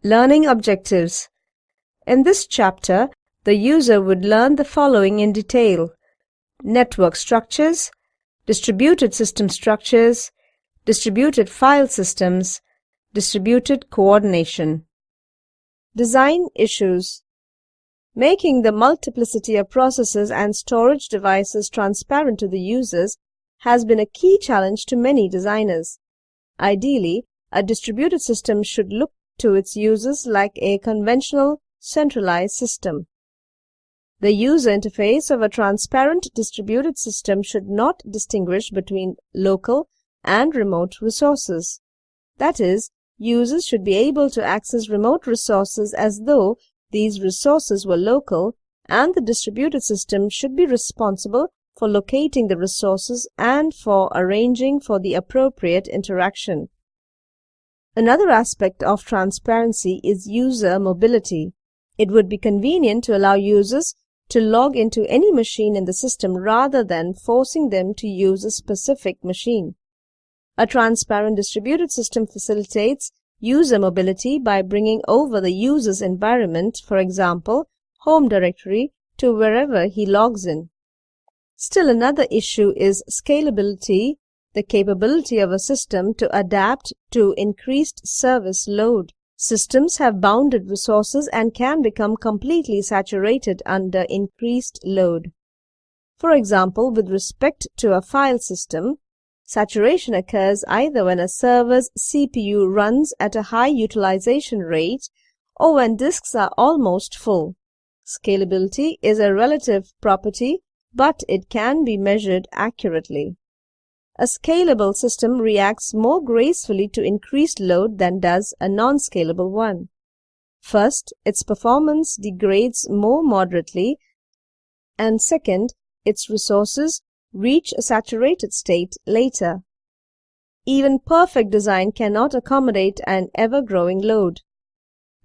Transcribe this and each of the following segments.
Learning objectives. In this chapter, the user would learn the following in detail: network structures, distributed system structures, distributed file systems, distributed coordination. Design issues. Making the multiplicity of processors and storage devices transparent to the users has been a key challenge to many designers. Ideally, a distributed system should look to its users like a conventional centralized system. The user interface of a transparent distributed system should not distinguish between local and remote resources. That is, users should be able to access remote resources as though these resources were local, and the distributed system should be responsible for locating the resources and for arranging for the appropriate interaction. Another aspect of transparency is user mobility. It would be convenient to allow users to log into any machine in the system rather than forcing them to use a specific machine. A transparent distributed system facilitates user mobility by bringing over the user's environment, for example, home directory, to wherever he logs in. Still another issue is scalability, the capability of a system to adapt to increased service load. Systems have bounded resources and can become completely saturated under increased load. For example, with respect to a file system, saturation occurs either when a server's CPU runs at a high utilization rate or when disks are almost full. Scalability is a relative property, but it can be measured accurately. A scalable system reacts more gracefully to increased load than does a non-scalable one. First, its performance degrades more moderately, and second, its resources reach a saturated state later. Even perfect design cannot accommodate an ever-growing load.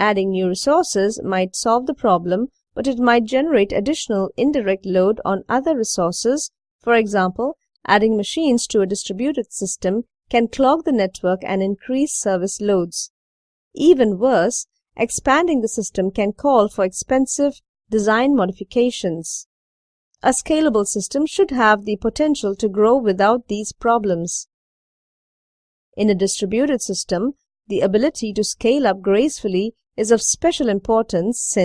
Adding new resources might solve the problem, but it might generate additional indirect load on other resources. For example, adding machines to a distributed system can clog the network and increase service loads. Even worse, expanding the system can call for expensive design modifications. A scalable system should have the potential to grow without these problems. In a distributed system, the ability to scale up gracefully is of special importance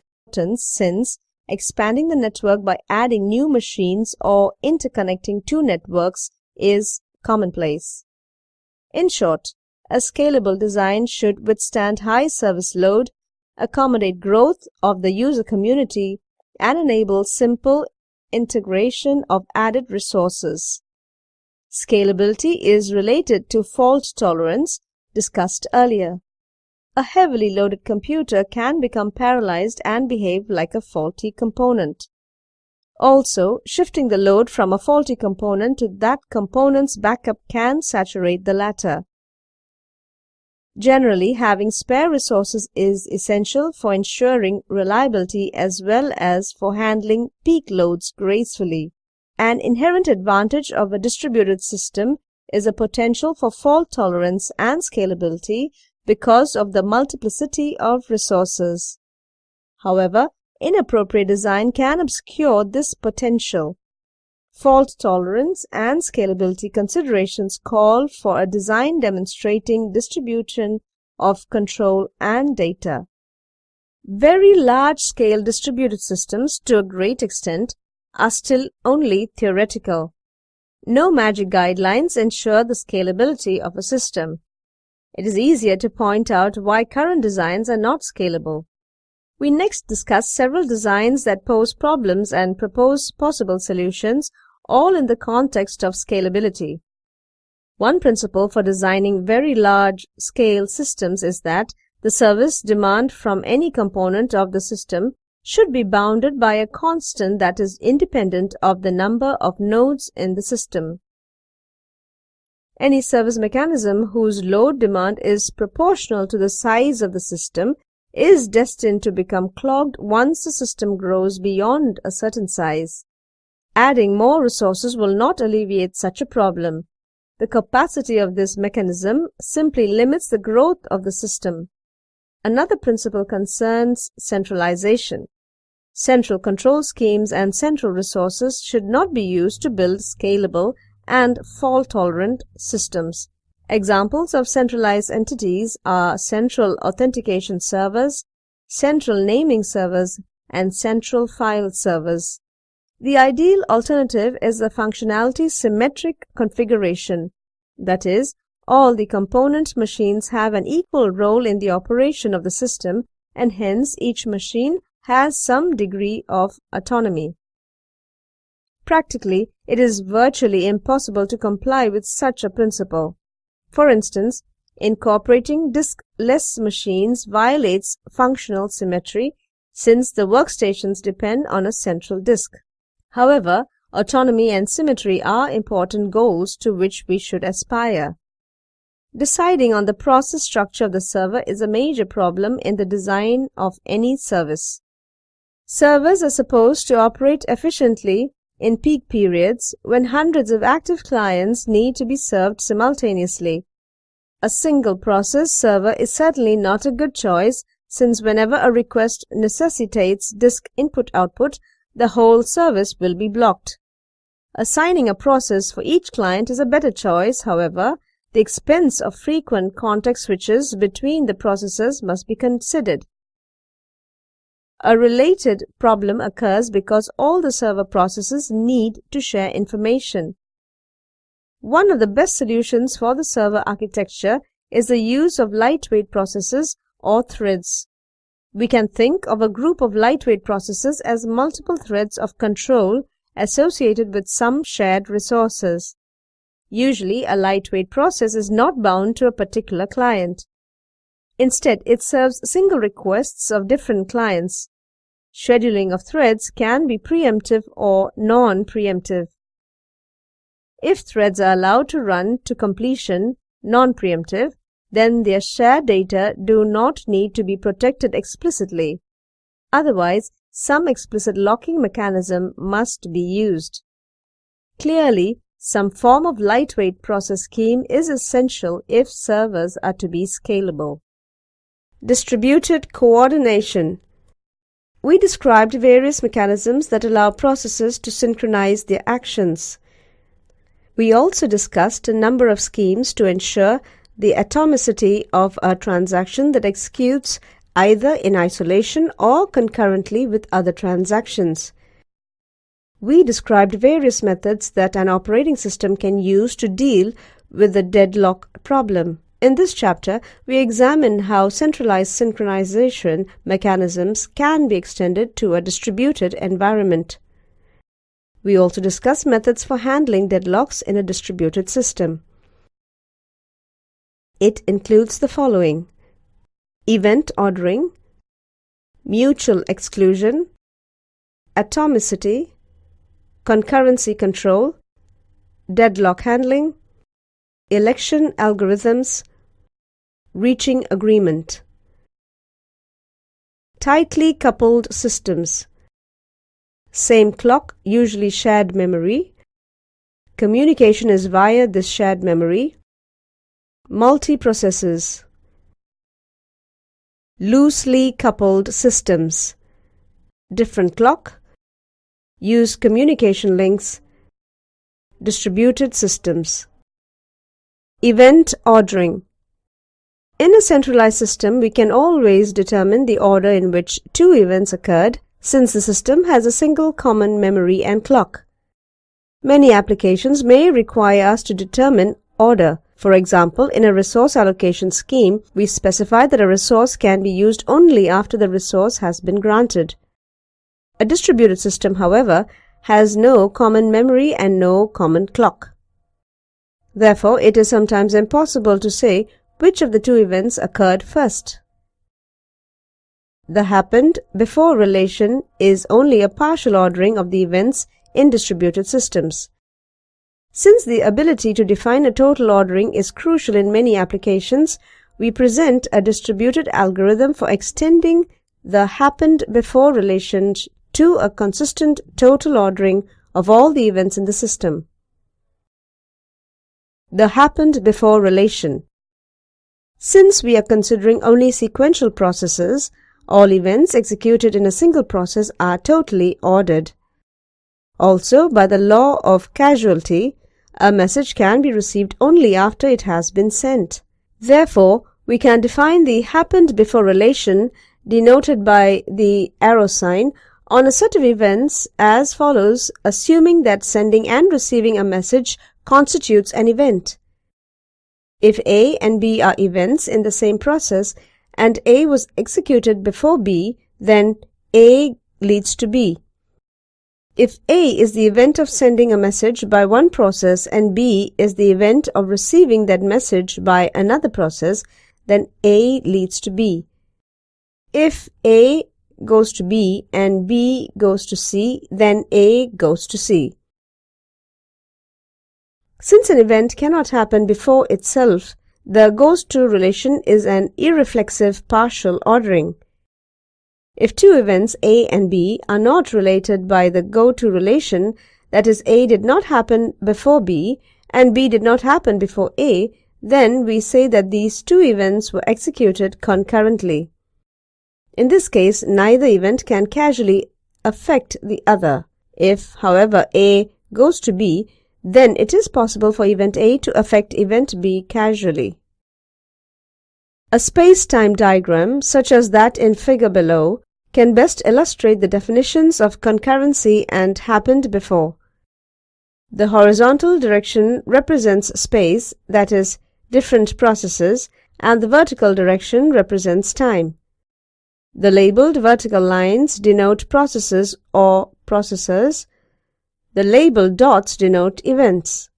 since expanding the network by adding new machines or interconnecting two networks is commonplace. In short, a scalable design should withstand high service load, accommodate growth of the user community, and enable simple integration of added resources. Scalability is related to fault tolerance discussed earlier. A heavily loaded computer can become paralyzed and behave like a faulty component. Also, shifting the load from a faulty component to that component's backup can saturate the latter. Generally, having spare resources is essential for ensuring reliability as well as for handling peak loads gracefully. An inherent advantage of a distributed system is a potential for fault tolerance and scalability because of the multiplicity of resources. However, inappropriate design can obscure this potential. Fault tolerance and scalability considerations call for a design demonstrating distribution of control and data. Very large-scale distributed systems, to a great extent, are still only theoretical. No magic guidelines ensure the scalability of a system. It is easier to point out why current designs are not scalable. We next discuss several designs that pose problems and propose possible solutions, all in the context of scalability. One principle for designing very large-scale systems is that the service demand from any component of the system should be bounded by a constant that is independent of the number of nodes in the system. Any service mechanism whose load demand is proportional to the size of the system is destined to become clogged once the system grows beyond a certain size. Adding more resources will not alleviate such a problem. The capacity of this mechanism simply limits the growth of the system. Another principle concerns centralization. Central control schemes and central resources should not be used to build scalable and fault-tolerant systems. Examples of centralized entities are central authentication servers, central naming servers, and central file servers. The ideal alternative is the functionality symmetric configuration. That is, all the component machines have an equal role in the operation of the system, and hence each machine has some degree of autonomy. Practically, it is virtually impossible to comply with such a principle. For instance, incorporating disk-less machines violates functional symmetry since the workstations depend on a central disk. However, autonomy and symmetry are important goals to which we should aspire. Deciding on the process structure of the server is a major problem in the design of any service. Servers are supposed to operate efficiently in peak periods when hundreds of active clients need to be served simultaneously. A single process server is certainly not a good choice since whenever a request necessitates disk input-output, the whole service will be blocked. Assigning a process for each client is a better choice. However, the expense of frequent context switches between the processes must be considered. A related problem occurs because all the server processes need to share information. One of the best solutions for the server architecture is the use of lightweight processes or threads. We can think of a group of lightweight processes as multiple threads of control associated with some shared resources. Usually, a lightweight process is not bound to a particular client. Instead, it serves single requests of different clients. Scheduling of threads can be preemptive or non-preemptive. If threads are allowed to run to completion, non-preemptive, then their shared data do not need to be protected explicitly. Otherwise, some explicit locking mechanism must be used. Clearly, some form of lightweight process scheme is essential if servers are to be scalable. Distributed coordination. We described various mechanisms that allow processes to synchronize their actions. We also discussed a number of schemes to ensure the atomicity of a transaction that executes either in isolation or concurrently with other transactions. We described various methods that an operating system can use to deal with the deadlock problem. In this chapter, we examine how centralized synchronization mechanisms can be extended to a distributed environment. We also discuss methods for handling deadlocks in a distributed system. It includes the following: event ordering, mutual exclusion, atomicity, concurrency control, deadlock handling, election algorithms, reaching agreement. Tightly coupled systems. Same clock, usually shared memory. Communication is via this shared memory. Multiprocessors. Loosely coupled systems. Different clock. Use communication links. Distributed systems. Event ordering. In a centralized system, we can always determine the order in which two events occurred, since the system has a single common memory and clock. Many applications may require us to determine order. For example, in a resource allocation scheme, we specify that a resource can be used only after the resource has been granted. A distributed system, however, has no common memory and no common clock. Therefore, it is sometimes impossible to say which of the two events occurred first. The happened before relation is only a partial ordering of the events in distributed systems. Since the ability to define a total ordering is crucial in many applications, we present a distributed algorithm for extending the happened before relation to a consistent total ordering of all the events in the system. The happened before relation. Since we are considering only sequential processes, all events executed in a single process are totally ordered. Also, by the law of causality, a message can be received only after it has been sent. Therefore, we can define the happened before relation, denoted by the arrow sign, on a set of events as follows, assuming that sending and receiving a message constitutes an event. If A and B are events in the same process and A was executed before B, then A leads to B. If A is the event of sending a message by one process and B is the event of receiving that message by another process, then A leads to B. If A goes to B and B goes to C, then A goes to C. Since an event cannot happen before itself, the goes-to relation is an irreflexive partial ordering. If two events A and B are not related by the go-to relation, that is, A did not happen before B and B did not happen before A, then we say that these two events were executed concurrently. In this case, neither event can causally affect the other. If, however, A goes to B, then it is possible for event A to affect event B causally. A space-time diagram, such as that in figure below, can best illustrate the definitions of concurrency and happened before. The horizontal direction represents space, that is, different processes, and the vertical direction represents time. The labeled vertical lines denote processes or processors. The labeled dots denote events.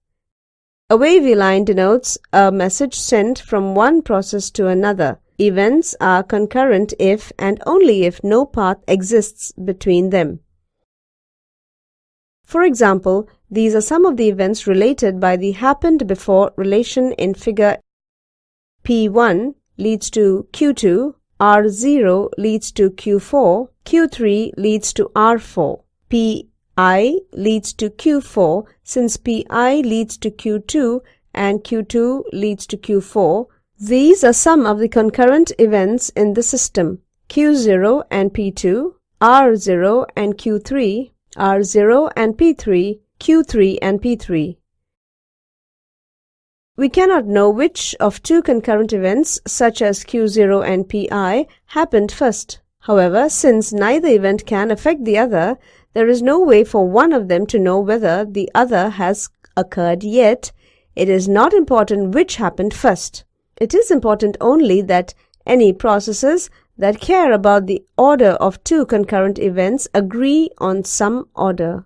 A wavy line denotes a message sent from one process to another. Events are concurrent if and only if no path exists between them. For example, these are some of the events related by the happened before relation in figure. P1 leads to Q2, R0 leads to Q4, Q3 leads to R4. Pi leads to Q4 since Pi leads to Q2 and Q2 leads to Q4. These are some of the concurrent events in the system. Q0 and P2, R0 and Q3, R0 and P3, Q3 and P3. We cannot know which of two concurrent events, such as Q0 and Pi, happened first. However, since neither event can affect the other, there is no way for one of them to know whether the other has occurred yet. It is not important which happened first. It is important only that any processes that care about the order of two concurrent events agree on some order.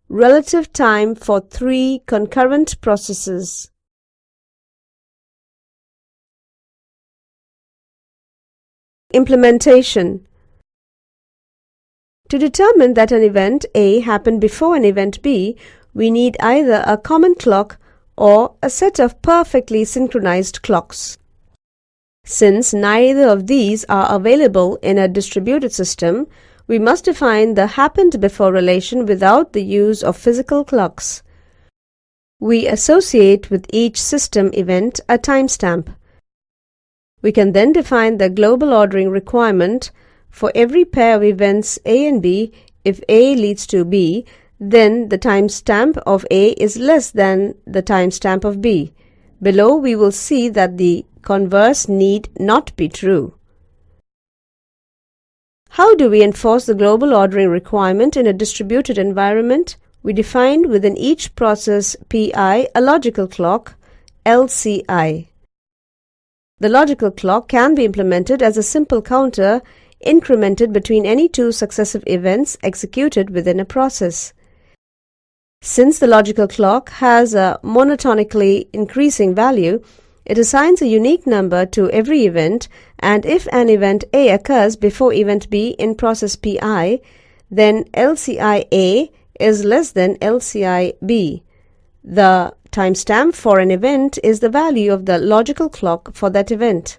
Relative time for three concurrent processes. Implementation. To determine that an event A happened before an event B, we need either a common clock or a set of perfectly synchronized clocks. Since neither of these are available in a distributed system, we must define the happened before relation without the use of physical clocks. We associate with each system event a timestamp. We can then define the global ordering requirement for every pair of events A and B. If A leads to B, then the timestamp of A is less than the timestamp of B. Below we will see that the converse need not be true. How do we enforce the global ordering requirement in a distributed environment? We define within each process Pi a logical clock, LCI. The logical clock can be implemented as a simple counter incremented between any two successive events executed within a process. Since the logical clock has a monotonically increasing value, it assigns a unique number to every event, and if an event A occurs before event B in process Pi, then LCI A is less than LCI B. The timestamp for an event is the value of the logical clock for that event.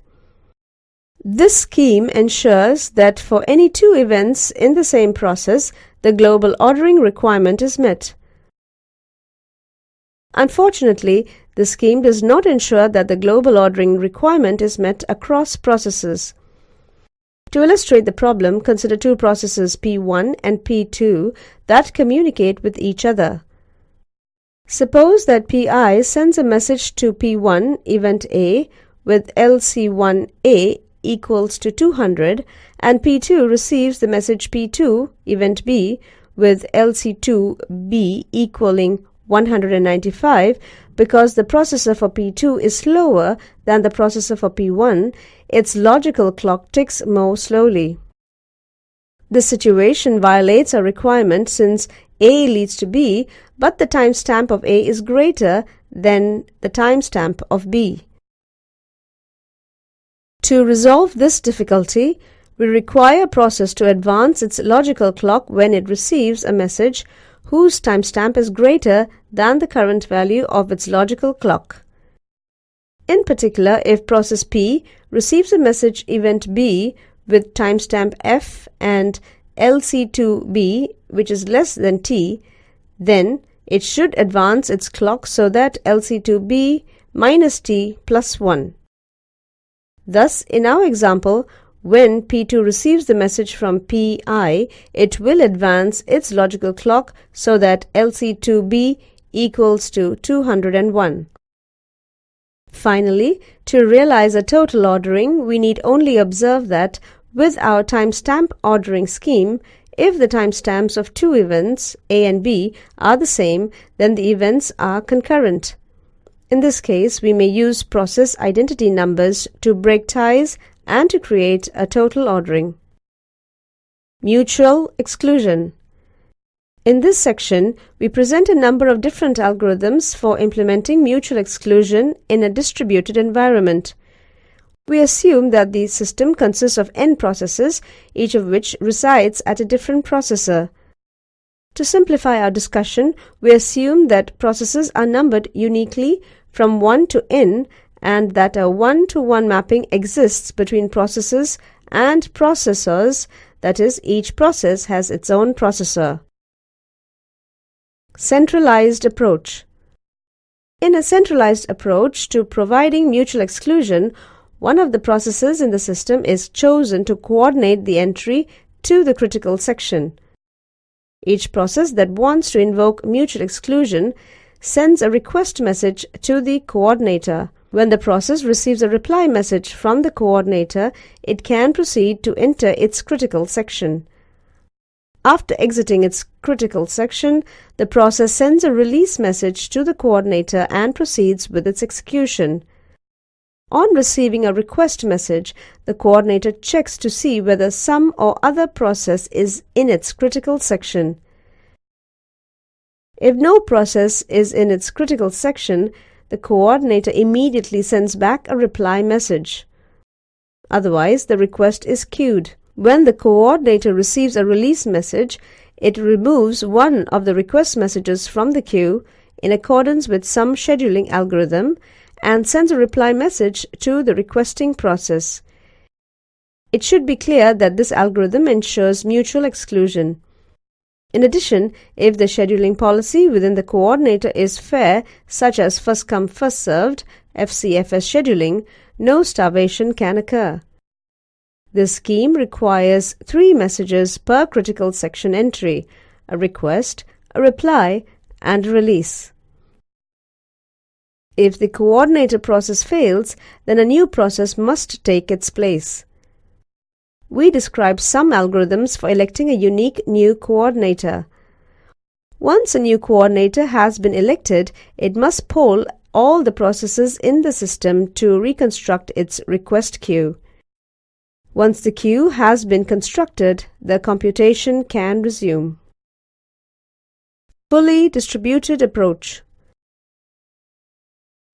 This scheme ensures that for any two events in the same process, the global ordering requirement is met. Unfortunately, the scheme does not ensure that the global ordering requirement is met across processes. To illustrate the problem, consider two processes P1 and P2 that communicate with each other. Suppose that Pi sends a message to P1 event A with LC1A equals to 200 and P2 receives the message P2 event B with LC2B equaling 195. Because the processor for P2 is slower than the processor for P1, its logical clock ticks more slowly. This situation violates a requirement since A leads to B, but the timestamp of A is greater than the timestamp of B. To resolve this difficulty, we require a process to advance its logical clock when it receives a message whose timestamp is greater than the current value of its logical clock. In particular, if process P receives a message event B with timestamp F and LC2B, which is less than T, then it should advance its clock so that LC2B minus T plus 1. Thus, in our example, when P2 receives the message from Pi, it will advance its logical clock so that LC2B equals to 201. Finally, to realize a total ordering, we need only observe that with our timestamp ordering scheme, if the timestamps of two events, A and B, are the same, then the events are concurrent. In this case, we may use process identity numbers to break ties and to create a total ordering. Mutual exclusion. In this section, we present a number of different algorithms for implementing mutual exclusion in a distributed environment. We assume that the system consists of n processes, each of which resides at a different processor. To simplify our discussion, we assume that processes are numbered uniquely from 1 to n and that a one-to-one mapping exists between processes and processors, that is, each process has its own processor. Centralized approach. In a centralized approach to providing mutual exclusion, one of the processes in the system is chosen to coordinate the entry to the critical section. Each process that wants to invoke mutual exclusion sends a request message to the coordinator. When the process receives a reply message from the coordinator, it can proceed to enter its critical section. After exiting its critical section, the process sends a release message to the coordinator and proceeds with its execution. On receiving a request message, the coordinator checks to see whether some or other process is in its critical section. If no process is in its critical section, the coordinator immediately sends back a reply message. Otherwise, the request is queued. When the coordinator receives a release message, it removes one of the request messages from the queue in accordance with some scheduling algorithm and sends a reply message to the requesting process. It should be clear that this algorithm ensures mutual exclusion. In addition, if the scheduling policy within the coordinator is fair, such as first come first served (FCFS scheduling), no starvation can occur. This scheme requires 3 messages per critical section entry: a request, a reply, and a release. If the coordinator process fails, then a new process must take its place. We describe some algorithms for electing a unique new coordinator. Once a new coordinator has been elected, it must poll all the processes in the system to reconstruct its request queue. Once the queue has been constructed, the computation can resume. Fully distributed approach.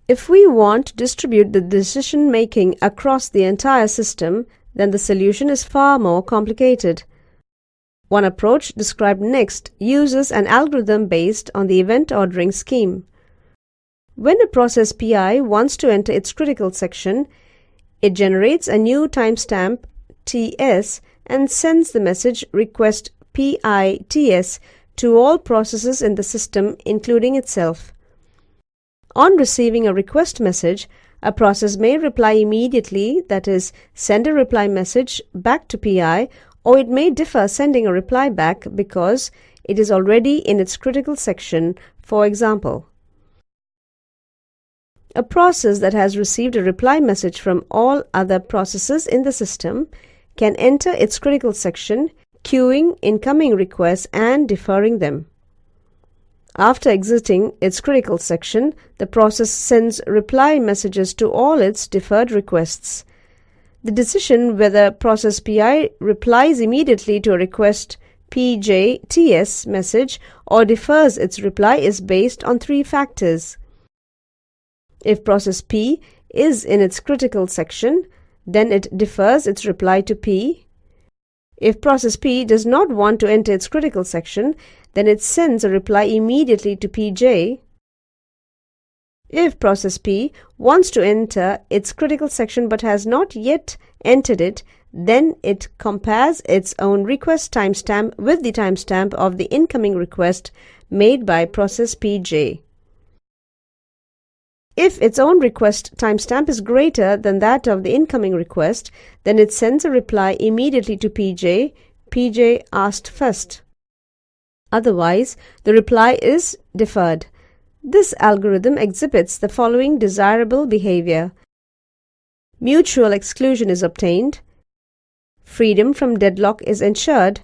If we want to distribute the decision-making across the entire system, then the solution is far more complicated. One approach described next uses an algorithm based on the event ordering scheme. When a process Pi wants to enter its critical section, it generates a new timestamp Ts and sends the message request PITS to all processes in the system, including itself. On receiving a request message, a process may reply immediately, that is, send a reply message back to PI, or it may defer sending a reply back because it is already in its critical section. For example, a process that has received a reply message from all other processes in the system can enter its critical section, queuing incoming requests and deferring them. After exiting its critical section, the process sends reply messages to all its deferred requests. The decision whether process PI replies immediately to a request PJTS message or defers its reply is based on three factors. If process P is in its critical section, then it defers its reply to P. If process P does not want to enter its critical section, then it sends a reply immediately to PJ. If process P wants to enter its critical section but has not yet entered it, then it compares its own request timestamp with the timestamp of the incoming request made by process PJ. If its own request timestamp is greater than that of the incoming request, then it sends a reply immediately to PJ. PJ asked first. Otherwise, the reply is deferred. This algorithm exhibits the following desirable behavior. Mutual exclusion is obtained. Freedom from deadlock is ensured.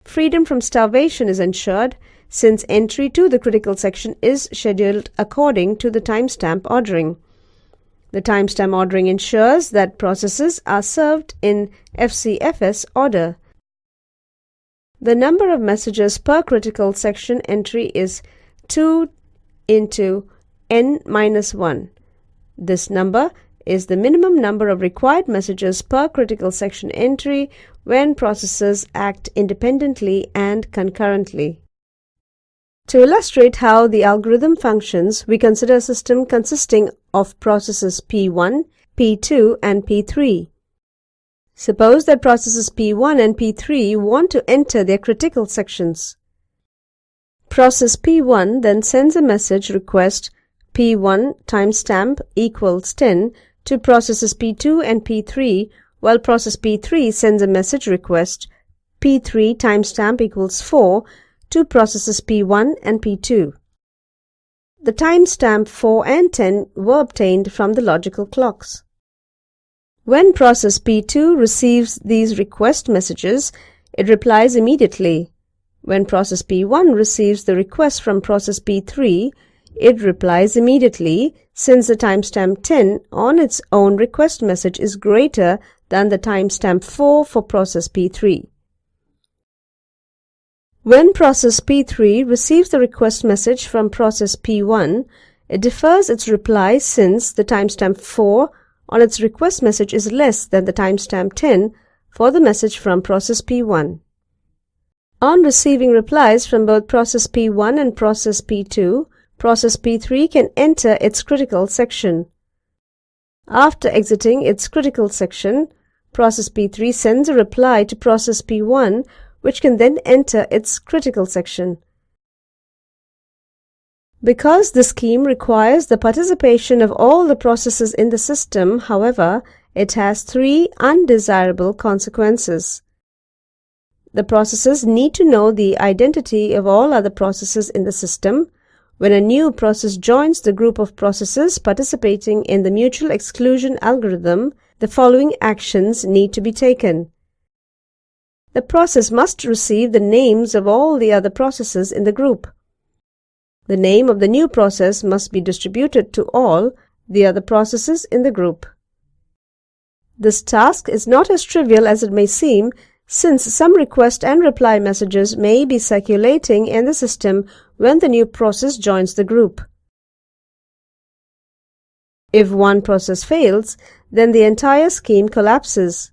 Freedom from starvation is ensured, since entry to the critical section is scheduled according to the timestamp ordering. The timestamp ordering ensures that processes are served in FCFS order. The number of messages per critical section entry is 2 into n-1. This number is the minimum number of required messages per critical section entry when processes act independently and concurrently. To illustrate how the algorithm functions, we consider a system consisting of processes P1, P2, and P3. Suppose that processes P1 and P3 want to enter their critical sections. Process P1 then sends a message request P1 timestamp equals 10 to processes P2 and P3, while process P3 sends a message request P3 timestamp equals 4 to processes P1 and P2. The timestamp 4 and 10 were obtained from the logical clocks. When process P2 receives these request messages, it replies immediately. When process P1 receives the request from process P3, it replies immediately, since the timestamp 10 on its own request message is greater than the timestamp 4 for process P3. When process P3 receives the request message from process P1, it defers its reply since the timestamp 4 on its request message is less than the timestamp 10 for the message from process P1. On receiving replies from both process P1 and process P2, process P3 can enter its critical section. After exiting its critical section, process P3 sends a reply to process P1, which can then enter its critical section. Because the scheme requires the participation of all the processes in the system, however, it has three undesirable consequences. The processes need to know the identity of all other processes in the system. When a new process joins the group of processes participating in the mutual exclusion algorithm, the following actions need to be taken. The process must receive the names of all the other processes in the group. The name of the new process must be distributed to all the other processes in the group. This task is not as trivial as it may seem, since some request and reply messages may be circulating in the system when the new process joins the group. If one process fails, then the entire scheme collapses.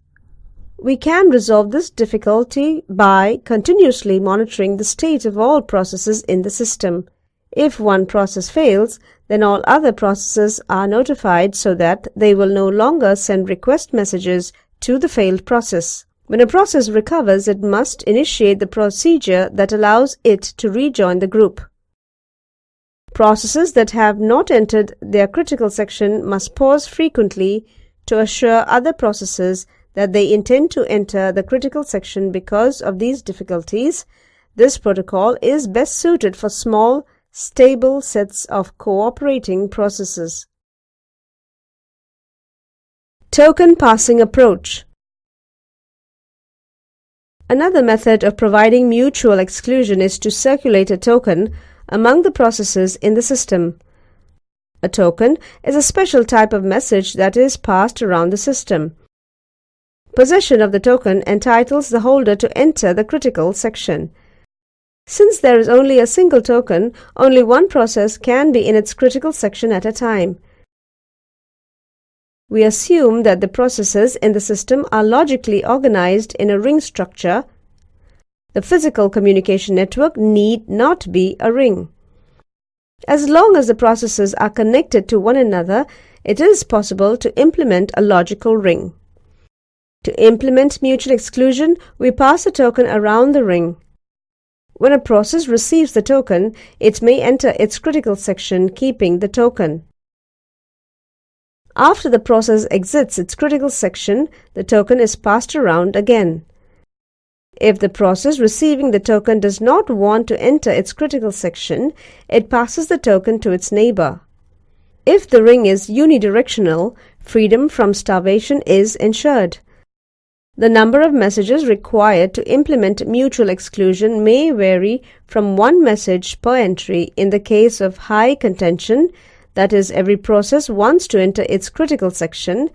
We can resolve this difficulty by continuously monitoring the state of all processes in the system. If one process fails, then all other processes are notified so that they will no longer send request messages to the failed process. When a process recovers, it must initiate the procedure that allows it to rejoin the group. Processes that have not entered their critical section must pause frequently to assure other processes that they intend to enter the critical section because of these difficulties. This protocol is best suited for small, stable sets of cooperating processes. Token passing approach. Another method of providing mutual exclusion is to circulate a token among the processes in the system. A token is a special type of message that is passed around the system. Possession of the token entitles the holder to enter the critical section. Since there is only a single token, only one process can be in its critical section at a time. We assume that the processes in the system are logically organized in a ring structure. The physical communication network need not be a ring. As long as the processes are connected to one another, it is possible to implement a logical ring. To implement mutual exclusion, we pass a token around the ring. When a process receives the token, it may enter its critical section keeping the token. After the process exits its critical section, the token is passed around again. If the process receiving the token does not want to enter its critical section, it passes the token to its neighbor. If the ring is unidirectional, freedom from starvation is ensured. The number of messages required to implement mutual exclusion may vary from one message per entry in the case of high contention, that is, every process wants to enter its critical section,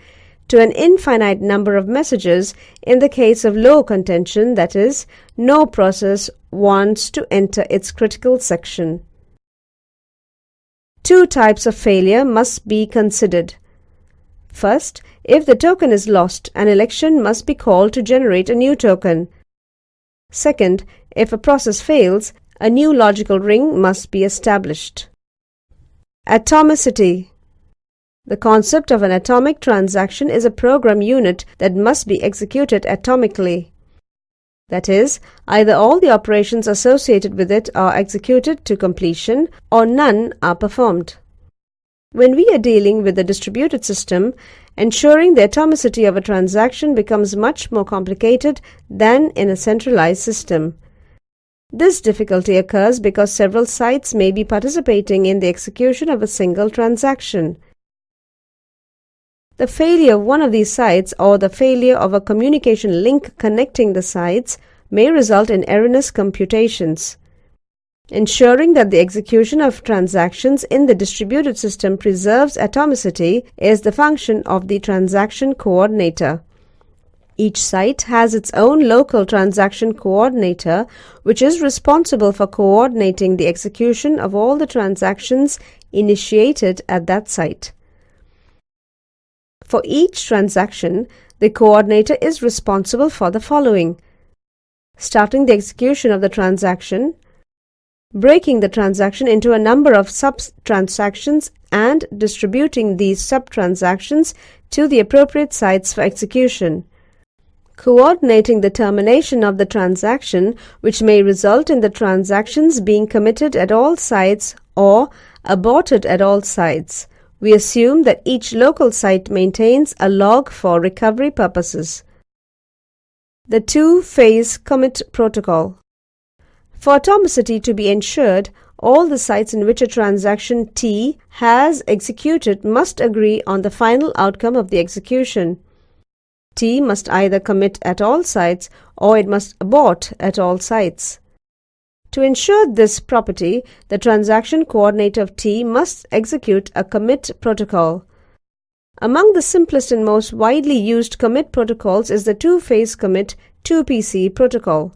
to an infinite number of messages in the case of low contention, that is, no process wants to enter its critical section. Two types of failure must be considered. First, if the token is lost, an election must be called to generate a new token. Second, if a process fails, a new logical ring must be established. Atomicity. The concept of an atomic transaction is a program unit that must be executed atomically. That is, either all the operations associated with it are executed to completion or none are performed. When we are dealing with a distributed system, ensuring the atomicity of a transaction becomes much more complicated than in a centralized system. This difficulty occurs because several sites may be participating in the execution of a single transaction. The failure of one of these sites or the failure of a communication link connecting the sites may result in erroneous computations. Ensuring that the execution of transactions in the distributed system preserves atomicity is the function of the transaction coordinator. Each site has its own local transaction coordinator, which is responsible for coordinating the execution of all the transactions initiated at that site. For each transaction, the coordinator is responsible for the following: starting the execution of the transaction, breaking the transaction into a number of sub-transactions and distributing these sub-transactions to the appropriate sites for execution, coordinating the termination of the transaction, which may result in the transactions being committed at all sites or aborted at all sites. We assume that each local site maintains a log for recovery purposes. The two-phase commit protocol. For atomicity to be ensured, all the sites in which a transaction T has executed must agree on the final outcome of the execution. T must either commit at all sites or it must abort at all sites. To ensure this property, the transaction coordinator of T must execute a commit protocol. Among the simplest and most widely used commit protocols is the two-phase commit 2PC protocol.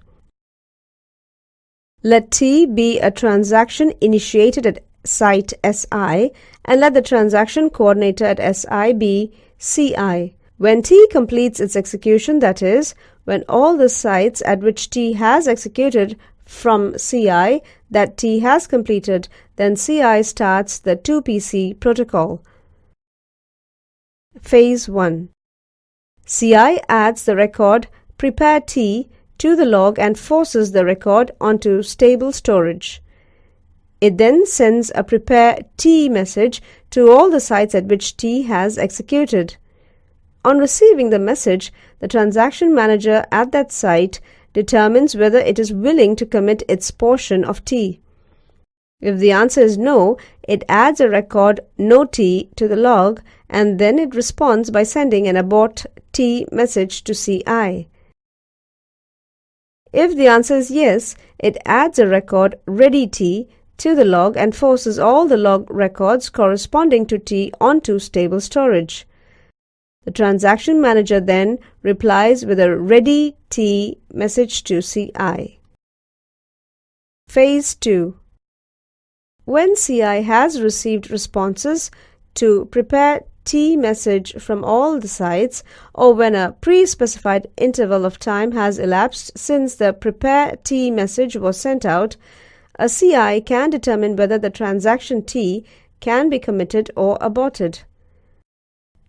Let T be a transaction initiated at site SI and let the transaction coordinator at SI be CI. When T completes its execution, that is, when all the sites at which T has executed from CI that T has completed, then CI starts the 2PC protocol. Phase 1. CI adds the record prepare T to the log and forces the record onto stable storage. It then sends a prepare T message to all the sites at which T has executed. On receiving the message, the transaction manager at that site determines whether it is willing to commit its portion of T. If the answer is no, it adds a record no T to the log, and then it responds by sending an abort T message to CI. If the answer is yes, it adds a record ready T to the log and forces all the log records corresponding to T onto stable storage. The transaction manager then replies with a ready T message to CI. Phase 2. When CI has received responses to prepare T message from all the sites, or when a pre-specified interval of time has elapsed since the prepare T message was sent out, a CI can determine whether the transaction T can be committed or aborted.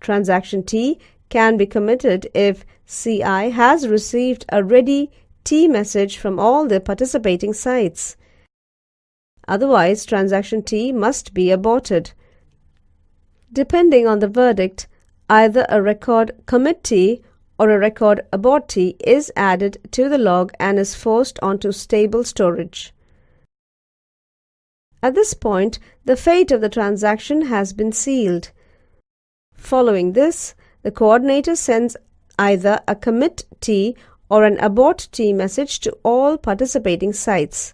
Transaction T can be committed if CI has received a ready T message from all the participating sites. Otherwise, transaction T must be aborted. Depending on the verdict, either a record commit T or a record abort T is added to the log and is forced onto stable storage. At this point, the fate of the transaction has been sealed. Following this, the coordinator sends either a commit T or an abort T message to all participating sites.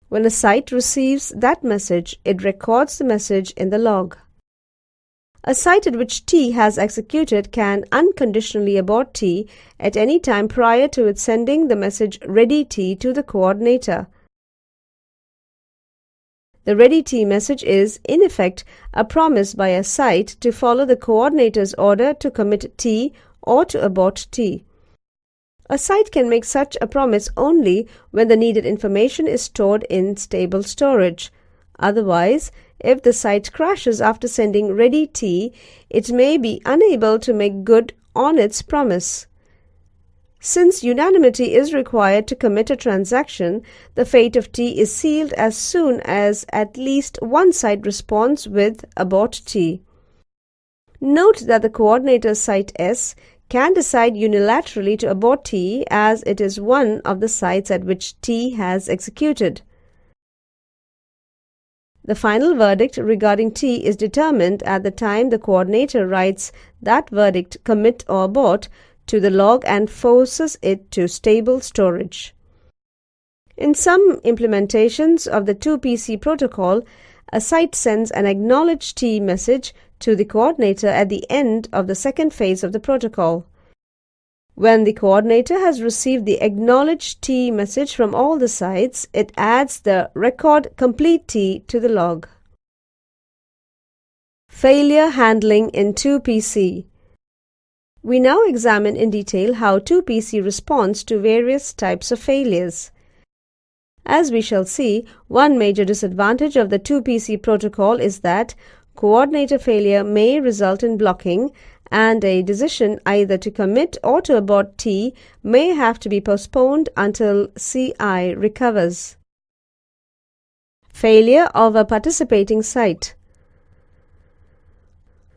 When a site receives that message, it records the message in the log. A site at which T has executed can unconditionally abort T at any time prior to it sending the message ready T to the coordinator. The ready T message is, in effect, a promise by a site to follow the coordinator's order to commit T or to abort T. A site can make such a promise only when the needed information is stored in stable storage. Otherwise, if the site crashes after sending ready T, it may be unable to make good on its promise. Since unanimity is required to commit a transaction, the fate of T is sealed as soon as at least one site responds with abort T. Note that the coordinator site S can decide unilaterally to abort T as it is one of the sites at which T has executed. The final verdict regarding T is determined at the time the coordinator writes that verdict commit or abort to the log and forces it to stable storage. In some implementations of the 2PC protocol, a site sends an acknowledge T message to the coordinator at the end of the second phase of the protocol. When the coordinator has received the acknowledge T message from all the sites, it adds the record complete T to the log. Failure handling in 2PC. We now examine in detail how 2PC responds to various types of failures. As we shall see, one major disadvantage of the 2PC protocol is that coordinator failure may result in blocking, and a decision either to commit or to abort T may have to be postponed until CI recovers. Failure of a participating site.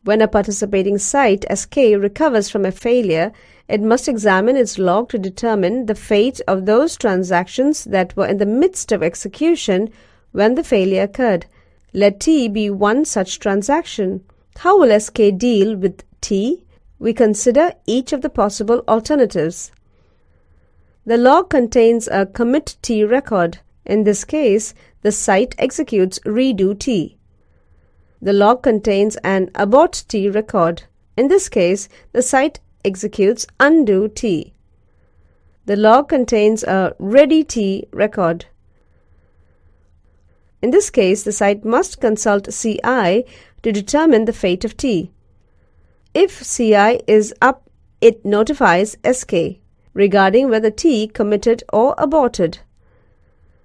When a participating site SK recovers from a failure, it must examine its log to determine the fate of those transactions that were in the midst of execution when the failure occurred. Let T be one such transaction. How will SK deal with T? We consider each of the possible alternatives. The log contains a commit T record. In this case, the site executes redo T. The log contains an abort T record. In this case, the site executes undo T. The log contains a ready T record. In this case, the site must consult CI to determine the fate of T. If CI is up, it notifies SK regarding whether T committed or aborted.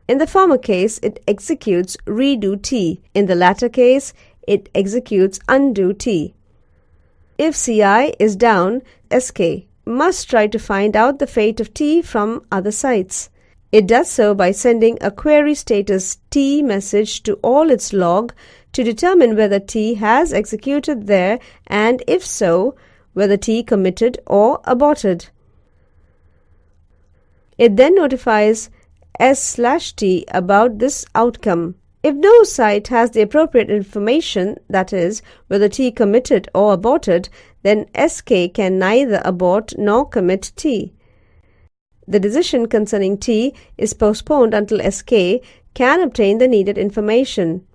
In the former case, it executes redo T. In the latter case, it executes undo T. If CI is down, SK must try to find out the fate of T from other sites. It does so by sending a query status T message to all its log to determine whether T has executed there and, if so, whether T committed or aborted. It then notifies S/T about this outcome. If no site has the appropriate information, that is, whether T committed or aborted, then SK can neither abort nor commit T. The decision concerning T is postponed until SK can obtain the needed information.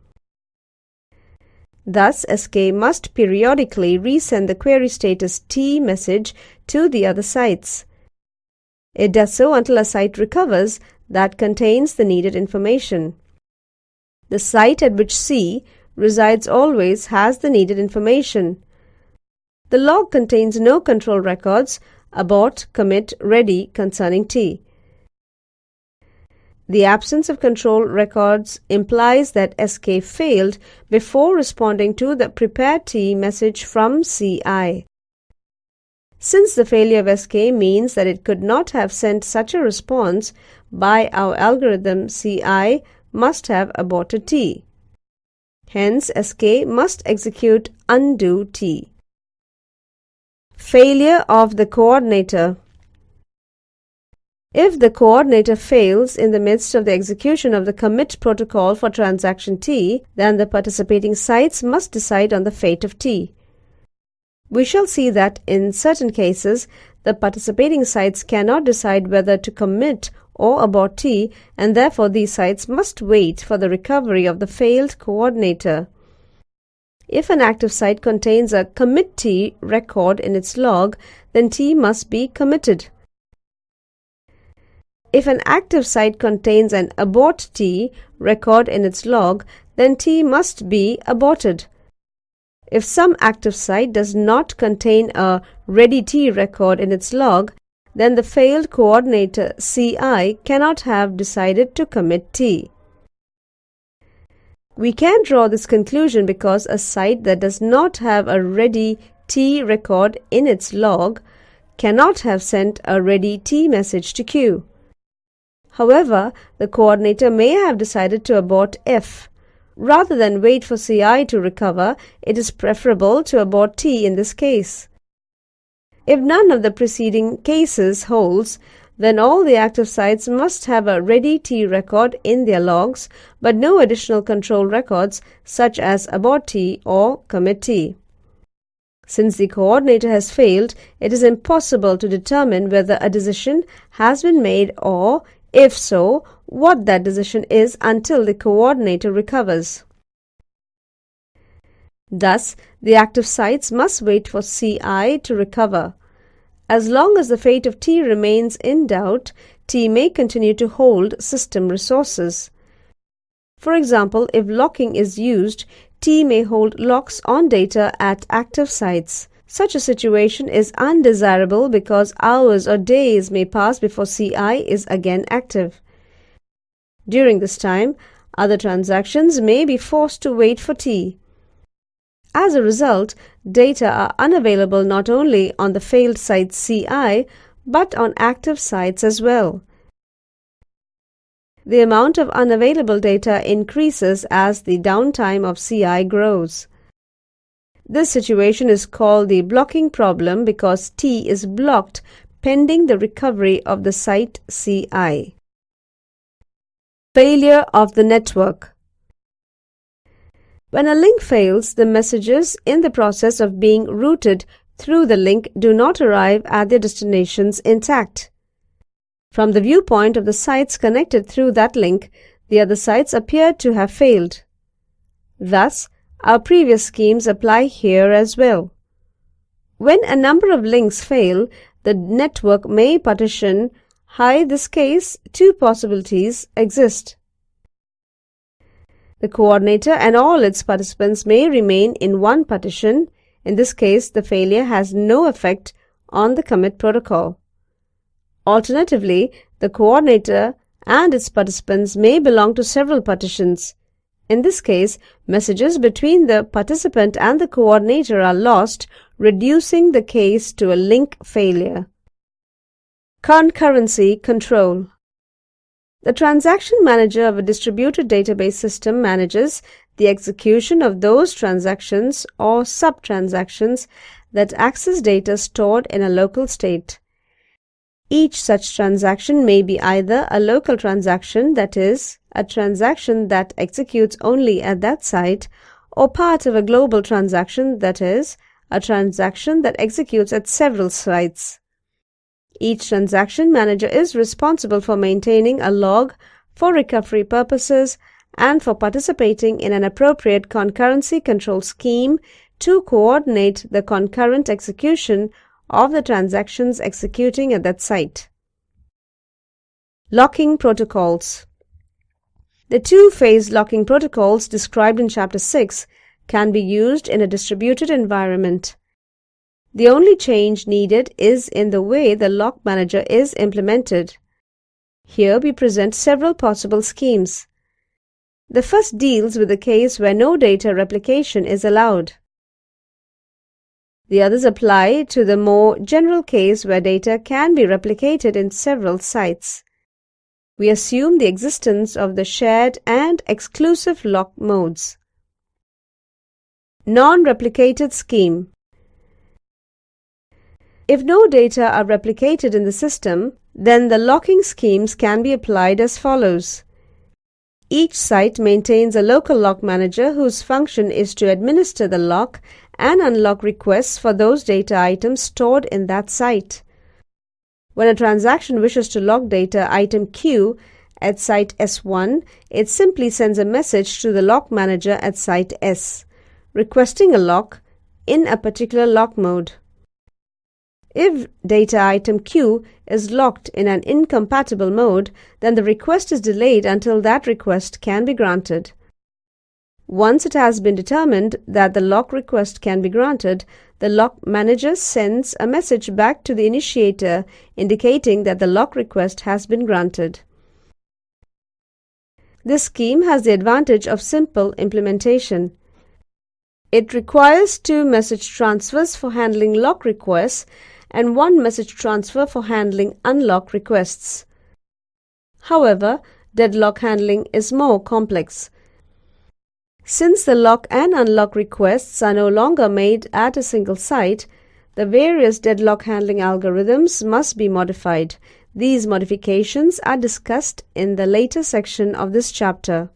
Thus, SK must periodically resend the query status T message to the other sites. It does so until a site recovers that contains the needed information. The site at which C resides always has the needed information. The log contains no control records abort, commit, ready concerning T. The absence of control records implies that SK failed before responding to the prepare T message from CI. Since the failure of SK means that it could not have sent such a response, by our algorithm CI must have aborted T. Hence, SK must execute undo T. Failure of the coordinator. If the coordinator fails in the midst of the execution of the commit protocol for transaction T, then the participating sites must decide on the fate of T. We shall see that in certain cases, the participating sites cannot decide whether to commit or abort T, and therefore these sites must wait for the recovery of the failed coordinator. If an active site contains a commit T record in its log, then T must be committed. If an active site contains an abort T record in its log, then T must be aborted. If some active site does not contain a ready T record in its log, then the failed coordinator CI cannot have decided to commit T. We can draw this conclusion because a site that does not have a ready T record in its log cannot have sent a ready T message to Q. However, the coordinator may have decided to abort F. Rather than wait for CI to recover, it is preferable to abort T in this case. If none of the preceding cases holds, then all the active sites must have a ready T record in their logs, but no additional control records such as abort T or commit T. Since the coordinator has failed, it is impossible to determine whether a decision has been made or, if so, what that decision is until the coordinator recovers. Thus, the active sites must wait for CI to recover. As long as the fate of T remains in doubt, T may continue to hold system resources. For example, if locking is used, T may hold locks on data at active sites. Such a situation is undesirable because hours or days may pass before CI is again active. During this time, other transactions may be forced to wait for T. As a result, data are unavailable not only on the failed site CI, but on active sites as well. The amount of unavailable data increases as the downtime of CI grows. This situation is called the blocking problem because T is blocked pending the recovery of the site CI. Failure of the network. When a link fails, the messages in the process of being routed through the link do not arrive at their destinations intact. From the viewpoint of the sites connected through that link, the other sites appear to have failed. Thus, our previous schemes apply here as well. When a number of links fail, the network may partition. In this case, two possibilities exist. The coordinator and all its participants may remain in one partition. In this case, the failure has no effect on the commit protocol. Alternatively, the coordinator and its participants may belong to several partitions. In this case, messages between the participant and the coordinator are lost, reducing the case to a link failure. Concurrency control. The transaction manager of a distributed database system manages the execution of those transactions or sub-transactions that access data stored in a local state. Each such transaction may be either a local transaction, that is, a transaction that executes only at that site, or part of a global transaction, that is, a transaction that executes at several sites. Each transaction manager is responsible for maintaining a log for recovery purposes and for participating in an appropriate concurrency control scheme to coordinate the concurrent execution of the transactions executing at that site. Locking protocols. The two-phase locking protocols described in Chapter 6 can be used in a distributed environment. The only change needed is in the way the lock manager is implemented. Here we present several possible schemes. The first deals with the case where no data replication is allowed. The others apply to the more general case where data can be replicated in several sites. We assume the existence of the shared and exclusive lock modes. Non-replicated scheme. If no data are replicated in the system, then the locking schemes can be applied as follows. Each site maintains a local lock manager whose function is to administer the lock and unlock requests for those data items stored in that site. When a transaction wishes to lock data item Q at site S1, it simply sends a message to the lock manager at site S, requesting a lock in a particular lock mode. If data item Q is locked in an incompatible mode, then the request is delayed until that request can be granted. Once it has been determined that the lock request can be granted, the lock manager sends a message back to the initiator indicating that the lock request has been granted. This scheme has the advantage of simple implementation. It requires 2 message transfers for handling lock requests and 1 message transfer for handling unlock requests. However, deadlock handling is more complex. Since the lock and unlock requests are no longer made at a single site, the various deadlock handling algorithms must be modified. These modifications are discussed in the later section of this chapter.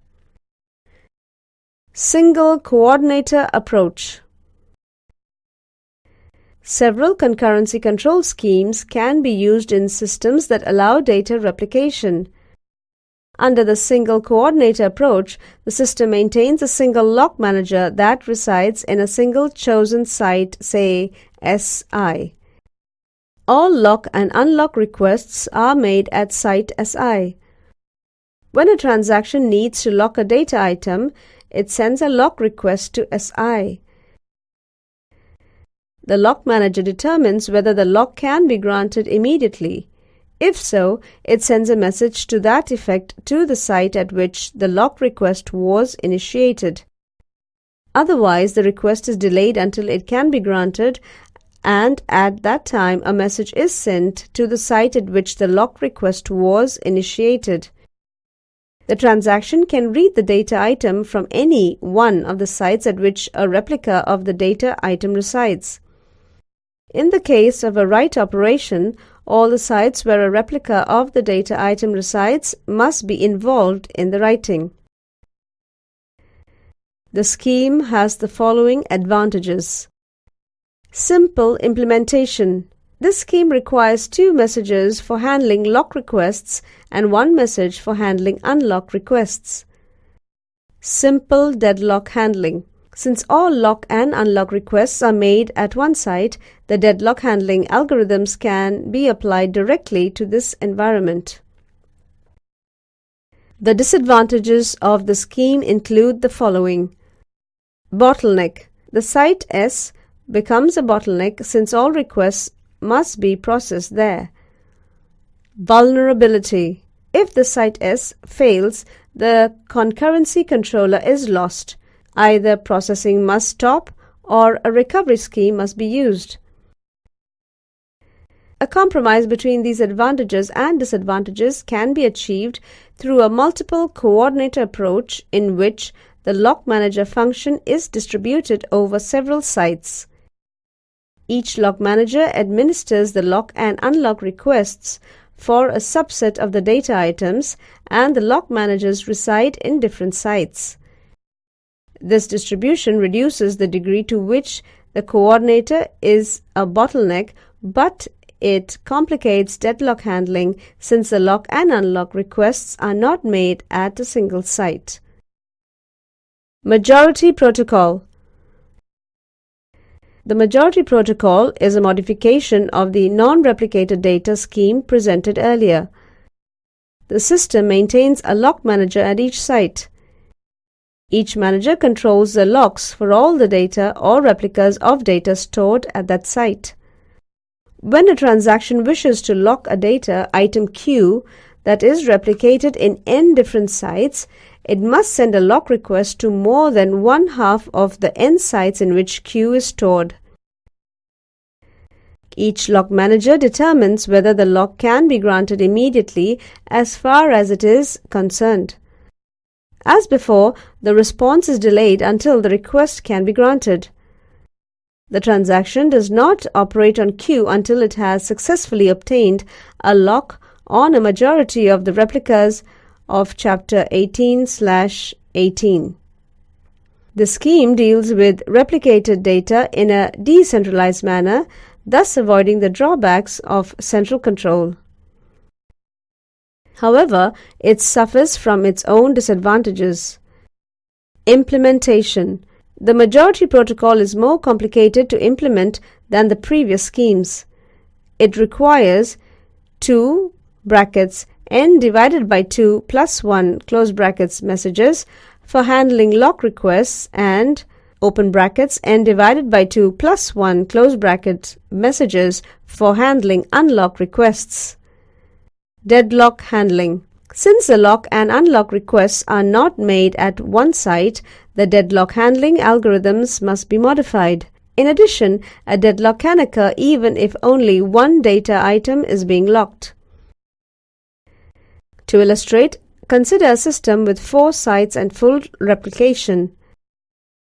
Single coordinator approach. Several concurrency control schemes can be used in systems that allow data replication. Under the single coordinator approach, the system maintains a single lock manager that resides in a single chosen site, say SI. All lock and unlock requests are made at site SI. When a transaction needs to lock a data item, it sends a lock request to SI. The lock manager determines whether the lock can be granted immediately. If so, it sends a message to that effect to the site at which the lock request was initiated. Otherwise, the request is delayed until it can be granted, and at that time a message is sent to the site at which the lock request was initiated. The transaction can read the data item from any one of the sites at which a replica of the data item resides. In the case of a write operation, all the sites where a replica of the data item resides must be involved in the writing. The scheme has the following advantages. Simple implementation. This scheme requires 2 messages for handling lock requests and 1 message for handling unlock requests. Simple deadlock handling. Since all lock and unlock requests are made at one site, the deadlock handling algorithms can be applied directly to this environment. The disadvantages of the scheme include the following. Bottleneck. The site S becomes a bottleneck since all requests must be processed there. Vulnerability. If the site S fails, the concurrency controller is lost. Either processing must stop or a recovery scheme must be used. A compromise between these advantages and disadvantages can be achieved through a multiple coordinator approach in which the lock manager function is distributed over several sites. Each lock manager administers the lock and unlock requests for a subset of the data items, and the lock managers reside in different sites. This distribution reduces the degree to which the coordinator is a bottleneck, but it complicates deadlock handling since the lock and unlock requests are not made at a single site. Majority protocol. The majority protocol is a modification of the non-replicated data scheme presented earlier. The system maintains a lock manager at each site. Each manager controls the locks for all the data or replicas of data stored at that site. When a transaction wishes to lock a data item Q that is replicated in n different sites, it must send a lock request to more than one half of the n sites in which Q is stored. Each lock manager determines whether the lock can be granted immediately as far as it is concerned. As before, the response is delayed until the request can be granted. The transaction does not operate on Q until it has successfully obtained a lock on a majority of the replicas of Chapter 18/18. The scheme deals with replicated data in a decentralized manner, thus avoiding the drawbacks of central control. However, it suffers from its own disadvantages. Implementation. The majority protocol is more complicated to implement than the previous schemes. It requires 2 brackets n divided by 2 plus 1 close brackets messages for handling lock requests and open brackets n divided by 2 plus 1 close bracket messages for handling unlock requests. Deadlock handling. Since the lock and unlock requests are not made at one site, the deadlock handling algorithms must be modified. In addition, a deadlock can occur even if only one data item is being locked. To illustrate, consider a system with 4 sites and full replication.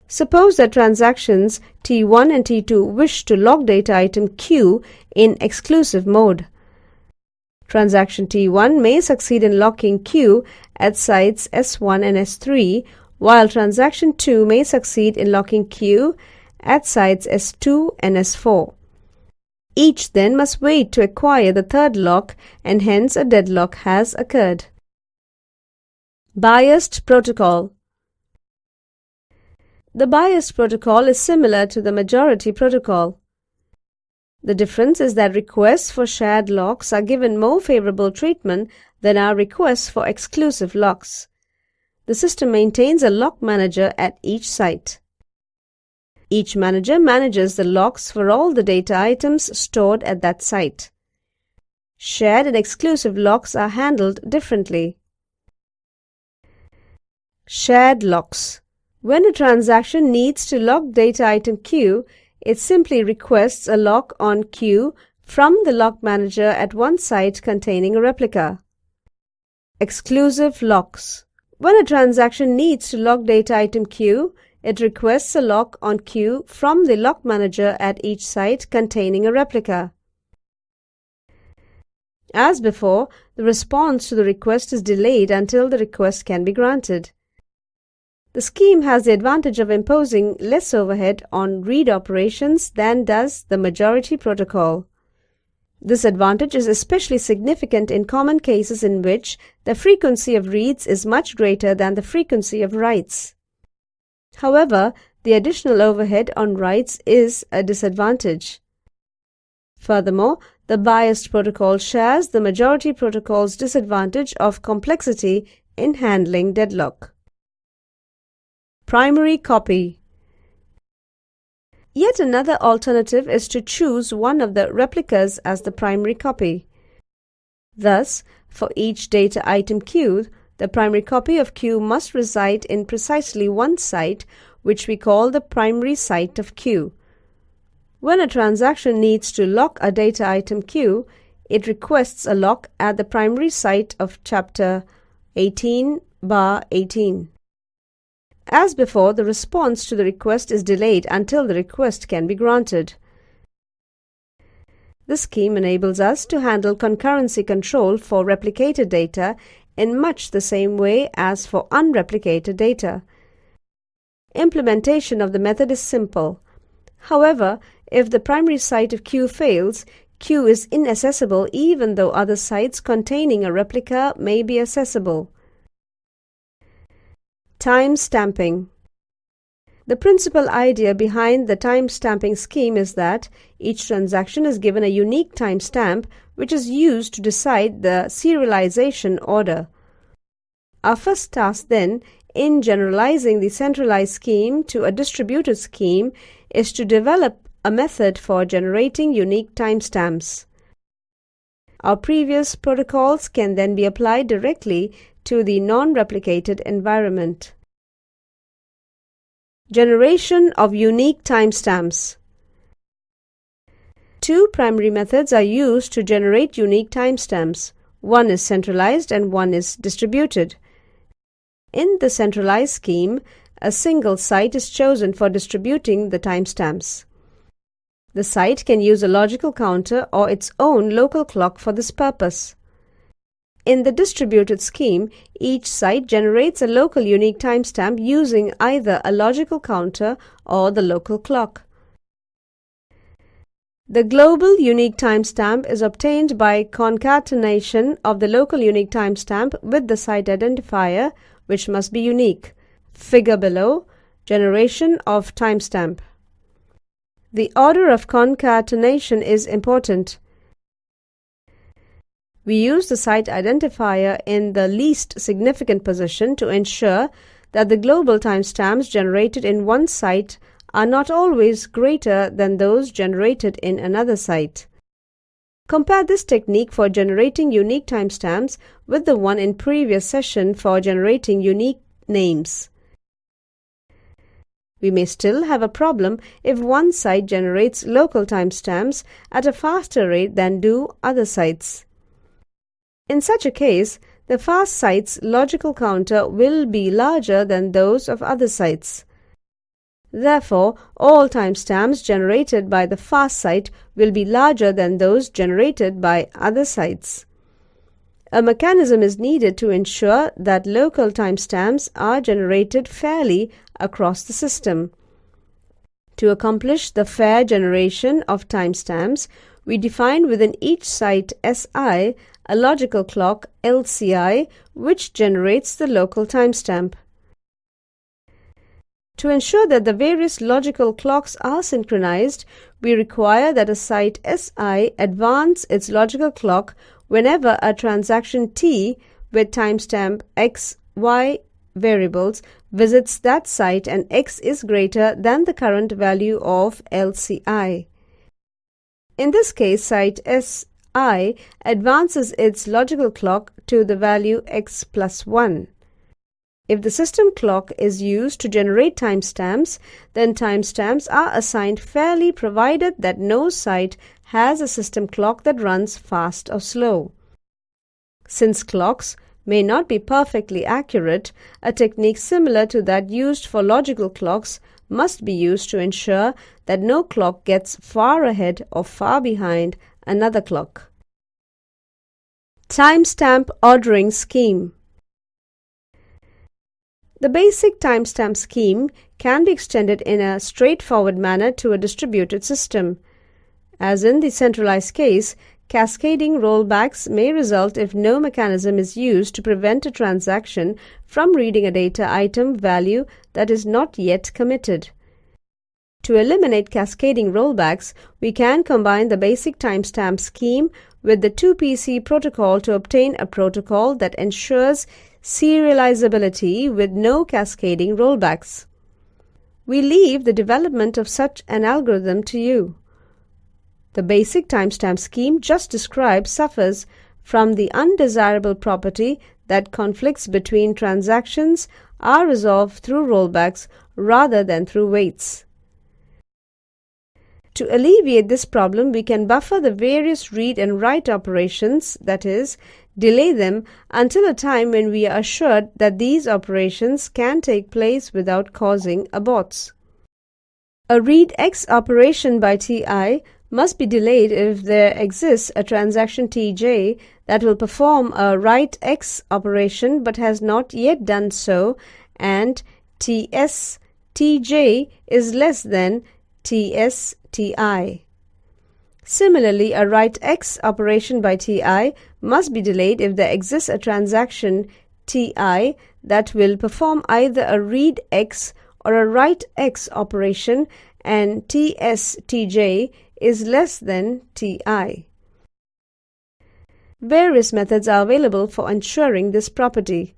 Suppose that transactions T1 and T2 wish to lock data item Q in exclusive mode. Transaction T1 may succeed in locking Q at sites S1 and S3, while transaction 2 may succeed in locking Q at sites S2 and S4. Each then must wait to acquire the third lock, and hence a deadlock has occurred. Biased protocol. The biased protocol is similar to the majority protocol. The difference is that requests for shared locks are given more favorable treatment than are requests for exclusive locks. The system maintains a lock manager at each site. Each manager manages the locks for all the data items stored at that site. Shared and exclusive locks are handled differently. Shared locks. When a transaction needs to lock data item Q, it simply requests a lock on Q from the lock manager at one site containing a replica. Exclusive locks. When a transaction needs to lock data item Q, it requests a lock on Q from the lock manager at each site containing a replica. As before, the response to the request is delayed until the request can be granted. The scheme has the advantage of imposing less overhead on read operations than does the majority protocol. This advantage is especially significant in common cases in which the frequency of reads is much greater than the frequency of writes. However, the additional overhead on writes is a disadvantage. Furthermore, the biased protocol shares the majority protocol's disadvantage of complexity in handling deadlock. Primary copy. Yet another alternative is to choose one of the replicas as the primary copy. Thus, for each data item Q, the primary copy of Q must reside in precisely one site, which we call the primary site of Q. When a transaction needs to lock a data item Q, it requests a lock at the primary site of chapter 18/18. As before, the response to the request is delayed until the request can be granted. This scheme enables us to handle concurrency control for replicated data in much the same way as for unreplicated data. Implementation of the method is simple. However, if the primary site of Q fails, Q is inaccessible even though other sites containing a replica may be accessible. Time-stamping. The principal idea behind the time-stamping scheme is that each transaction is given a unique timestamp which is used to decide the serialization order. Our first task then, in generalizing the centralized scheme to a distributed scheme, is to develop a method for generating unique timestamps. Our previous protocols can then be applied directly to the non-replicated environment. Generation of unique timestamps. Two primary methods are used to generate unique timestamps. One is centralized and one is distributed. In the centralized scheme, a single site is chosen for distributing the timestamps. The site can use a logical counter or its own local clock for this purpose. In the distributed scheme, each site generates a local unique timestamp using either a logical counter or the local clock. The global unique timestamp is obtained by concatenation of the local unique timestamp with the site identifier, which must be unique. Figure below, generation of timestamp. The order of concatenation is important. We use the site identifier in the least significant position to ensure that the global timestamps generated in one site are not always greater than those generated in another site. Compare this technique for generating unique timestamps with the one in previous session for generating unique names. We may still have a problem if one site generates local timestamps at a faster rate than do other sites. In such a case, the fast site's logical counter will be larger than those of other sites. Therefore, all timestamps generated by the fast site will be larger than those generated by other sites. A mechanism is needed to ensure that local timestamps are generated fairly across the system. To accomplish the fair generation of timestamps, we define within each site Si a logical clock LCI which generates the local timestamp. To ensure that the various logical clocks are synchronized, we require that a site Si advance its logical clock whenever a transaction T with timestamp X, Y variables visits that site and X is greater than the current value of LCI. In this case, site Si advances its logical clock to the value X plus 1. If the system clock is used to generate timestamps, then timestamps are assigned fairly provided that no site has a system clock that runs fast or slow. Since clocks may not be perfectly accurate, a technique similar to that used for logical clocks must be used to ensure that no clock gets far ahead or far behind another clock. Timestamp ordering scheme. The basic timestamp scheme can be extended in a straightforward manner to a distributed system. As in the centralized case, cascading rollbacks may result if no mechanism is used to prevent a transaction from reading a data item value that is not yet committed. To eliminate cascading rollbacks, we can combine the basic timestamp scheme with the 2PC protocol to obtain a protocol that ensures serializability with no cascading rollbacks. We leave the development of such an algorithm to you. The basic timestamp scheme just described suffers from the undesirable property that conflicts between transactions are resolved through rollbacks rather than through waits. To alleviate this problem, we can buffer the various read and write operations, that is, delay them until a time when we are assured that these operations can take place without causing aborts. A read X operation by Ti must be delayed if there exists a transaction Tj that will perform a write X operation but has not yet done so, and Ts Tj is less than Ts Ti. Similarly, a write X operation by Ti must be delayed if there exists a transaction Ti that will perform either a read X or a write X operation, and Ts Tj is less than Ti. Various methods are available for ensuring this property.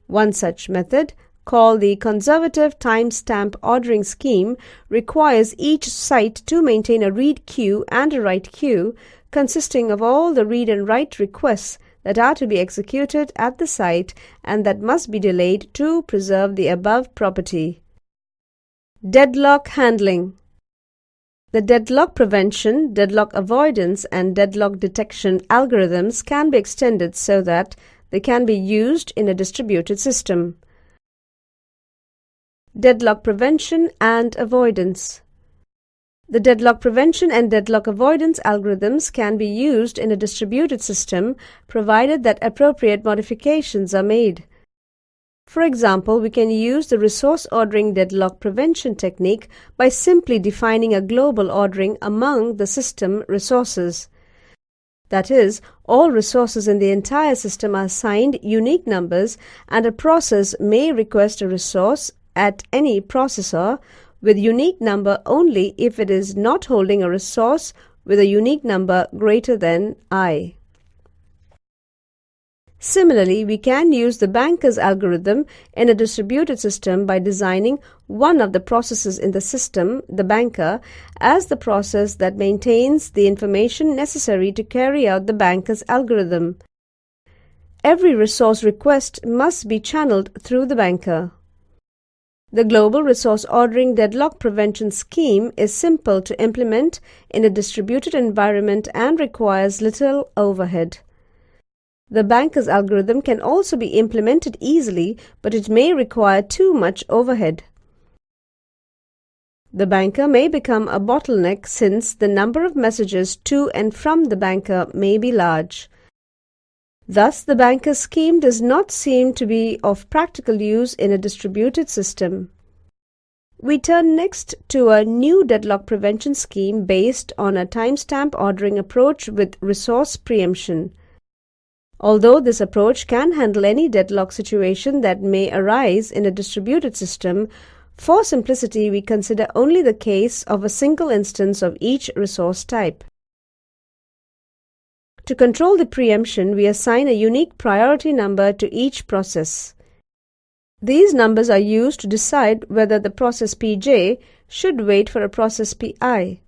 One such method, called the conservative timestamp ordering scheme, requires each site to maintain a read queue and a write queue consisting of all the read and write requests that are to be executed at the site and that must be delayed to preserve the above property. Deadlock handling. The deadlock prevention, deadlock avoidance, and deadlock detection algorithms can be extended so that they can be used in a distributed system. Deadlock prevention and avoidance. The deadlock prevention and deadlock avoidance algorithms can be used in a distributed system provided that appropriate modifications are made. For example, we can use the resource ordering deadlock prevention technique by simply defining a global ordering among the system resources. That is, all resources in the entire system are assigned unique numbers, and a process may request a resource at any processor with unique number only if it is not holding a resource with a unique number greater than I. Similarly, we can use the banker's algorithm in a distributed system by designing one of the processes in the system, the banker, as the process that maintains the information necessary to carry out the banker's algorithm. Every resource request must be channeled through the banker. The global resource ordering deadlock prevention scheme is simple to implement in a distributed environment and requires little overhead. The banker's algorithm can also be implemented easily, but it may require too much overhead. The banker may become a bottleneck since the number of messages to and from the banker may be large. Thus, the banker's scheme does not seem to be of practical use in a distributed system. We turn next to a new deadlock prevention scheme based on a timestamp ordering approach with resource preemption. Although this approach can handle any deadlock situation that may arise in a distributed system, for simplicity we consider only the case of a single instance of each resource type. To control the preemption, we assign a unique priority number to each process. These numbers are used to decide whether the process Pj should wait for a process Pi.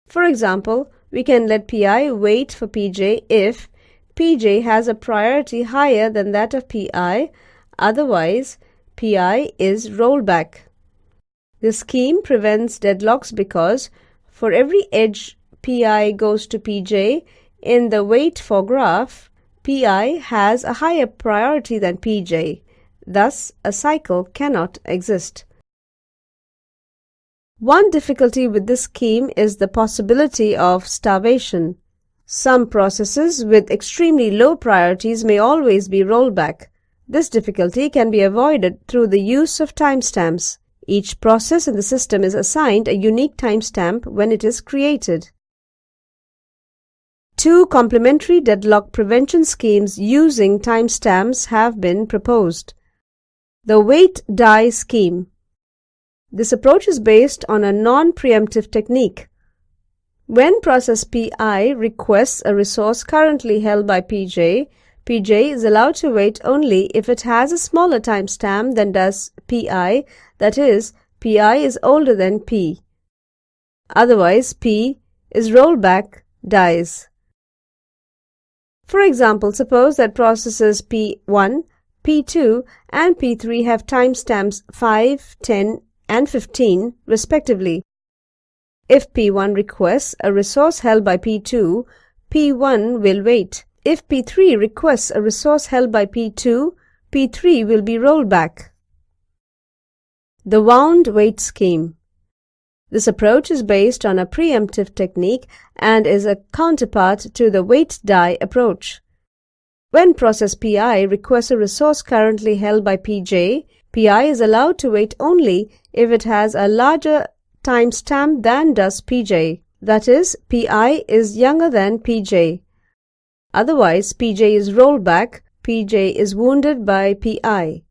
For example, we can let Pi wait for Pj if Pj has a priority higher than that of Pi, otherwise Pi is rollback. The scheme prevents deadlocks because for every edge Pi goes to Pj in the wait for graph, Pi has a higher priority than Pj. Thus, a cycle cannot exist. One difficulty with this scheme is the possibility of starvation. Some processes with extremely low priorities may always be rollback. This difficulty can be avoided through the use of timestamps. Each process in the system is assigned a unique timestamp when it is created. Two complementary deadlock prevention schemes using timestamps have been proposed. The wait-die scheme. This approach is based on a non-preemptive technique. When process Pi requests a resource currently held by Pj, Pj is allowed to wait only if it has a smaller timestamp than does Pi, that is, Pi is older than P. Otherwise, P is rollback, dies. For example, suppose that processes P1, P2 and P3 have timestamps 5, 10 and 15 respectively. If P1 requests a resource held by P2, P1 will wait. If P3 requests a resource held by P2, P3 will be rolled back. The wound wait scheme. This approach is based on a preemptive technique and is a counterpart to the wait-die approach. When process Pi requests a resource currently held by Pj, Pi is allowed to wait only if it has a larger timestamp than does Pj. That is, Pi is younger than Pj. Otherwise, Pj is rolled back, Pj is wounded by Pi.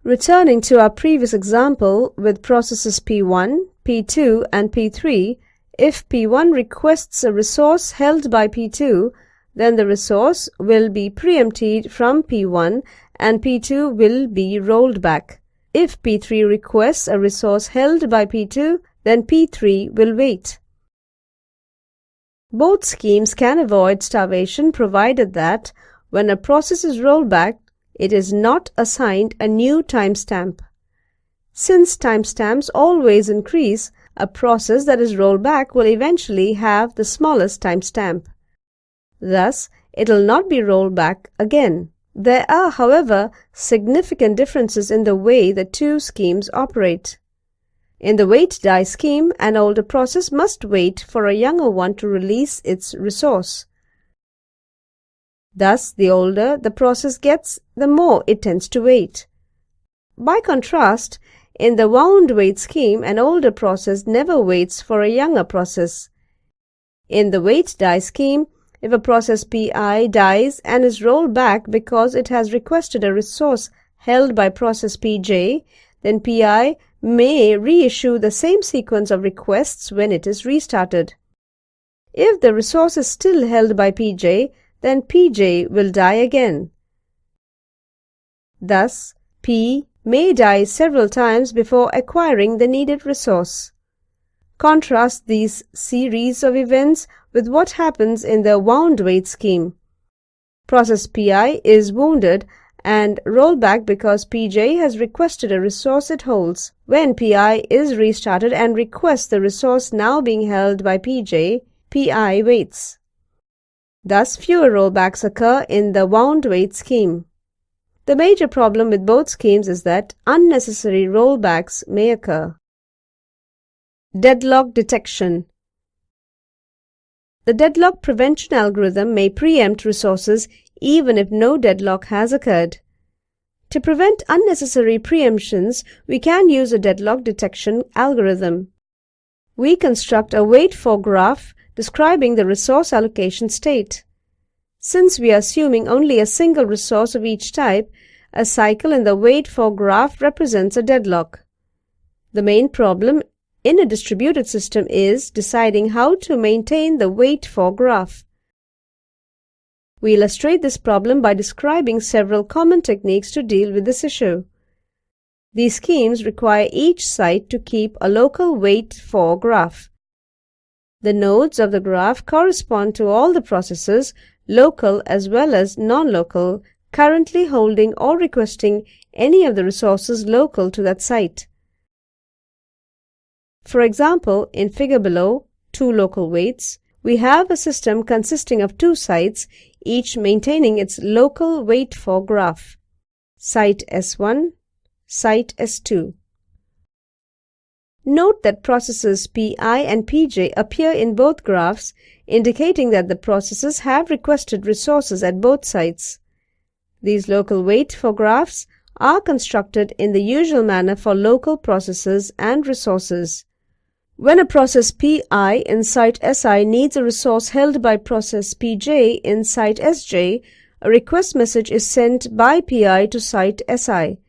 Returning to our previous example with processes P1, P2 and P3, if P1 requests a resource held by P2, then the resource will be preempted from P1 and P2 will be rolled back. If P3 requests a resource held by P2, then P3 will wait. Both schemes can avoid starvation provided that when a process is rolled back, it is not assigned a new timestamp. Since timestamps always increase, a process that is rolled back will eventually have the smallest timestamp. Thus, it will not be rolled back again. There are, however, significant differences in the way the two schemes operate. In the wait-die scheme, an older process must wait for a younger one to release its resource. Thus, the older the process gets, the more it tends to wait. By contrast, in the wound wait scheme, an older process never waits for a younger process. In the wait-die scheme, if a process Pi dies and is rolled back because it has requested a resource held by process Pj, then Pi may reissue the same sequence of requests when it is restarted. If the resource is still held by Pj, then Pj will die again. Thus, P may die several times before acquiring the needed resource. Contrast these series of events with what happens in the wound wait scheme. Process Pi is wounded and rolled back because Pj has requested a resource it holds. When Pi is restarted and requests the resource now being held by Pj, Pi waits. Thus, fewer rollbacks occur in the wound wait scheme. The major problem with both schemes is that unnecessary rollbacks may occur. Deadlock detection. The deadlock prevention algorithm may preempt resources even if no deadlock has occurred. To prevent unnecessary preemptions, we can use a deadlock detection algorithm. We construct a wait-for graph describing the resource allocation state. Since we are assuming only a single resource of each type, a cycle in the wait-for graph represents a deadlock. The main problem in a distributed system is deciding how to maintain the wait-for graph. We illustrate this problem by describing several common techniques to deal with this issue. These schemes require each site to keep a local wait-for graph. The nodes of the graph correspond to all the processes, local as well as non-local, currently holding or requesting any of the resources local to that site. For example, in figure below, two local waits, we have a system consisting of two sites, each maintaining its local wait-for graph. Site S1, Site S2. Note that processes Pi and Pj appear in both graphs, indicating that the processes have requested resources at both sites. These local wait-for graphs are constructed in the usual manner for local processes and resources. When a process Pi in site Si needs a resource held by process Pj in site Sj, a request message is sent by Pi to site Si.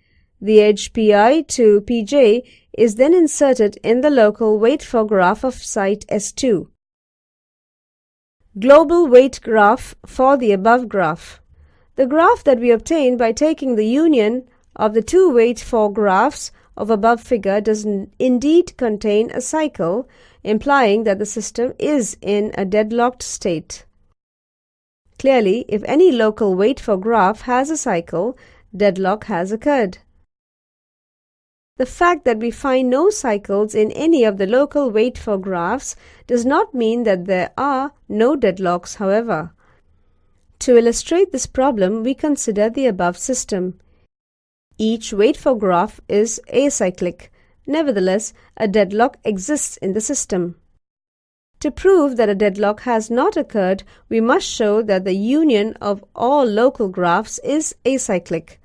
The edge Pi to Pj is then inserted in the local wait-for graph of site S2. Global wait graph for the above graph. The graph that we obtain by taking the union of the two wait-for graphs of above figure does indeed contain a cycle, implying that the system is in a deadlocked state. Clearly, if any local wait-for graph has a cycle, deadlock has occurred. The fact that we find no cycles in any of the local wait for graphs does not mean that there are no deadlocks, however. To illustrate this problem, we consider the above system. Each wait for graph is acyclic. Nevertheless, a deadlock exists in the system. To prove that a deadlock has not occurred, we must show that the union of all local graphs is acyclic.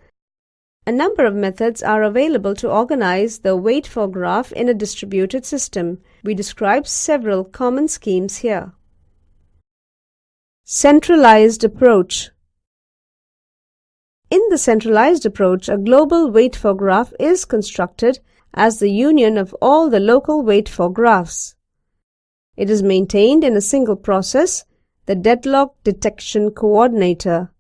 A number of methods are available to organize the wait for graph in a distributed system. We describe several common schemes here. Centralized approach. In the centralized approach, a global wait for graph is constructed as the union of all the local wait for graphs. It is maintained in a single process, the deadlock detection coordinator.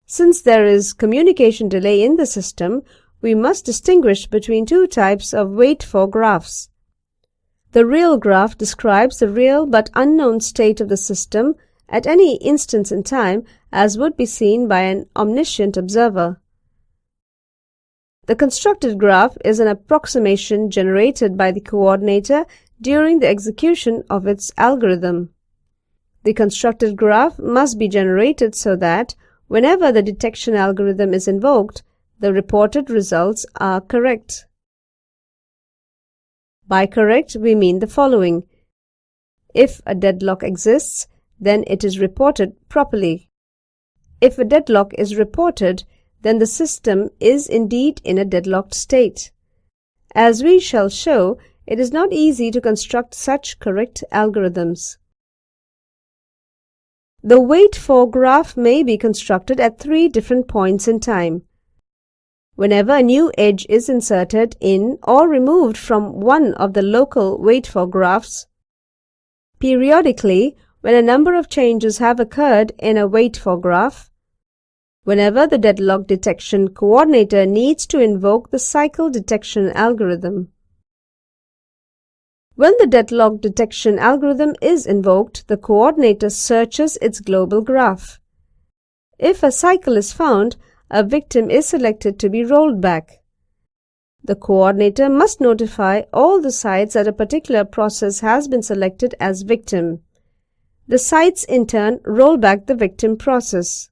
Since there is communication delay in the system, we must distinguish between two types of wait for graphs. The real graph describes the real but unknown state of the system at any instance in time, as would be seen by an omniscient observer. The constructed graph is an approximation generated by the coordinator during the execution of its algorithm. The constructed graph must be generated so that, whenever the detection algorithm is invoked, the reported results are correct. By correct, we mean the following. If a deadlock exists, then it is reported properly. If a deadlock is reported, then the system is indeed in a deadlocked state. As we shall show, it is not easy to construct such correct algorithms. The wait for graph may be constructed at 3 different points in time. Whenever a new edge is inserted in or removed from one of the local wait for graphs, periodically, when a number of changes have occurred in a wait for graph, whenever the deadlock detection coordinator needs to invoke the cycle detection algorithm. When the deadlock detection algorithm is invoked, the coordinator searches its global graph. If a cycle is found, a victim is selected to be rolled back. The coordinator must notify all the sites that a particular process has been selected as victim. The sites in turn roll back the victim process.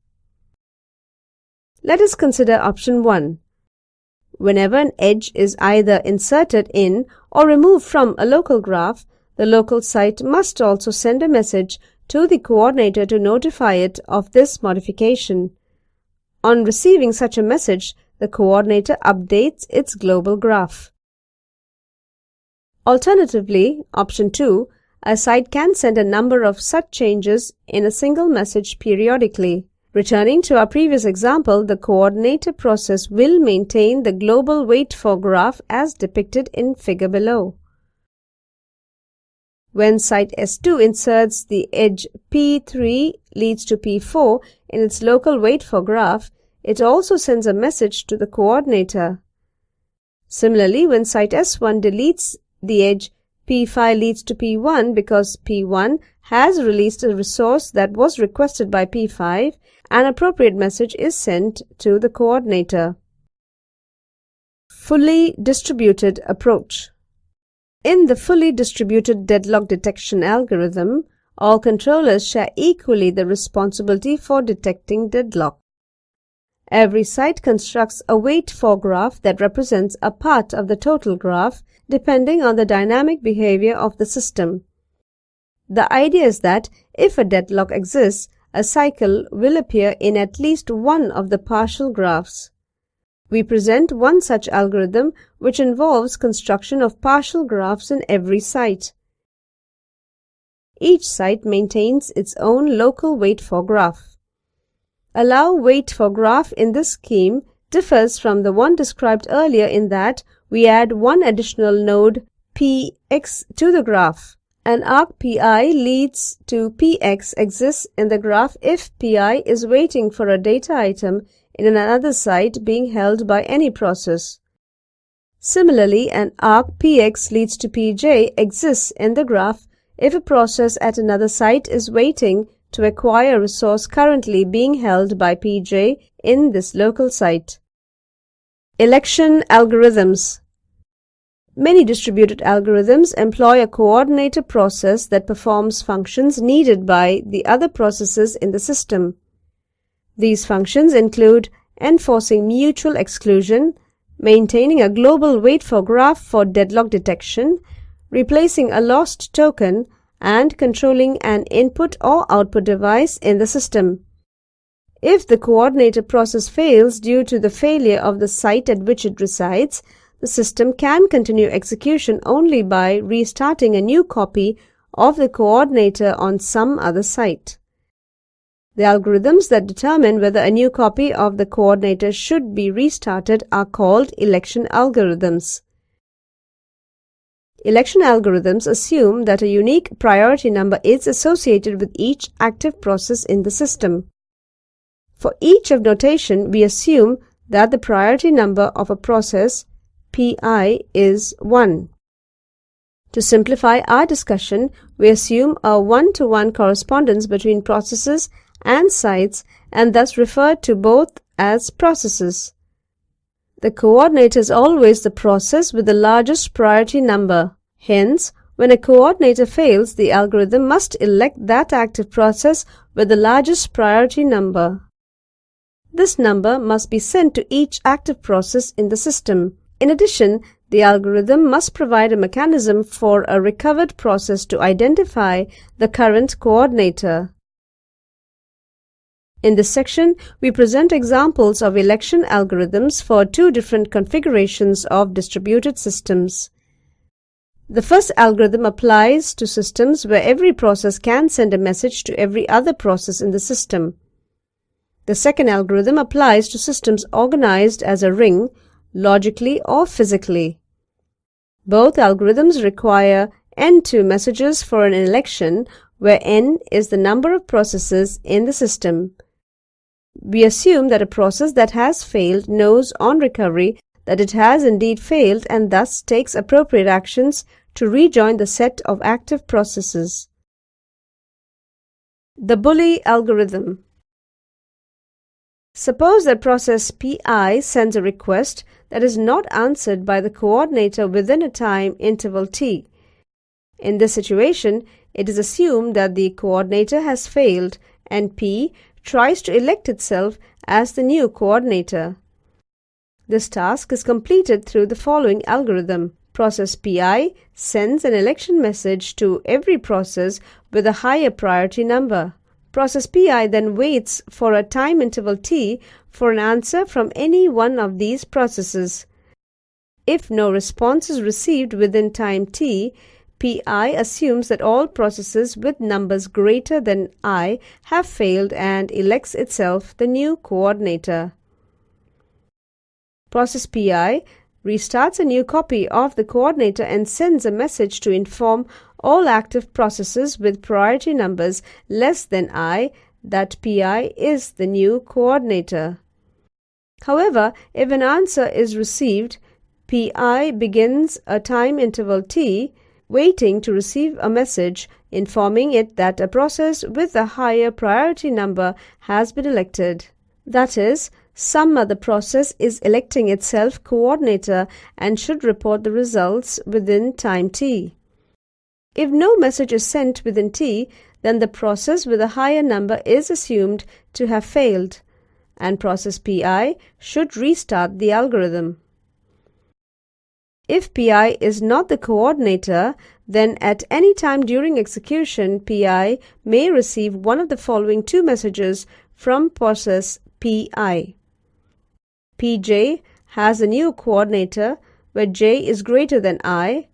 Let us consider option 1. Whenever an edge is either inserted in or removed from a local graph, the local site must also send a message to the coordinator to notify it of this modification. On receiving such a message, the coordinator updates its global graph. Alternatively, option 2, a site can send a number of such changes in a single message periodically. Returning to our previous example, the coordinator process will maintain the global wait for graph as depicted in figure below. When site S2 inserts the edge P3 leads to P4 in its local wait for graph, it also sends a message to the coordinator. Similarly, when site S1 deletes the edge P5 leads to P1 because P1 has released a resource that was requested by P5, an appropriate message is sent to the coordinator. Fully distributed approach. In the fully distributed deadlock detection algorithm, all controllers share equally the responsibility for detecting deadlock. Every site constructs a wait for graph that represents a part of the total graph depending on the dynamic behavior of the system. The idea is that if a deadlock exists, a cycle will appear in at least one of the partial graphs. We present one such algorithm which involves construction of partial graphs in every site. Each site maintains its own local wait for graph. Allow wait for graph in this scheme differs from the one described earlier in that we add one additional node Px to the graph. An arc Pi leads to Px exists in the graph if Pi is waiting for a data item in another site being held by any process. Similarly, an arc Px leads to Pj exists in the graph if a process at another site is waiting to acquire a resource currently being held by Pj in this local site. Election algorithms. Many distributed algorithms employ a coordinator process that performs functions needed by the other processes in the system. These functions include enforcing mutual exclusion, maintaining a global wait-for graph for deadlock detection, replacing a lost token, and controlling an input or output device in the system. If the coordinator process fails due to the failure of the site at which it resides, the system can continue execution only by restarting a new copy of the coordinator on some other site. The algorithms that determine whether a new copy of the coordinator should be restarted are called election algorithms. Election algorithms assume that a unique priority number is associated with each active process in the system. For each of notation, we assume that the priority number of a process, Pi, is 1. To simplify our discussion, we assume a one-to-one correspondence between processes and sites and thus refer to both as processes. The coordinator is always the process with the largest priority number. Hence, when a coordinator fails, the algorithm must elect that active process with the largest priority number. This number must be sent to each active process in the system. In addition, the algorithm must provide a mechanism for a recovered process to identify the current coordinator. In this section, we present examples of election algorithms for two different configurations of distributed systems. The first algorithm applies to systems where every process can send a message to every other process in the system. The second algorithm applies to systems organized as a ring, logically or physically. Both algorithms require N2 messages for an election, where N is the number of processes in the system. We assume that a process that has failed knows on recovery that it has indeed failed and thus takes appropriate actions to rejoin the set of active processes. The bully algorithm. Suppose that process Pi sends a request that is not answered by the coordinator within a time interval t. In this situation, it is assumed that the coordinator has failed and P tries to elect itself as the new coordinator. This task is completed through the following algorithm. Process Pi sends an election message to every process with a higher priority number. Process Pi then waits for a time interval t for an answer from any one of these processes. If no response is received within time t, Pi assumes that all processes with numbers greater than I have failed and elects itself the new coordinator. Process Pi restarts a new copy of the coordinator and sends a message to inform all active processes with priority numbers less than I that Pi is the new coordinator. However, if an answer is received, Pi begins a time interval t, waiting to receive a message informing it that a process with a higher priority number has been elected. That is, some other process is electing itself coordinator and should report the results within time t. If no message is sent within t, then the process with a higher number is assumed to have failed, and process Pi should restart the algorithm. If Pi is not the coordinator, then at any time during execution, Pi may receive one of the following two messages from process Pi. Pj has a new coordinator where j is greater than I.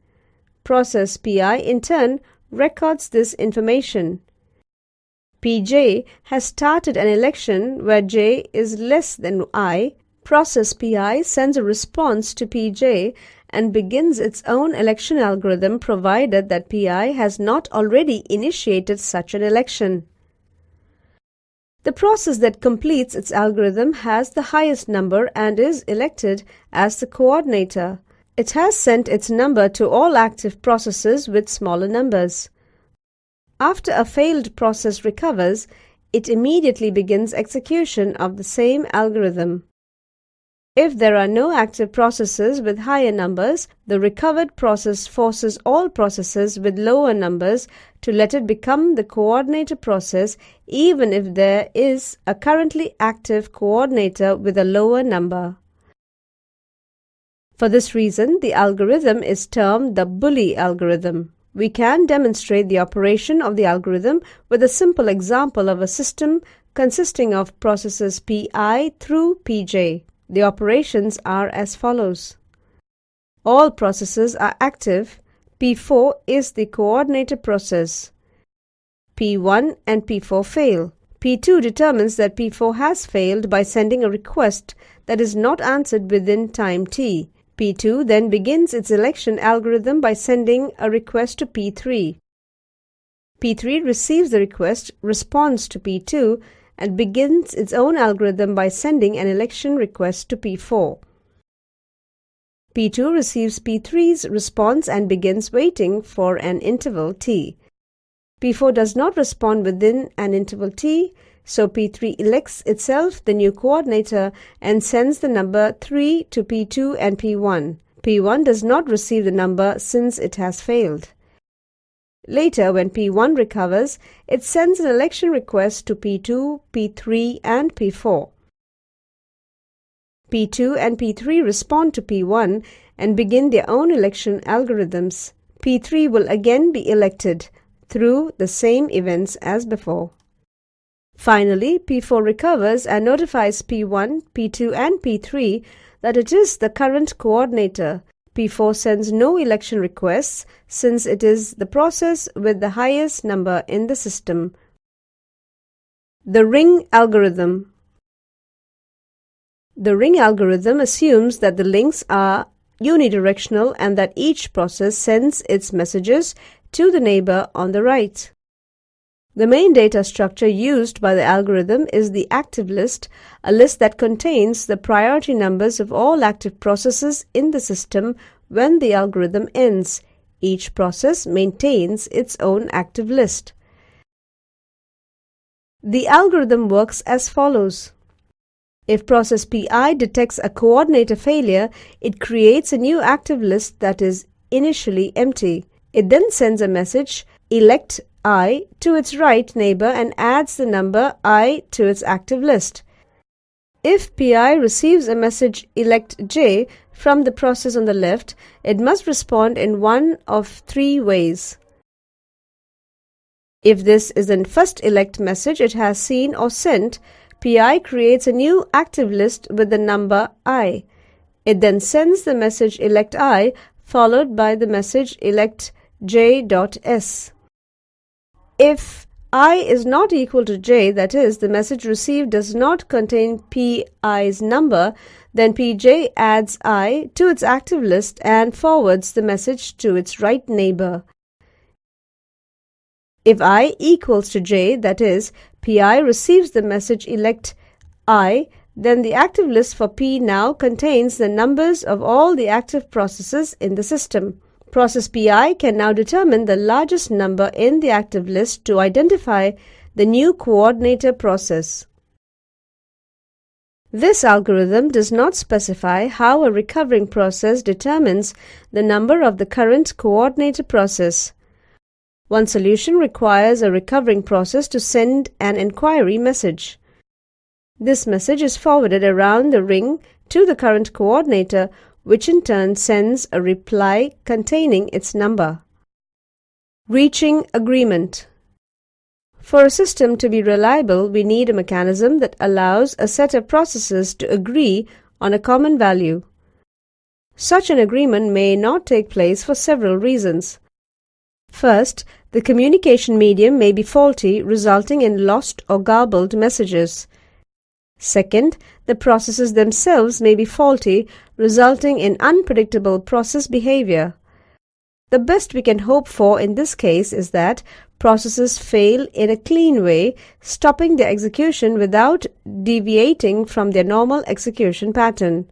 Process Pi in turn records this information. Pj has started an election where j is less than I. Process Pi sends a response to Pj and begins its own election algorithm provided that Pi has not already initiated such an election. The process that completes its algorithm has the highest number and is elected as the coordinator. It has sent its number to all active processes with smaller numbers. After a failed process recovers, it immediately begins execution of the same algorithm. If there are no active processes with higher numbers, the recovered process forces all processes with lower numbers to let it become the coordinator process even if there is a currently active coordinator with a lower number. For this reason, the algorithm is termed the bully algorithm. We can demonstrate the operation of the algorithm with a simple example of a system consisting of processes Pi through Pj. The operations are as follows. All processes are active. P4 is the coordinator process. P1 and P4 fail. P2 determines that P4 has failed by sending a request that is not answered within time t. P2 then begins its election algorithm by sending a request to P3. P3 receives the request, responds to P2, and begins its own algorithm by sending an election request to P4. P2 receives P3's response and begins waiting for an interval t. P4 does not respond within an interval t, so P3 elects itself the new coordinator and sends the number 3 to P2 and P1. P1 does not receive the number since it has failed. Later, when P1 recovers, it sends an election request to P2, P3 and P4. P2 and P3 respond to P1 and begin their own election algorithms. P3 will again be elected through the same events as before. Finally, P4 recovers and notifies P1, P2 and P3 that it is the current coordinator. P4 sends no election requests since it is the process with the highest number in the system. The ring algorithm. The ring algorithm assumes that the links are unidirectional and that each process sends its messages to the neighbor on the right. The main data structure used by the algorithm is the active list, a list that contains the priority numbers of all active processes in the system when the algorithm ends. Each process maintains its own active list. The algorithm works as follows. If process Pi detects a coordinator failure, it creates a new active list that is initially empty. It then sends a message, elect I, to its right neighbor and adds the number I to its active list. If Pi receives a message elect j from the process on the left, it must respond in one of three ways. If this is the first elect message it has seen or sent, Pi creates a new active list with the number I. It then sends the message elect I followed by the message elect j.s. If I is not equal to j, that is, the message received does not contain Pi's number, then Pj adds I to its active list and forwards the message to its right neighbor. If I equals to j, that is, Pi receives the message elect I, then the active list for P now contains the numbers of all the active processes in the system. Process Pi can now determine the largest number in the active list to identify the new coordinator process. This algorithm does not specify how a recovering process determines the number of the current coordinator process. One solution requires a recovering process to send an inquiry message. This message is forwarded around the ring to the current coordinator, which in turn sends a reply containing its number. Reaching agreement. For a system to be reliable, we need a mechanism that allows a set of processes to agree on a common value. Such an agreement may not take place for several reasons. First, the communication medium may be faulty, resulting in lost or garbled messages. Second, the processes themselves may be faulty, resulting in unpredictable process behavior. The best we can hope for in this case is that processes fail in a clean way, stopping their execution without deviating from their normal execution pattern.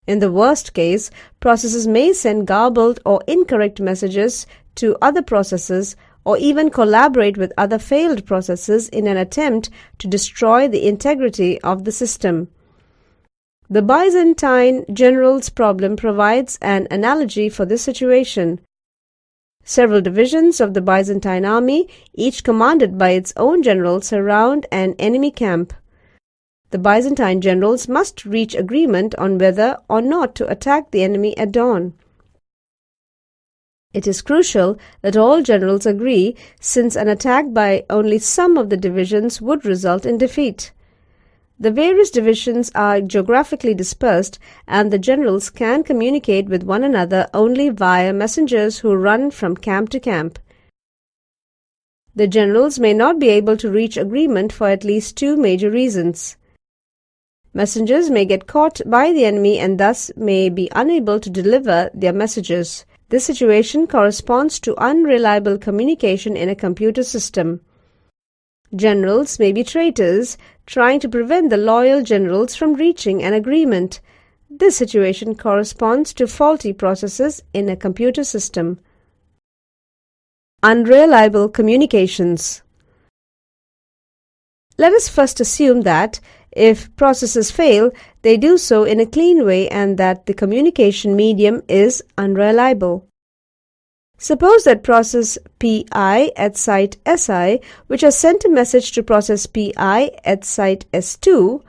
In the worst case, processes may send garbled or incorrect messages to other processes or even collaborate with other failed processes in an attempt to destroy the integrity of the system. The Byzantine generals problem provides an analogy for this situation. Several divisions of the Byzantine army, each commanded by its own general, surround an enemy camp. The Byzantine generals must reach agreement on whether or not to attack the enemy at dawn. It is crucial that all generals agree, since an attack by only some of the divisions would result in defeat. The various divisions are geographically dispersed, and the generals can communicate with one another only via messengers who run from camp to camp. The generals may not be able to reach agreement for at least two major reasons. Messengers may get caught by the enemy and thus may be unable to deliver their messages. This situation corresponds to unreliable communication in a computer system. Generals may be traitors, trying to prevent the loyal generals from reaching an agreement. This situation corresponds to faulty processes in a computer system. Unreliable communications. Let us first assume that if processes fail, they do so in a clean way and that the communication medium is unreliable. Suppose that process Pi at site Si, which has sent a message to process Pi at site S2,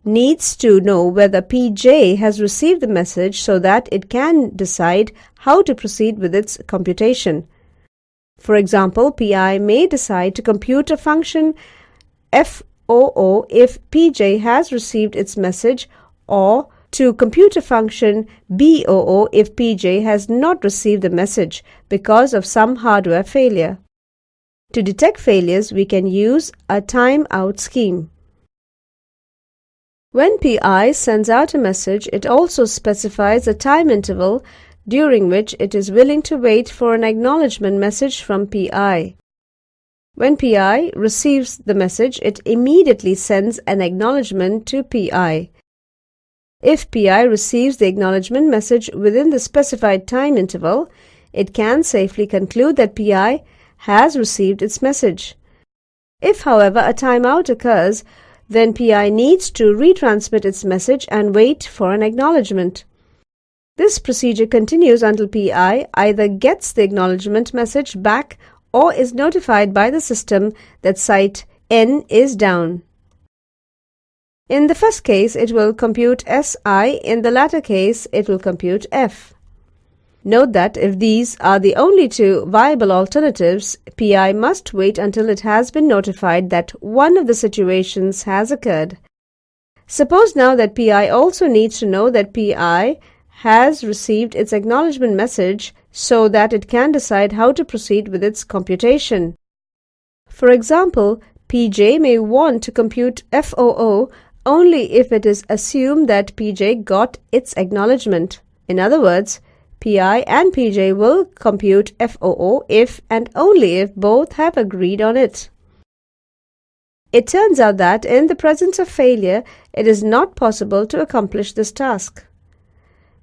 needs to know whether Pj has received the message so that it can decide how to proceed with its computation. For example, Pi may decide to compute a function FOO if Pj has received its message, or to compute a function BOO if Pj has not received the message because of some hardware failure. To detect failures, we can use a timeout scheme. When Pi sends out a message, it also specifies a time interval during which it is willing to wait for an acknowledgement message from Pi. When Pi receives the message, it immediately sends an acknowledgement to Pi. If Pi receives the acknowledgement message within the specified time interval, it can safely conclude that Pi has received its message. If, however, a timeout occurs, then Pi needs to retransmit its message and wait for an acknowledgement. This procedure continues until Pi either gets the acknowledgement message back or is notified by the system that site N is down. In the first case, it will compute Si. In the latter case, it will compute F. Note that if these are the only two viable alternatives, Pi must wait until it has been notified that one of the situations has occurred. Suppose now that Pi also needs to know that Pi has received its acknowledgement message so that it can decide how to proceed with its computation. For example, Pj may want to compute FOO only if it is assumed that Pj got its acknowledgement. In other words, Pi and Pj will compute FOO if and only if both have agreed on it. It turns out that in the presence of failure, it is not possible to accomplish this task.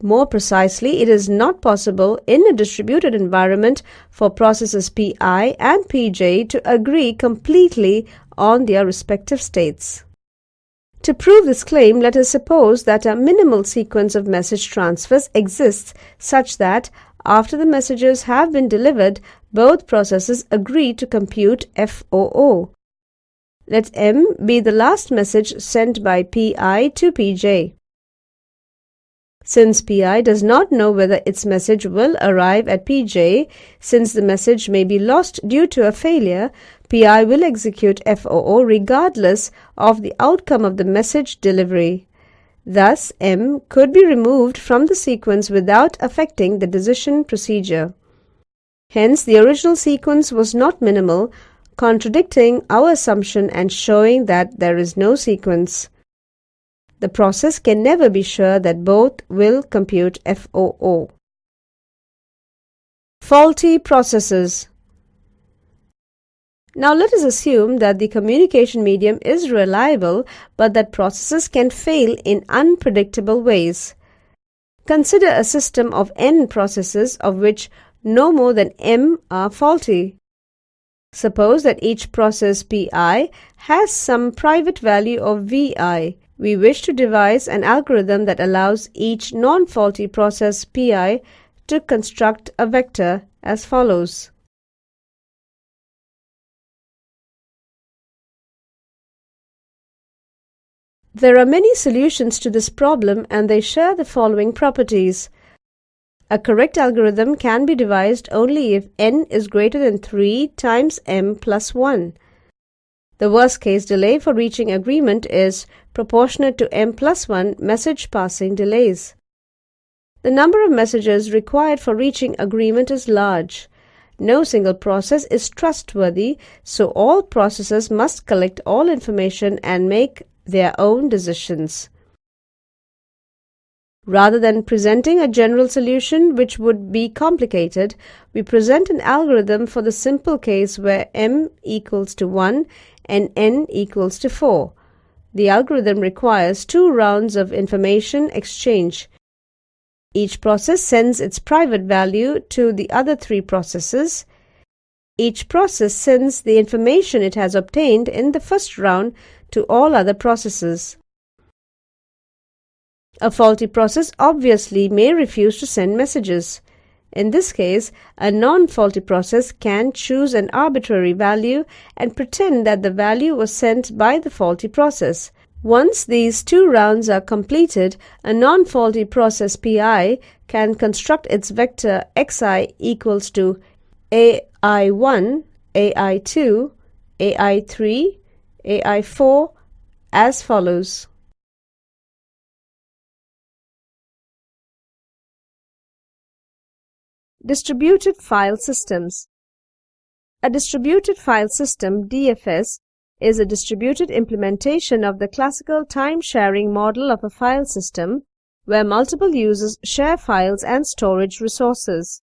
More precisely, it is not possible in a distributed environment for processes Pi and Pj to agree completely on their respective states. To prove this claim, let us suppose that a minimal sequence of message transfers exists such that after the messages have been delivered, both processes agree to compute FOO. Let M be the last message sent by Pi to Pj. Since Pi does not know whether its message will arrive at Pj, since the message may be lost due to a failure, Pi will execute FOO regardless of the outcome of the message delivery. Thus, M could be removed from the sequence without affecting the decision procedure. Hence, the original sequence was not minimal, contradicting our assumption and showing that there is no sequence. The process can never be sure that both will compute FOO. Faulty processes. Now let us assume that the communication medium is reliable, but that processes can fail in unpredictable ways. Consider a system of n processes of which no more than m are faulty. Suppose that each process Pi has some private value of Vi. we wish to devise an algorithm that allows each non-faulty process Pi to construct a vector as follows. There are many solutions to this problem and they share the following properties. A correct algorithm can be devised only if n is greater than 3 times m plus 1. The worst case delay for reaching agreement is proportionate to m plus 1 message passing delays. The number of messages required for reaching agreement is large. No single process is trustworthy, so all processes must collect all information and make their own decisions. Rather than presenting a general solution which would be complicated, we present an algorithm for the simple case where m equals to 1 and n equals to 4. The algorithm requires 2 rounds of information exchange. Each process sends its private value to the other 3 processes. Each process sends the information it has obtained in the first round to all other processes. A faulty process obviously may refuse to send messages. In this case, a non-faulty process can choose an arbitrary value and pretend that the value was sent by the faulty process. Once these 2 rounds are completed, a non-faulty process Pi can construct its vector xi equals to ai1, ai2, ai3, ai4 as follows. Distributed file systems. A distributed file system, DFS, is a distributed implementation of the classical time-sharing model of a file system where multiple users share files and storage resources.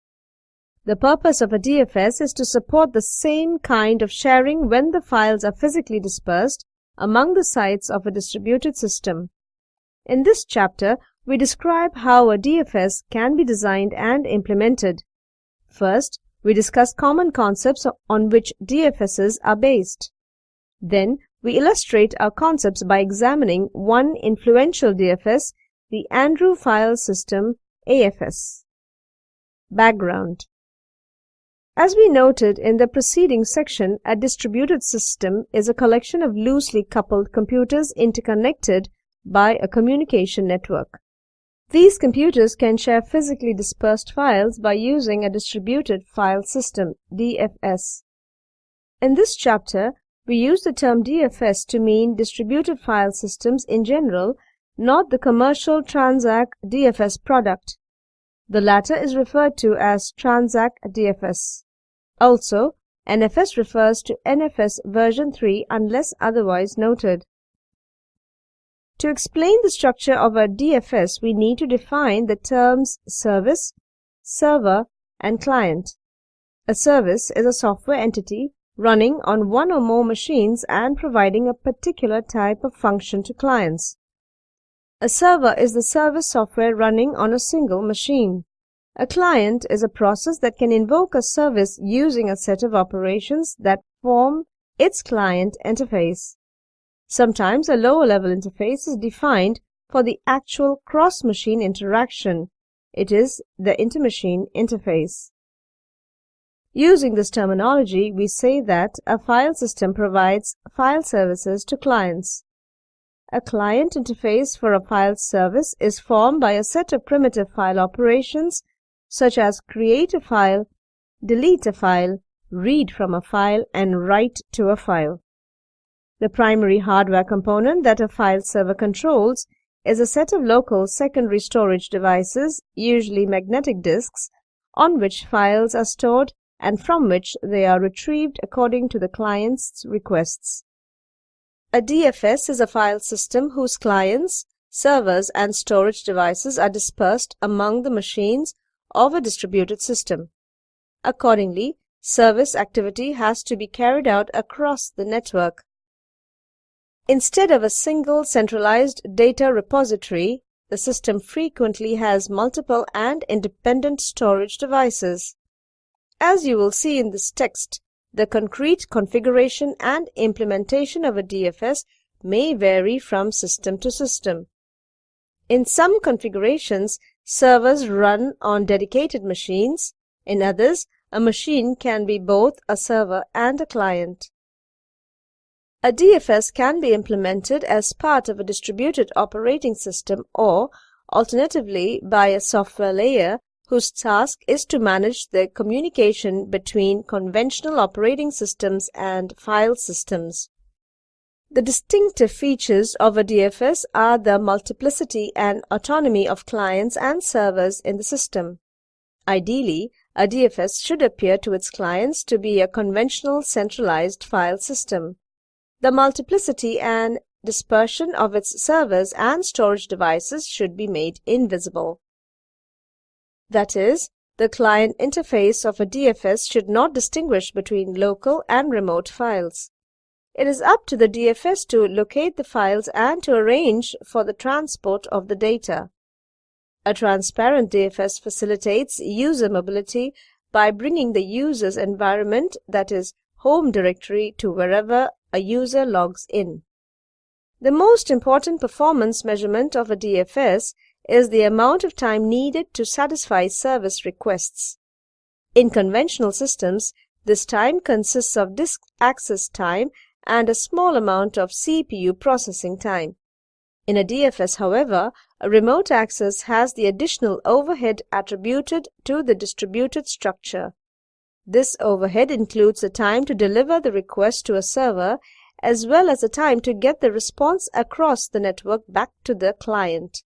The purpose of a DFS is to support the same kind of sharing when the files are physically dispersed among the sites of a distributed system. In this chapter, we describe how a DFS can be designed and implemented. First, we discuss common concepts on which DFSs are based. Then, we illustrate our concepts by examining one influential DFS, the Andrew File System AFS. Background. As we noted in the preceding section, a distributed system is a collection of loosely coupled computers interconnected by a communication network. These computers can share physically dispersed files by using a distributed file system, DFS. In this chapter, we use the term DFS to mean distributed file systems in general, not the commercial Transact DFS product. The latter is referred to as Transact DFS. Also, NFS refers to NFS version 3 unless otherwise noted. To explain the structure of a DFS, we need to define the terms service, server, and client. A service is a software entity running on one or more machines and providing a particular type of function to clients. A server is the service software running on a single machine. A client is a process that can invoke a service using a set of operations that form its client interface. Sometimes a lower-level interface is defined for the actual cross-machine interaction. It is the intermachine interface. Using this terminology, we say that a file system provides file services to clients. A client interface for a file service is formed by a set of primitive file operations such as create a file, delete a file, read from a file, and write to a file. The primary hardware component that a file server controls is a set of local secondary storage devices, usually magnetic disks, on which files are stored and from which they are retrieved according to the client's requests. A DFS is a file system whose clients, servers, and storage devices are dispersed among the machines of a distributed system. Accordingly, service activity has to be carried out across the network. Instead of a single centralized data repository, the system frequently has multiple and independent storage devices. As you will see in this text, the concrete configuration and implementation of a DFS may vary from system to system. In some configurations, servers run on dedicated machines. In others, a machine can be both a server and a client. A DFS can be implemented as part of a distributed operating system or, alternatively, by a software layer whose task is to manage the communication between conventional operating systems and file systems. The distinctive features of a DFS are the multiplicity and autonomy of clients and servers in the system. Ideally, a DFS should appear to its clients to be a conventional centralized file system. The multiplicity and dispersion of its servers and storage devices should be made invisible. That is, the client interface of a DFS should not distinguish between local and remote files. It is up to the DFS to locate the files and to arrange for the transport of the data. A transparent DFS facilitates user mobility by bringing the user's environment, that is, home directory, to wherever a user logs in. The most important performance measurement of a DFS is the amount of time needed to satisfy service requests. In conventional systems, this time consists of disk access time and a small amount of CPU processing time. In a DFS, however, a remote access has the additional overhead attributed to the distributed structure. This overhead includes the time to deliver the request to a server as well as the time to get the response across the network back to the client.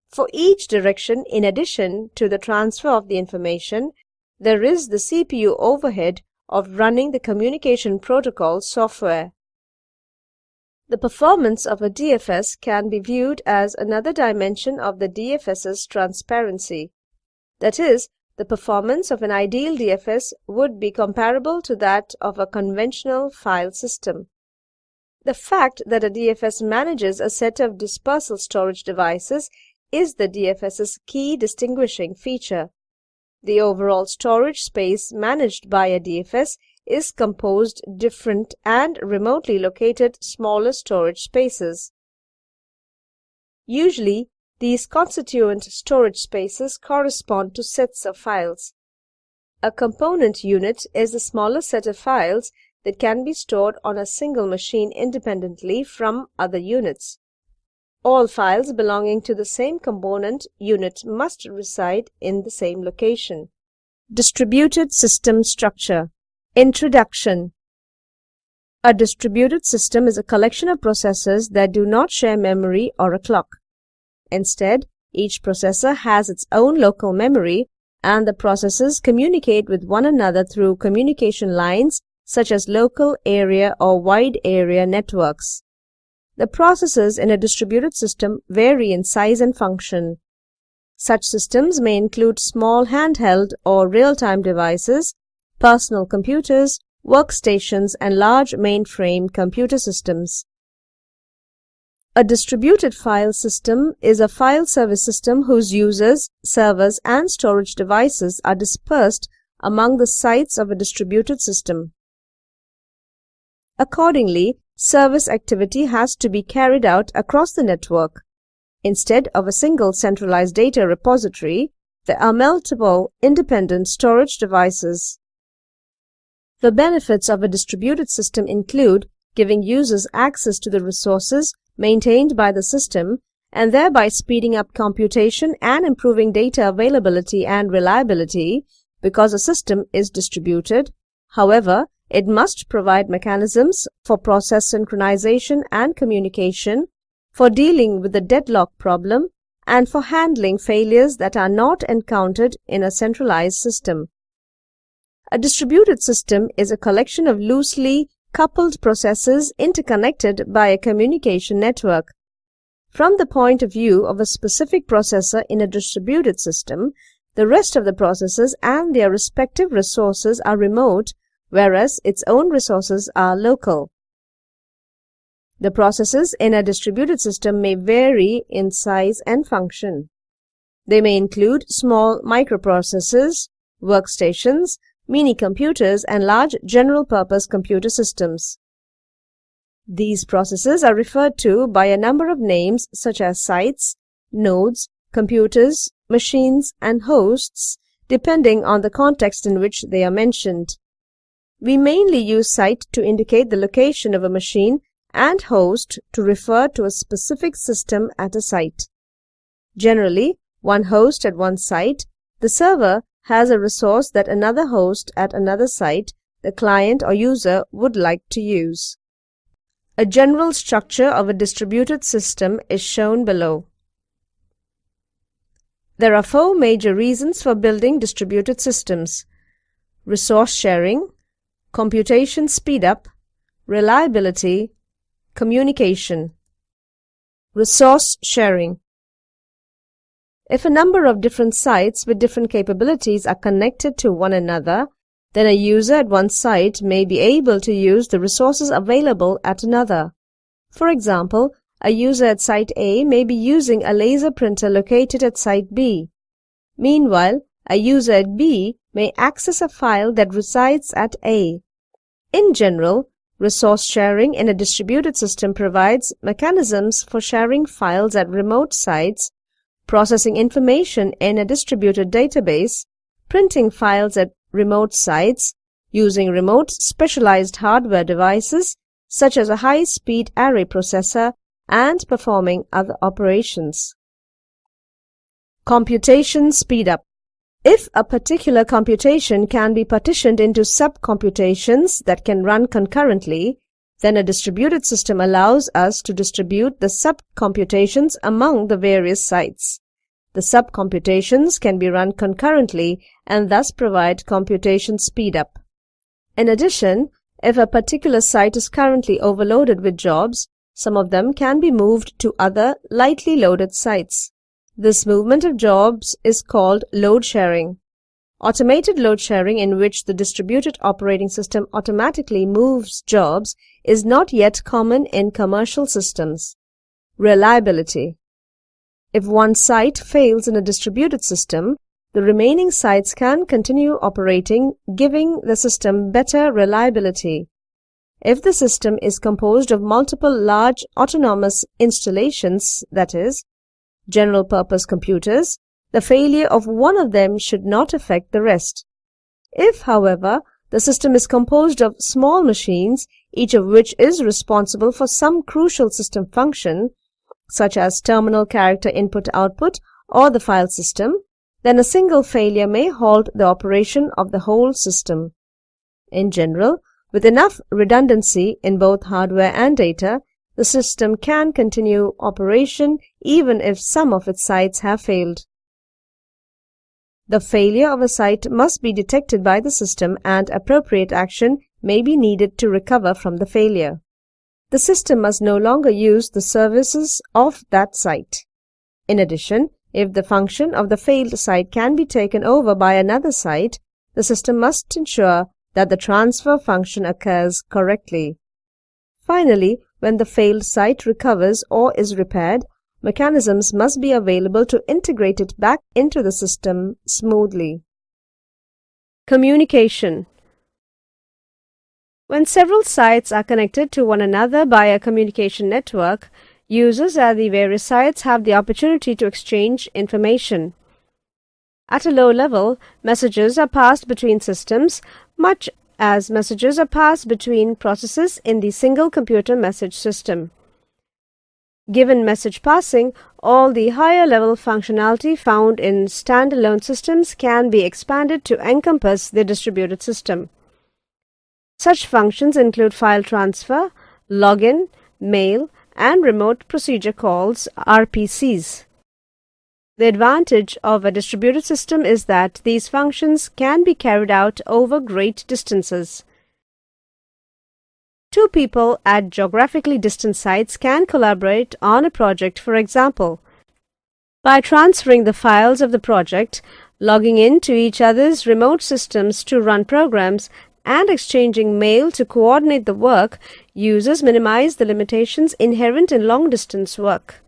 For each direction, in addition to the transfer of the information, there is the CPU overhead of running the communication protocol software. The performance of a DFS can be viewed as another dimension of the DFS's transparency. That is, the performance of an ideal DFS would be comparable to that of a conventional file system. The fact that a DFS manages a set of dispersal storage devices is the DFS's key distinguishing feature. The overall storage space managed by a DFS is composed different and remotely located smaller storage spaces. Usually, these constituent storage spaces correspond to sets of files. A component unit is a smaller set of files that can be stored on a single machine independently from other units. All files belonging to the same component unit must reside in the same location. Distributed system structure. Introduction. A distributed system is a collection of processors that do not share memory or a clock. Instead, each processor has its own local memory, and the processors communicate with one another through communication lines such as local area or wide area networks. The processors in a distributed system vary in size and function. Such systems may include small handheld or real-time devices, personal computers, workstations, and large mainframe computer systems. A distributed file system is a file service system whose users, servers, and storage devices are dispersed among the sites of a distributed system. Accordingly, service activity has to be carried out across the network. Instead of a single centralized data repository, there are multiple independent storage devices. The benefits of a distributed system include giving users access to the resources maintained by the system and thereby speeding up computation and improving data availability and reliability because a system is distributed. However, it must provide mechanisms for process synchronization and communication, for dealing with the deadlock problem, and for handling failures that are not encountered in a centralized system. A distributed system is a collection of loosely coupled processes interconnected by a communication network. From the point of view of a specific processor in a distributed system, the rest of the processors and their respective resources are remote, whereas its own resources are local. The processes in a distributed system may vary in size and function. They may include small microprocessors, workstations, mini-computers, and large general-purpose computer systems. These processes are referred to by a number of names such as sites, nodes, computers, machines, and hosts, depending on the context in which they are mentioned. We mainly use site to indicate the location of a machine and host to refer to a specific system at a site. Generally, one host at one site, the server has a resource that another host at another site, the client or user, would like to use. A general structure of a distributed system is shown below. There are 4 major reasons for building distributed systems: resource sharing, computation speedup, reliability, communication. Resource sharing. If a number of different sites with different capabilities are connected to one another, then a user at one site may be able to use the resources available at another. For example, a user at site A may be using a laser printer located at site B. Meanwhile, a user at B may access a file that resides at A. In general, resource sharing in a distributed system provides mechanisms for sharing files at remote sites, processing information in a distributed database, printing files at remote sites, using remote specialized hardware devices such as a high-speed array processor, and performing other operations. Computation speedup. If a particular computation can be partitioned into sub-computations that can run concurrently, then a distributed system allows us to distribute the sub-computations among the various sites. The sub-computations can be run concurrently and thus provide computation speedup. In addition, if a particular site is currently overloaded with jobs, some of them can be moved to other lightly loaded sites. This movement of jobs is called load sharing. Automated load sharing, in which the distributed operating system automatically moves jobs, is not yet common in commercial systems. Reliability. If one site fails in a distributed system, the remaining sites can continue operating, giving the system better reliability. If the system is composed of multiple large autonomous installations, that is, general-purpose computers, the failure of one of them should not affect the rest. If, however, the system is composed of small machines, each of which is responsible for some crucial system function, such as terminal character input-output or the file system, then a single failure may halt the operation of the whole system. In general, with enough redundancy in both hardware and data, the system can continue operation even if some of its sites have failed. The failure of a site must be detected by the system and appropriate action may be needed to recover from the failure. The system must no longer use the services of that site. In addition, if the function of the failed site can be taken over by another site, the system must ensure that the transfer function occurs correctly. Finally, when the failed site recovers or is repaired, mechanisms must be available to integrate it back into the system smoothly. Communication. When several sites are connected to one another by a communication network, users at the various sites have the opportunity to exchange information. At a low level, messages are passed between systems, much as messages are passed between processes in the single computer message system. Given message passing, all the higher-level functionality found in standalone systems can be expanded to encompass the distributed system. Such functions include file transfer, login, mail, and remote procedure calls, RPCs. The advantage of a distributed system is that these functions can be carried out over great distances. Two people at geographically distant sites can collaborate on a project, for example, by transferring the files of the project, logging into each other's remote systems to run programs, and exchanging mail to coordinate the work. Users minimize the limitations inherent in long-distance work.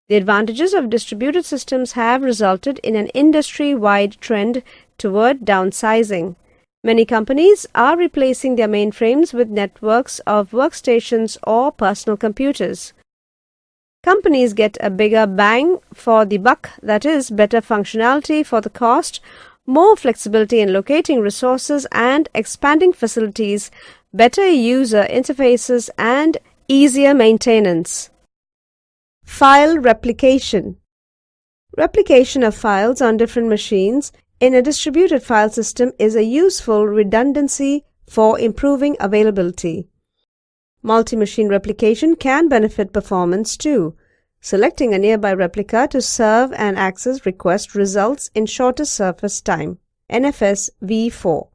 The advantages of distributed systems have resulted in an industry-wide trend toward downsizing. Many companies are replacing their mainframes with networks of workstations or personal computers. Companies get a bigger bang for the buck, that is, better functionality for the cost, more flexibility in locating resources and expanding facilities, better user interfaces, and easier maintenance. File replication. Replication of files on different machines in a distributed file system is a useful redundancy for improving availability. Multi-machine replication can benefit performance too. Selecting a nearby replica to serve an access request results in shorter surface time. NFS v4.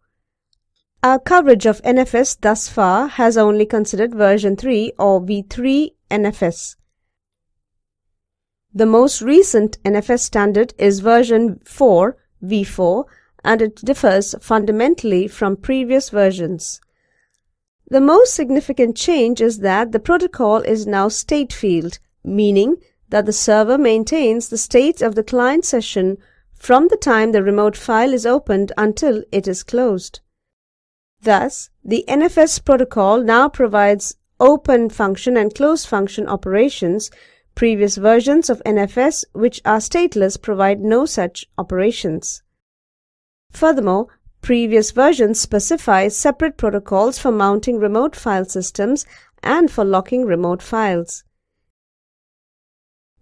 Our coverage of NFS thus far has only considered version 3 or v3 NFS. The most recent NFS standard is version 4 v4 and it differs fundamentally from previous versions. The most significant change is that the protocol is now state-field, meaning that the server maintains the state of the client session from the time the remote file is opened until it is closed. Thus, the NFS protocol now provides open function and close function operations. Previous versions of NFS, which are stateless, provide no such operations. Furthermore, previous versions specify separate protocols for mounting remote file systems and for locking remote files.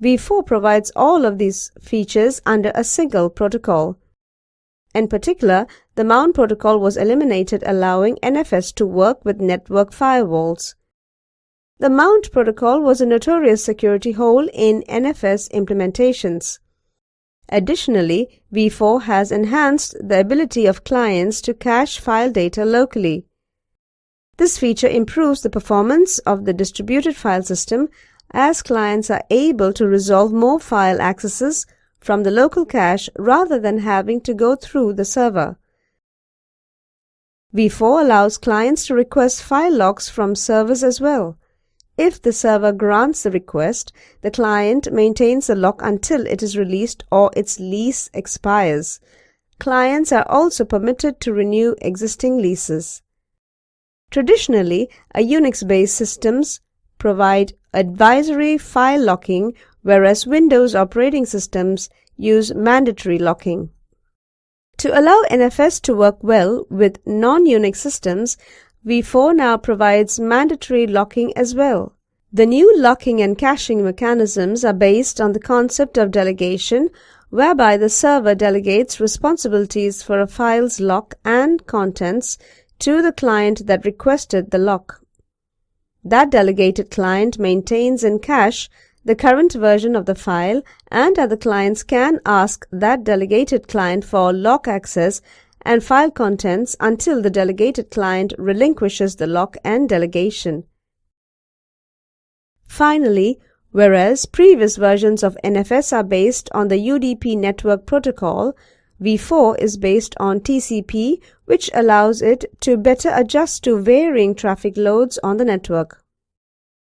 v4 provides all of these features under a single protocol. In particular, the mount protocol was eliminated, allowing NFS to work with network firewalls. The mount protocol was a notorious security hole in NFS implementations. Additionally, v4 has enhanced the ability of clients to cache file data locally. This feature improves the performance of the distributed file system as clients are able to resolve more file accesses from the local cache rather than having to go through the server. v4 allows clients to request file locks from servers as well. If the server grants the request, the client maintains the lock until it is released or its lease expires. Clients are also permitted to renew existing leases. Traditionally, Unix-based systems provide advisory file locking, whereas Windows operating systems use mandatory locking. To allow NFS to work well with non-Unix systems, v4 now provides mandatory locking as well. The new locking and caching mechanisms are based on the concept of delegation, whereby the server delegates responsibilities for a file's lock and contents to the client that requested the lock. That delegated client maintains in cache the current version of the file, and other clients can ask that delegated client for lock access and file contents until the delegated client relinquishes the lock and delegation. Finally, whereas previous versions of NFS are based on the UDP network protocol, v4 is based on TCP, which allows it to better adjust to varying traffic loads on the network.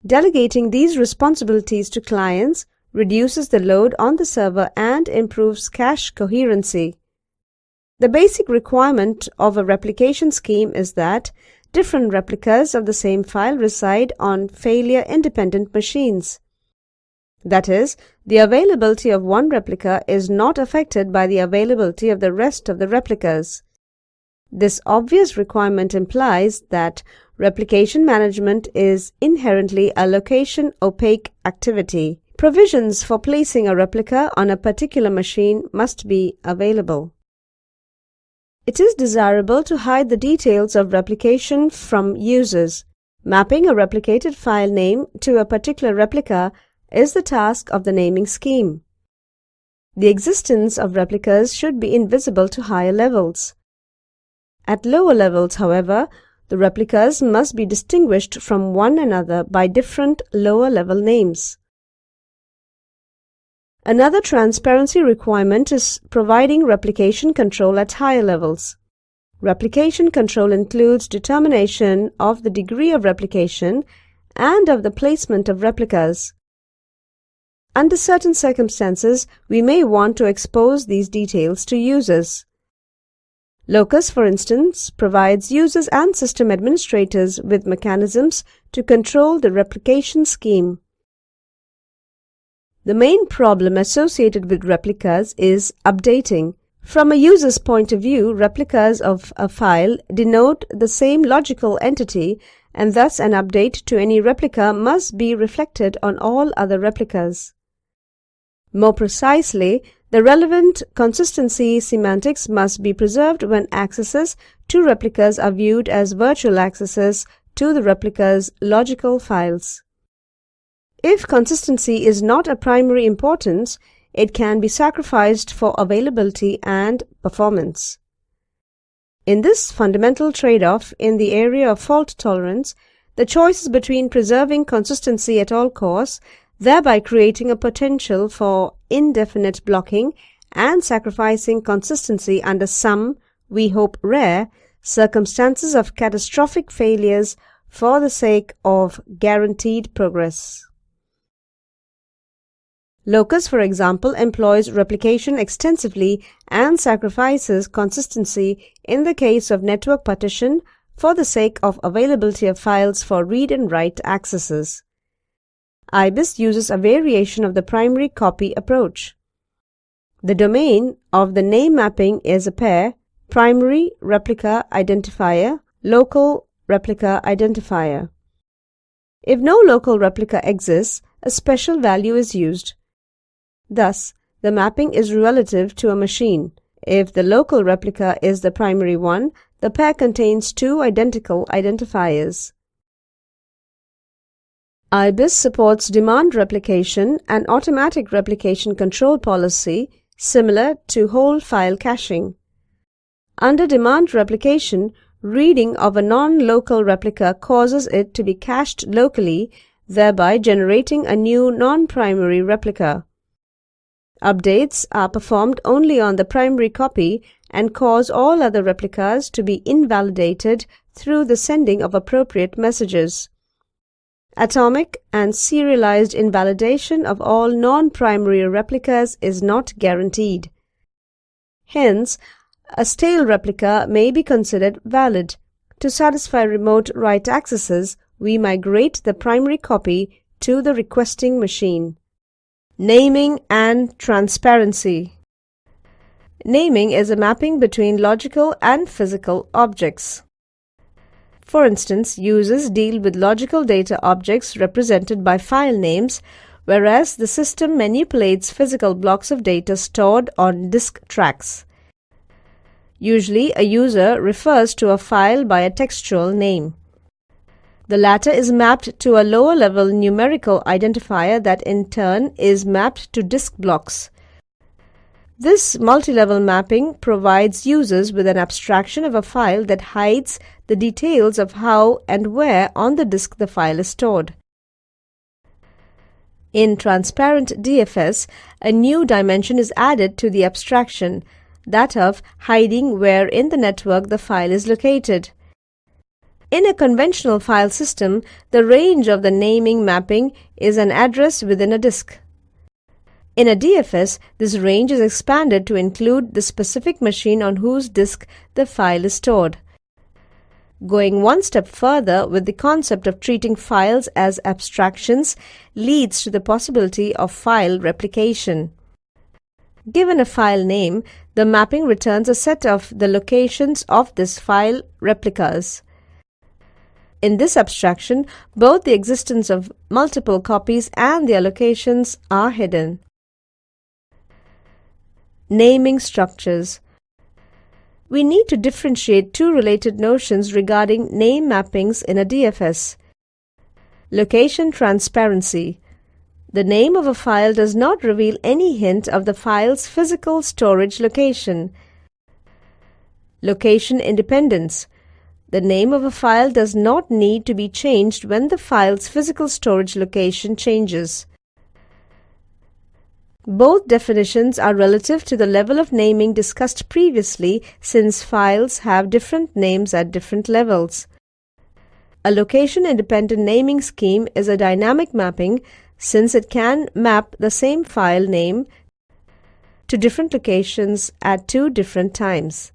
Delegating these responsibilities to clients reduces the load on the server and improves cache coherency. The basic requirement of a replication scheme is that different replicas of the same file reside on failure-independent machines. That is, the availability of one replica is not affected by the availability of the rest of the replicas. This obvious requirement implies that replication management is inherently a location-opaque activity. Provisions for placing a replica on a particular machine must be available. It is desirable to hide the details of replication from users. Mapping a replicated file name to a particular replica is the task of the naming scheme. The existence of replicas should be invisible to higher levels. At lower levels, however, the replicas must be distinguished from one another by different lower-level names. Another transparency requirement is providing replication control at higher levels. Replication control includes determination of the degree of replication and of the placement of replicas. Under certain circumstances, we may want to expose these details to users. Locus, for instance, provides users and system administrators with mechanisms to control the replication scheme. The main problem associated with replicas is updating. From a user's point of view, replicas of a file denote the same logical entity, and thus an update to any replica must be reflected on all other replicas. More precisely, the relevant consistency semantics must be preserved when accesses to replicas are viewed as virtual accesses to the replica's logical files. If consistency is not a primary importance, it can be sacrificed for availability and performance. In this fundamental trade-off in the area of fault tolerance, the choice is between preserving consistency at all costs, thereby creating a potential for indefinite blocking, and sacrificing consistency under some, we hope rare, circumstances of catastrophic failures for the sake of guaranteed progress. Locus, for example, employs replication extensively and sacrifices consistency in the case of network partition for the sake of availability of files for read and write accesses. IBIS uses a variation of the primary copy approach. The domain of the name mapping is a pair, primary replica identifier, local replica identifier. If no local replica exists, a special value is used. Thus, the mapping is relative to a machine. If the local replica is the primary one, the pair contains two identical identifiers. IBIS supports demand replication and automatic replication control policy similar to whole file caching. Under demand replication, reading of a non-local replica causes it to be cached locally, thereby generating a new non-primary replica. Updates are performed only on the primary copy and cause all other replicas to be invalidated through the sending of appropriate messages. Atomic and serialized invalidation of all non-primary replicas is not guaranteed. Hence, a stale replica may be considered valid. To satisfy remote write accesses, we migrate the primary copy to the requesting machine. Naming and transparency. Naming is a mapping between logical and physical objects. For instance, users deal with logical data objects represented by file names, whereas the system manipulates physical blocks of data stored on disk tracks. Usually, a user refers to a file by a textual name. The latter is mapped to a lower-level numerical identifier that in turn is mapped to disk blocks. This multi-level mapping provides users with an abstraction of a file that hides the details of how and where on the disk the file is stored. In transparent DFS, a new dimension is added to the abstraction, that of hiding where in the network the file is located. In a conventional file system, the range of the naming mapping is an address within a disk. In a DFS, this range is expanded to include the specific machine on whose disk the file is stored. Going one step further with the concept of treating files as abstractions leads to the possibility of file replication. Given a file name, the mapping returns a set of the locations of this file replicas. In this abstraction, both the existence of multiple copies and their locations are hidden. Naming structures. We need to differentiate two related notions regarding name mappings in a DFS. Location transparency. The name of a file does not reveal any hint of the file's physical storage location. Location independence. The name of a file does not need to be changed when the file's physical storage location changes. Both definitions are relative to the level of naming discussed previously, since files have different names at different levels. A location-independent naming scheme is a dynamic mapping, since it can map the same file name to different locations at two different times.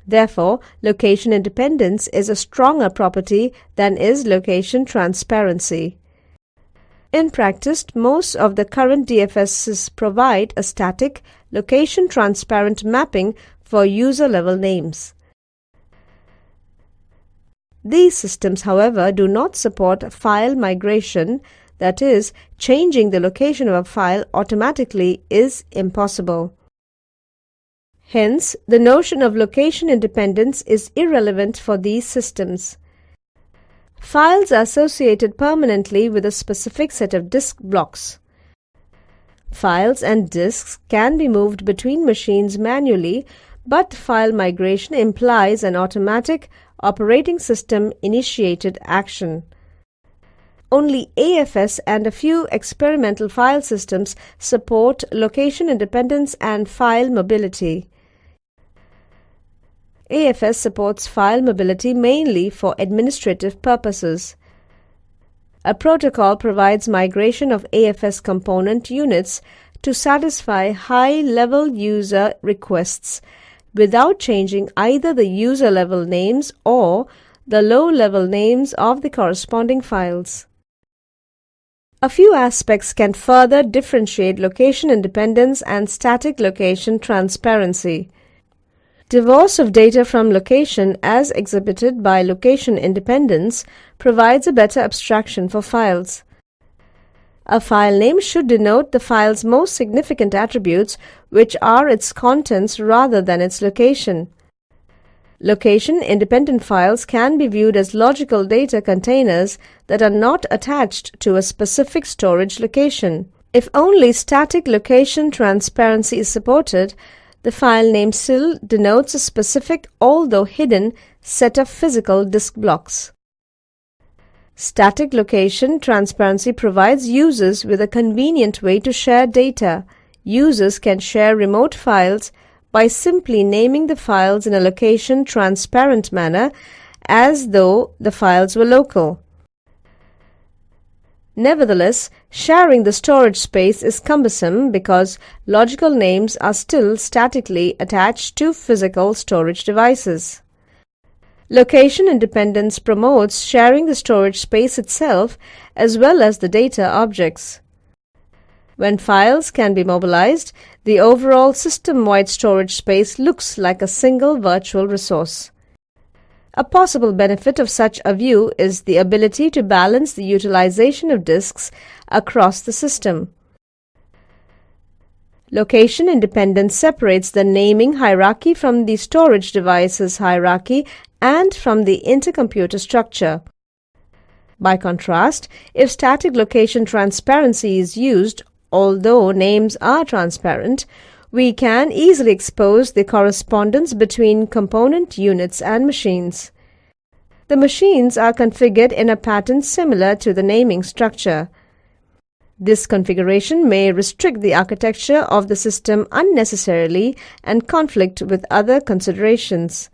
Therefore, location independence is a stronger property than is location transparency. In practice, most of the current DFSs provide a static, location-transparent mapping for user-level names. These systems, however, do not support file migration, that is, changing the location of a file automatically is impossible. Hence, the notion of location independence is irrelevant for these systems. Files are associated permanently with a specific set of disk blocks. Files and disks can be moved between machines manually, but file migration implies an automatic operating system-initiated action. Only AFS and a few experimental file systems support location independence and file mobility. AFS supports file mobility mainly for administrative purposes. A protocol provides migration of AFS component units to satisfy high-level user requests without changing either the user-level names or the low-level names of the corresponding files. A few aspects can further differentiate location independence and static location transparency. Divorce of data from location, as exhibited by location independence, provides a better abstraction for files. A file name should denote the file's most significant attributes, which are its contents rather than its location. Location-independent files can be viewed as logical data containers that are not attached to a specific storage location. If only static location transparency is supported, the file name still denotes a specific, although hidden, set of physical disk blocks. Static location transparency provides users with a convenient way to share data. Users can share remote files by simply naming the files in a location-transparent manner as though the files were local. Nevertheless, sharing the storage space is cumbersome because logical names are still statically attached to physical storage devices. Location independence promotes sharing the storage space itself as well as the data objects. When files can be mobilized, the overall system-wide storage space looks like a single virtual resource. A possible benefit of such a view is the ability to balance the utilization of disks across the system. Location independence separates the naming hierarchy from the storage devices hierarchy and from the intercomputer structure. By contrast, if static location transparency is used, although names are transparent, we can easily expose the correspondence between component units and machines. The machines are configured in a pattern similar to the naming structure. This configuration may restrict the architecture of the system unnecessarily and conflict with other considerations.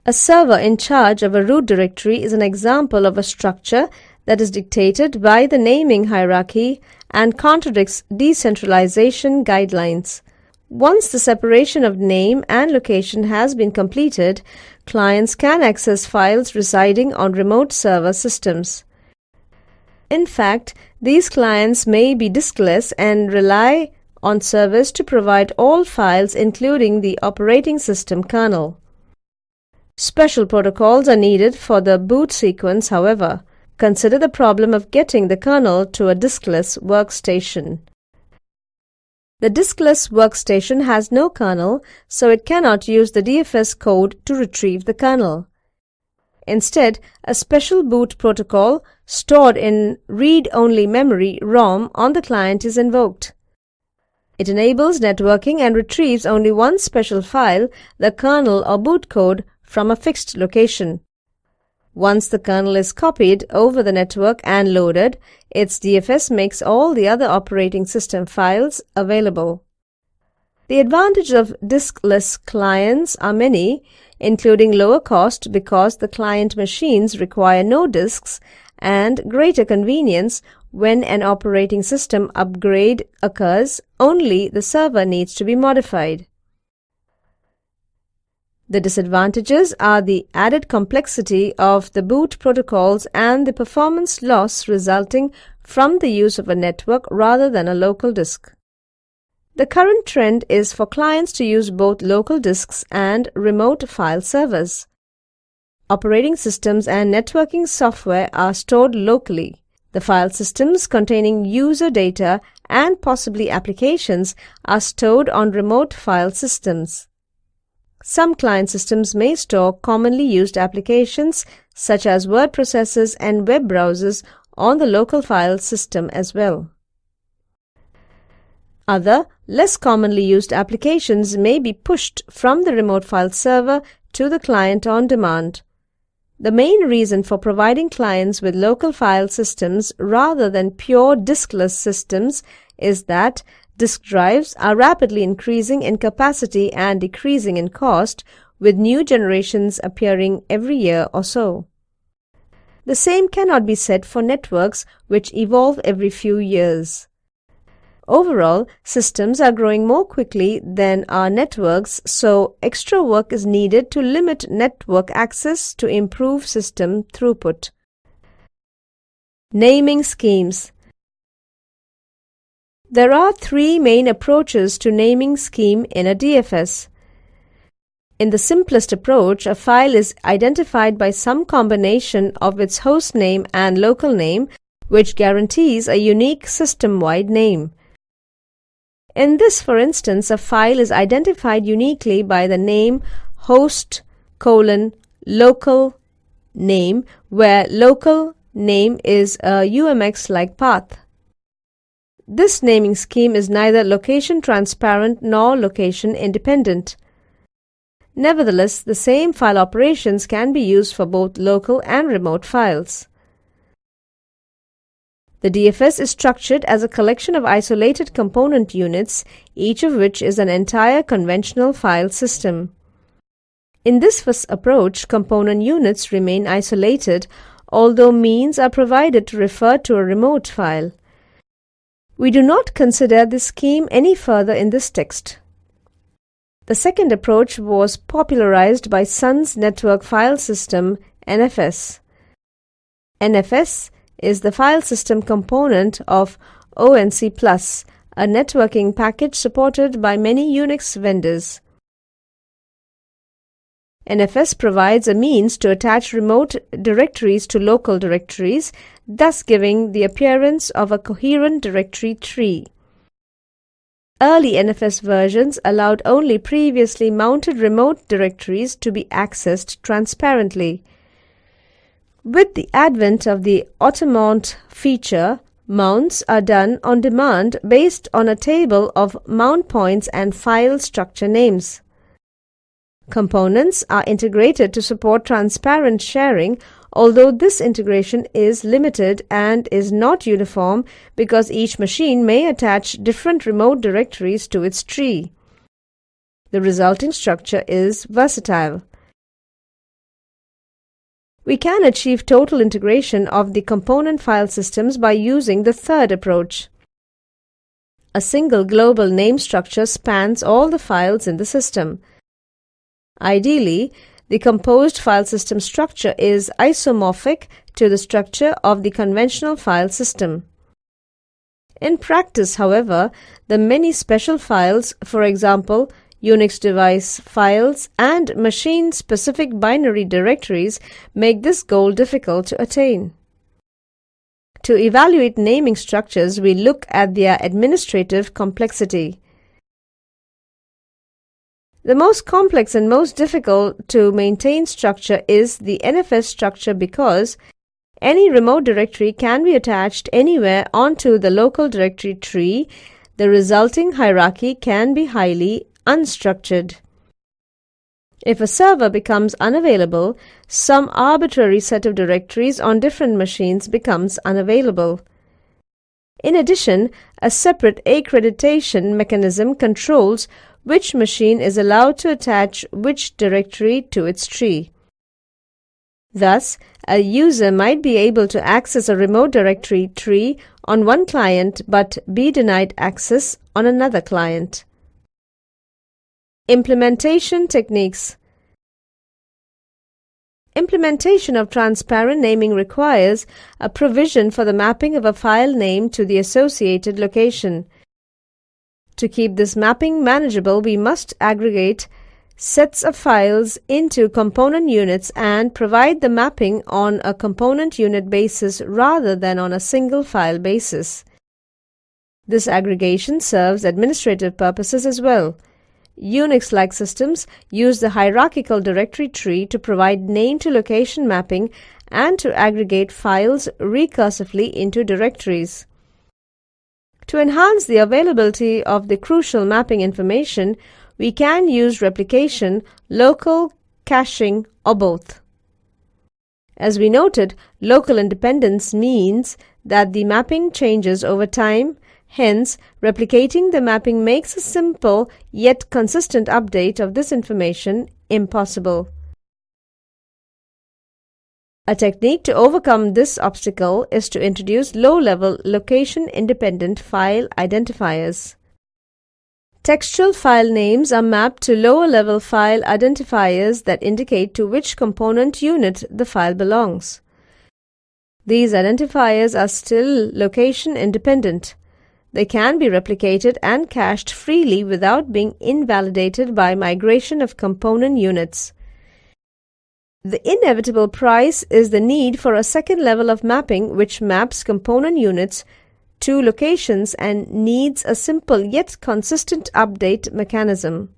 A server in charge of a root directory is an example of a structure that is dictated by the naming hierarchy and contradicts decentralization guidelines. Once the separation of name and location has been completed, clients can access files residing on remote server systems. In fact, these clients may be diskless and rely on servers to provide all files including the operating system kernel. Special protocols are needed for the boot sequence, however. Consider the problem of getting the kernel to a diskless workstation. The diskless workstation has no kernel, so it cannot use the DFS code to retrieve the kernel. Instead, a special boot protocol stored in read-only memory ROM on the client is invoked. It enables networking and retrieves only one special file, the kernel or boot code, from a fixed location. Once the kernel is copied over the network and loaded, its DFS makes all the other operating system files available. The advantages of diskless clients are many, including lower cost because the client machines require no disks, and greater convenience when an operating system upgrade occurs, only the server needs to be modified. The disadvantages are the added complexity of the boot protocols and the performance loss resulting from the use of a network rather than a local disk. The current trend is for clients to use both local disks and remote file servers. Operating systems and networking software are stored locally. The file systems containing user data and possibly applications are stored on remote file systems. Some client systems may store commonly used applications such as word processors and web browsers on the local file system as well. Other, less commonly used applications may be pushed from the remote file server to the client on demand. The main reason for providing clients with local file systems rather than pure diskless systems is that disk drives are rapidly increasing in capacity and decreasing in cost, with new generations appearing every year or so. The same cannot be said for networks, which evolve every few years. Overall, systems are growing more quickly than our networks, so extra work is needed to limit network access to improve system throughput. Naming schemes. There are three main approaches to naming scheme in a DFS. In the simplest approach, a file is identified by some combination of its host name and local name, which guarantees a unique system-wide name. In this, for instance, a file is identified uniquely by the name host:/local name, where local name is a UMX-like path. This naming scheme is neither location transparent nor location independent. Nevertheless, the same file operations can be used for both local and remote files. The DFS is structured as a collection of isolated component units, each of which is an entire conventional file system. In this first approach, component units remain isolated, although means are provided to refer to a remote file. We do not consider this scheme any further in this text. The second approach was popularized by Sun's network file system, NFS. NFS is the file system component of ONC+, a networking package supported by many Unix vendors. NFS provides a means to attach remote directories to local directories, thus giving the appearance of a coherent directory tree. Early NFS versions allowed only previously mounted remote directories to be accessed transparently. With the advent of the automount feature, mounts are done on demand based on a table of mount points and file structure names. Components are integrated to support transparent sharing, although this integration is limited and is not uniform because each machine may attach different remote directories to its tree. The resulting structure is versatile. We can achieve total integration of the component file systems by using the third approach. A single global name structure spans all the files in the system. Ideally, the composed file system structure is isomorphic to the structure of the conventional file system. In practice, however, the many special files, for example, Unix device files and machine-specific binary directories, make this goal difficult to attain. To evaluate naming structures, we look at their administrative complexity. The most complex and most difficult to maintain structure is the NFS structure because any remote directory can be attached anywhere onto the local directory tree. The resulting hierarchy can be highly unstructured. If a server becomes unavailable, some arbitrary set of directories on different machines becomes unavailable. In addition, a separate accreditation mechanism controls which machine is allowed to attach which directory to its tree. Thus, a user might be able to access a remote directory tree on one client but be denied access on another client. Implementation techniques. Implementation of transparent naming requires a provision for the mapping of a file name to the associated location. To keep this mapping manageable, we must aggregate sets of files into component units and provide the mapping on a component unit basis rather than on a single file basis. This aggregation serves administrative purposes as well. Unix-like systems use the hierarchical directory tree to provide name-to-location mapping and to aggregate files recursively into directories. To enhance the availability of the crucial mapping information, we can use replication, local, caching, or both. As we noted, local independence means that the mapping changes over time. Hence, replicating the mapping makes a simple yet consistent update of this information impossible. A technique to overcome this obstacle is to introduce low-level location-independent file identifiers. Textual file names are mapped to lower-level file identifiers that indicate to which component unit the file belongs. These identifiers are still location-independent. They can be replicated and cached freely without being invalidated by migration of component units. The inevitable price is the need for a second level of mapping which maps component units to locations and needs a simple yet consistent update mechanism.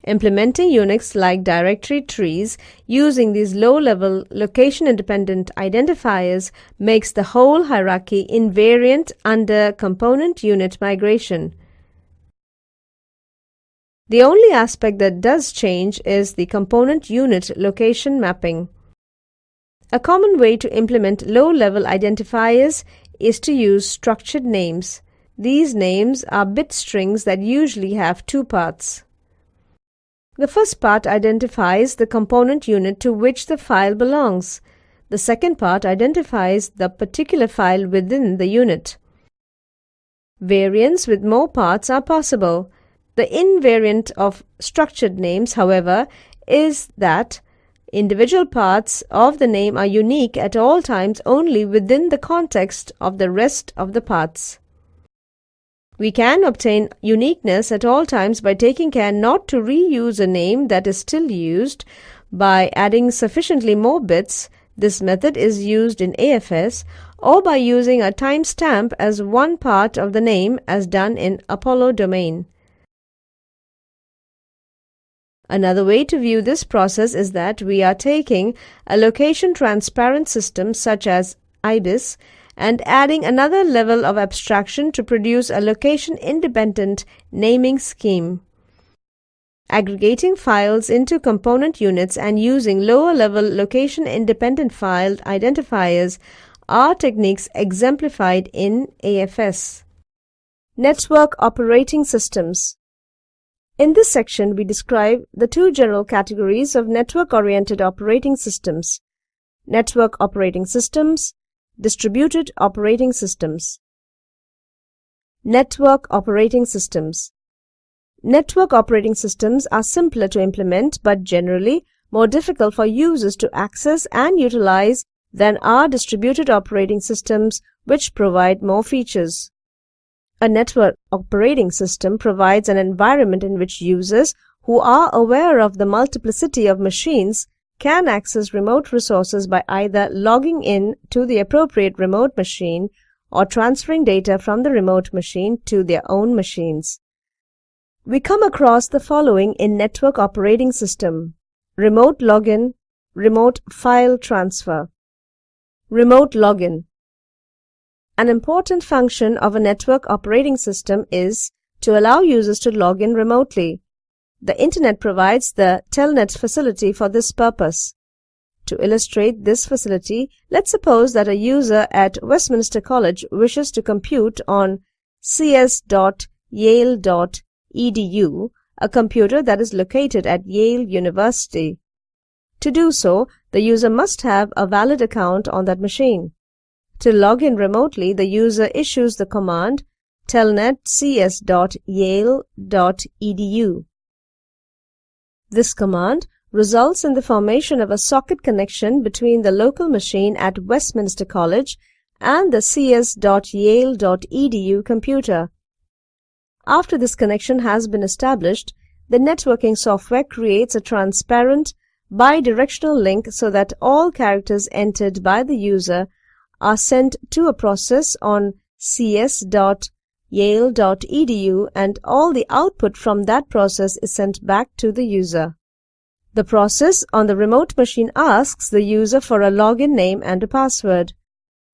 Implementing Unix-like directory trees using these low-level location-independent identifiers makes the whole hierarchy invariant under component unit migration. The only aspect that does change is the component unit location mapping. A common way to implement low-level identifiers is to use structured names. These names are bit strings that usually have two parts. The first part identifies the component unit to which the file belongs. The second part identifies the particular file within the unit. Variants with more parts are possible. The invariant of structured names, however, is that individual parts of the name are unique at all times only within the context of the rest of the parts. We can obtain uniqueness at all times by taking care not to reuse a name that is still used by adding sufficiently more bits. This method is used in AFS, or by using a timestamp as one part of the name as done in Apollo domain. Another way to view this process is that we are taking a location-transparent system such as IBIS and adding another level of abstraction to produce a location-independent naming scheme. Aggregating files into component units and using lower-level location-independent file identifiers are techniques exemplified in AFS. Network operating systems. In this section, we describe the two general categories of network-oriented operating systems: network operating systems, distributed operating systems. Network operating systems. Network operating systems are simpler to implement but generally more difficult for users to access and utilize than are distributed operating systems, which provide more features. A network operating system provides an environment in which users who are aware of the multiplicity of machines can access remote resources by either logging in to the appropriate remote machine or transferring data from the remote machine to their own machines. We come across the following in network operating system: remote login, remote file transfer. Remote login. An important function of a network operating system is to allow users to log in remotely. The Internet provides the Telnet facility for this purpose. To illustrate this facility, let's suppose that a user at Westminster College wishes to compute on cs.yale.edu, a computer that is located at Yale University. To do so, the user must have a valid account on that machine. To log in remotely, the user issues the command telnet cs.yale.edu. This command results in the formation of a socket connection between the local machine at Westminster College and the cs.yale.edu computer. After this connection has been established, the networking software creates a transparent, bidirectional link so that all characters entered by the user are sent to a process on cs.yale.edu and all the output from that process is sent back to the user. The process on the remote machine asks the user for a login name and a password.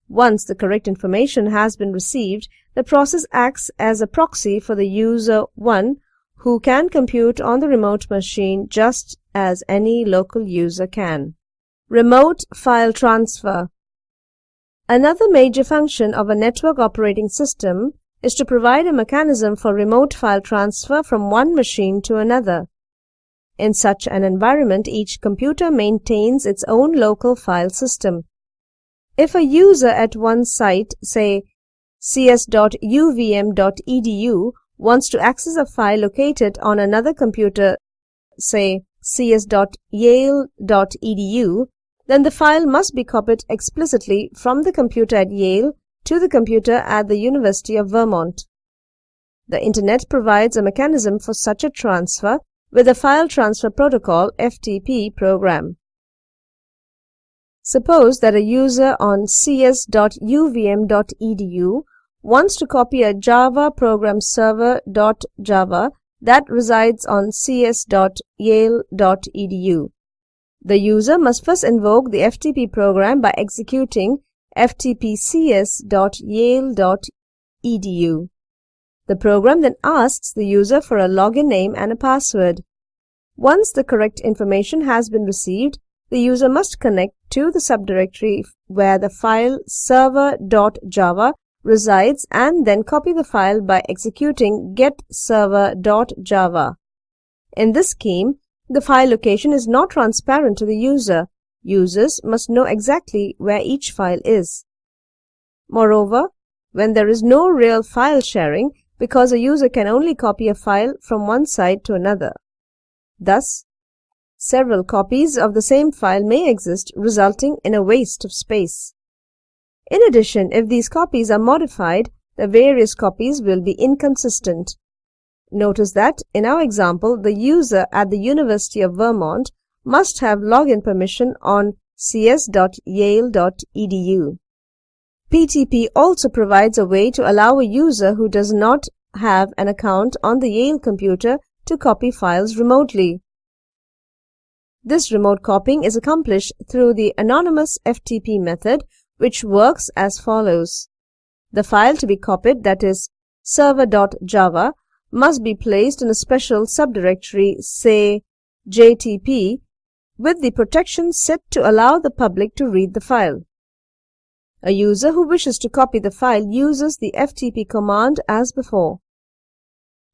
Once the correct information has been received, the process acts as a proxy for the user 1 who can compute on the remote machine just as any local user can. Remote file transfer. Another major function of a network operating system is to provide a mechanism for remote file transfer from one machine to another. In such an environment, each computer maintains its own local file system. If a user at one site, say cs.uvm.edu, wants to access a file located on another computer, say cs.yale.edu, then the file must be copied explicitly from the computer at Yale to the computer at the University of Vermont. The Internet provides a mechanism for such a transfer with the File Transfer Protocol (FTP) program. Suppose that a user on cs.uvm.edu wants to copy a Java program server.java that resides on cs.yale.edu. The user must first invoke the FTP program by executing ftpcs.yale.edu. The program then asks the user for a login name and a password. Once the correct information has been received, the user must connect to the subdirectory where the file server.java resides and then copy the file by executing getServer.java. In this scheme, the file location is not transparent to the user. Users must know exactly where each file is. Moreover, when there is no real file sharing, because a user can only copy a file from one site to another. Thus, several copies of the same file may exist, resulting in a waste of space. In addition, if these copies are modified, the various copies will be inconsistent. Notice that, in our example, the user at the University of Vermont must have login permission on cs.yale.edu. PTP also provides a way to allow a user who does not have an account on the Yale computer to copy files remotely. This remote copying is accomplished through the anonymous FTP method, which works as follows. The file to be copied, that is server.java, must be placed in a special subdirectory, say JTP, with the protection set to allow the public to read the file. A user who wishes to copy the file uses the FTP command as before.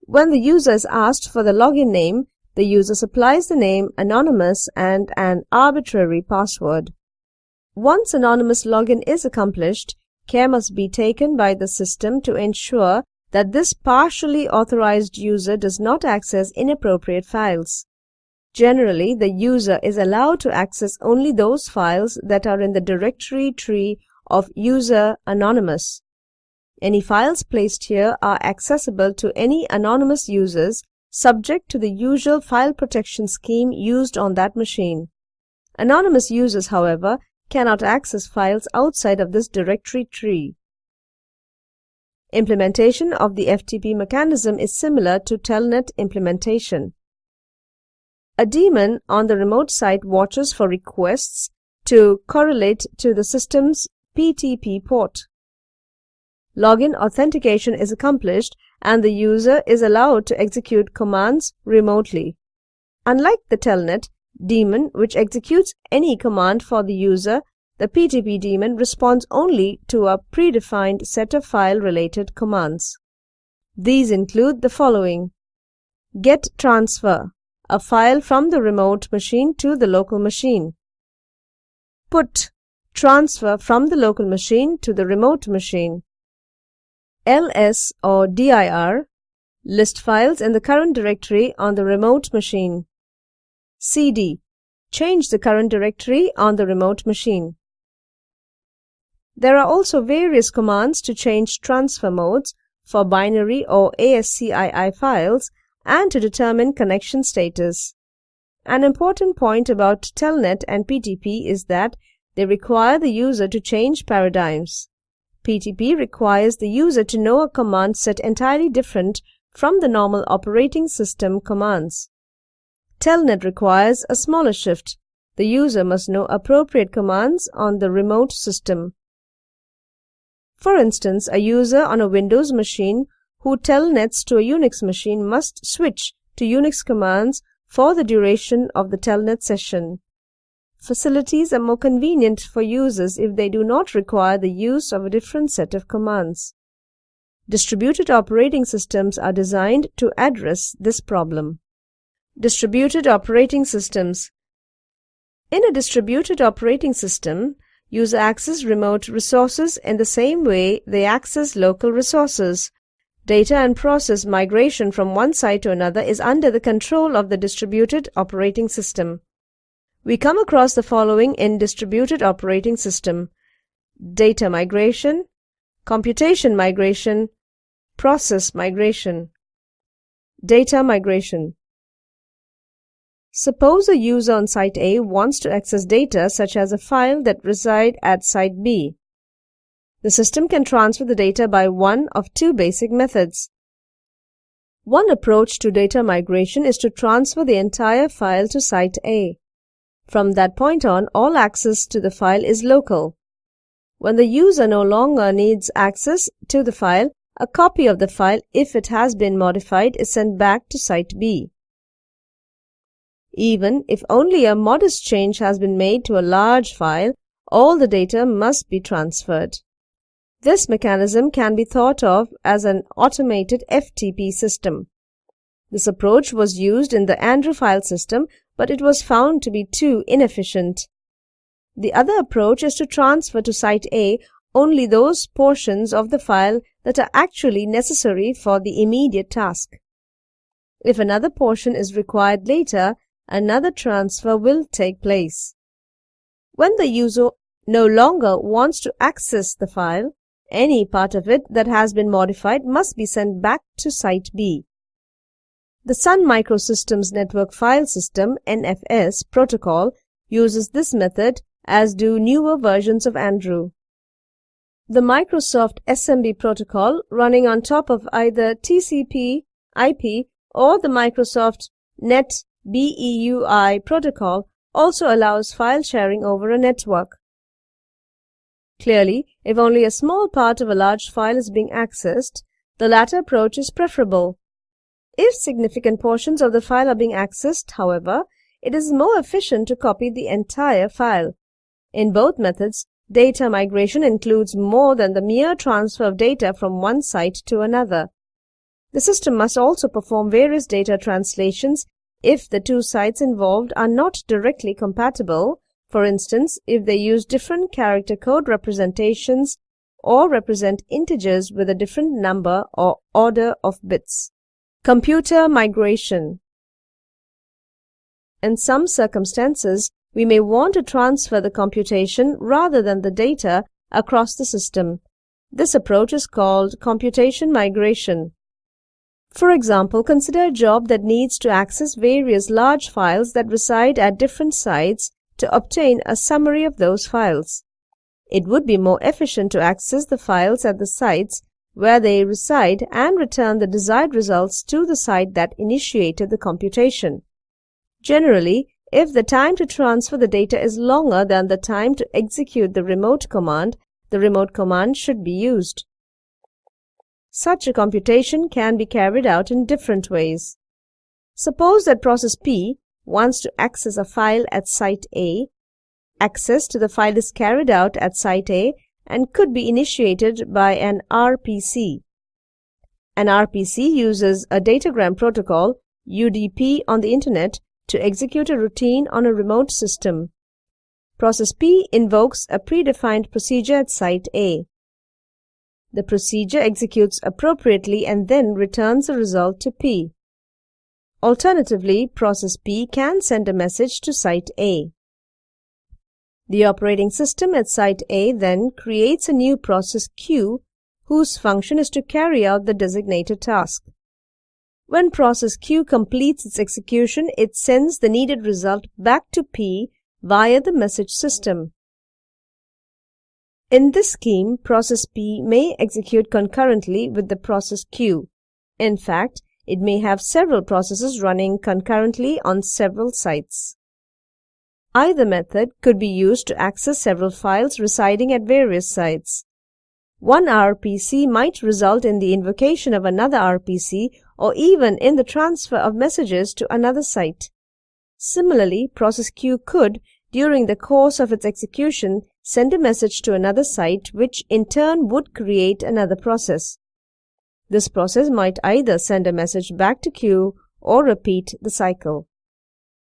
When the user is asked for the login name, the user supplies the name anonymous and an arbitrary password. Once anonymous login is accomplished, care must be taken by the system to ensure that this partially authorized user does not access inappropriate files. Generally, the user is allowed to access only those files that are in the directory tree of user anonymous. Any files placed here are accessible to any anonymous users subject to the usual file protection scheme used on that machine. Anonymous users, however, cannot access files outside of this directory tree. Implementation of the FTP mechanism is similar to Telnet implementation. A daemon on the remote site watches for requests to correlate to the system's PTP port. Login authentication is accomplished and the user is allowed to execute commands remotely. Unlike the Telnet daemon, which executes any command for the user, the PTP daemon responds only to a predefined set of file-related commands. These include the following: get transfer, a file from the remote machine to the local machine; put, transfer from the local machine to the remote machine; ls or dir, list files in the current directory on the remote machine; cd, change the current directory on the remote machine. There are also various commands to change transfer modes for binary or ASCII files and to determine connection status. An important point about Telnet and PTP is that they require the user to change paradigms. PTP requires the user to know a command set entirely different from the normal operating system commands. Telnet requires a smaller shift. The user must know appropriate commands on the remote system. For instance, a user on a Windows machine who telnets to a Unix machine must switch to Unix commands for the duration of the telnet session. Facilities are more convenient for users if they do not require the use of a different set of commands. Distributed operating systems are designed to address this problem. Distributed operating systems. In a distributed operating system, users access remote resources in the same way they access local resources. Data and process migration from one site to another is under the control of the distributed operating system. We come across the following in distributed operating system: data migration, computation migration, process migration. Data migration. Suppose a user on site A wants to access data such as a file that resides at site B. The system can transfer the data by one of two basic methods. One approach to data migration is to transfer the entire file to site A. From that point on, all access to the file is local. When the user no longer needs access to the file, a copy of the file, if it has been modified, is sent back to site B. Even if only a modest change has been made to a large file, all the data must be transferred. This mechanism can be thought of as an automated FTP system. This approach was used in the Andrew file system, but it was found to be too inefficient. The other approach is to transfer to site A only those portions of the file that are actually necessary for the immediate task. If another portion is required later, another transfer will take place. When the user no longer wants to access the file, any part of it that has been modified must be sent back to site B. The Sun Microsystems Network File System (NFS) protocol uses this method, as do newer versions of Andrew. The Microsoft SMB protocol, running on top of either TCP/IP or the Microsoft NetBEUI protocol, also allows file sharing over a network. Clearly, if only a small part of a large file is being accessed, the latter approach is preferable. If significant portions of the file are being accessed, however, it is more efficient to copy the entire file. In both methods, data migration includes more than the mere transfer of data from one site to another. The system must also perform various data translations if the two sites involved are not directly compatible, for instance, if they use different character code representations or represent integers with a different number or order of bits. Computer migration. In some circumstances, we may want to transfer the computation rather than the data across the system. This approach is called computation migration. For example, consider a job that needs to access various large files that reside at different sites to obtain a summary of those files. It would be more efficient to access the files at the sites where they reside and return the desired results to the site that initiated the computation. Generally, if the time to transfer the data is longer than the time to execute the remote command should be used. Such a computation can be carried out in different ways. Suppose that process P wants to access a file at site A. Access to the file is carried out at site A and could be initiated by an RPC. An RPC uses a datagram protocol, UDP, on the Internet to execute a routine on a remote system. Process P invokes a predefined procedure at site A. The procedure executes appropriately and then returns the result to P. Alternatively, process P can send a message to site A. The operating system at site A then creates a new process Q whose function is to carry out the designated task. When process Q completes its execution, it sends the needed result back to P via the message system. In this scheme, process P may execute concurrently with the process Q. In fact, it may have several processes running concurrently on several sites. Either method could be used to access several files residing at various sites. One RPC might result in the invocation of another RPC or even in the transfer of messages to another site. Similarly, process Q could, during the course of its execution, send a message to another site which in turn would create another process. This process might either send a message back to Q or repeat the cycle.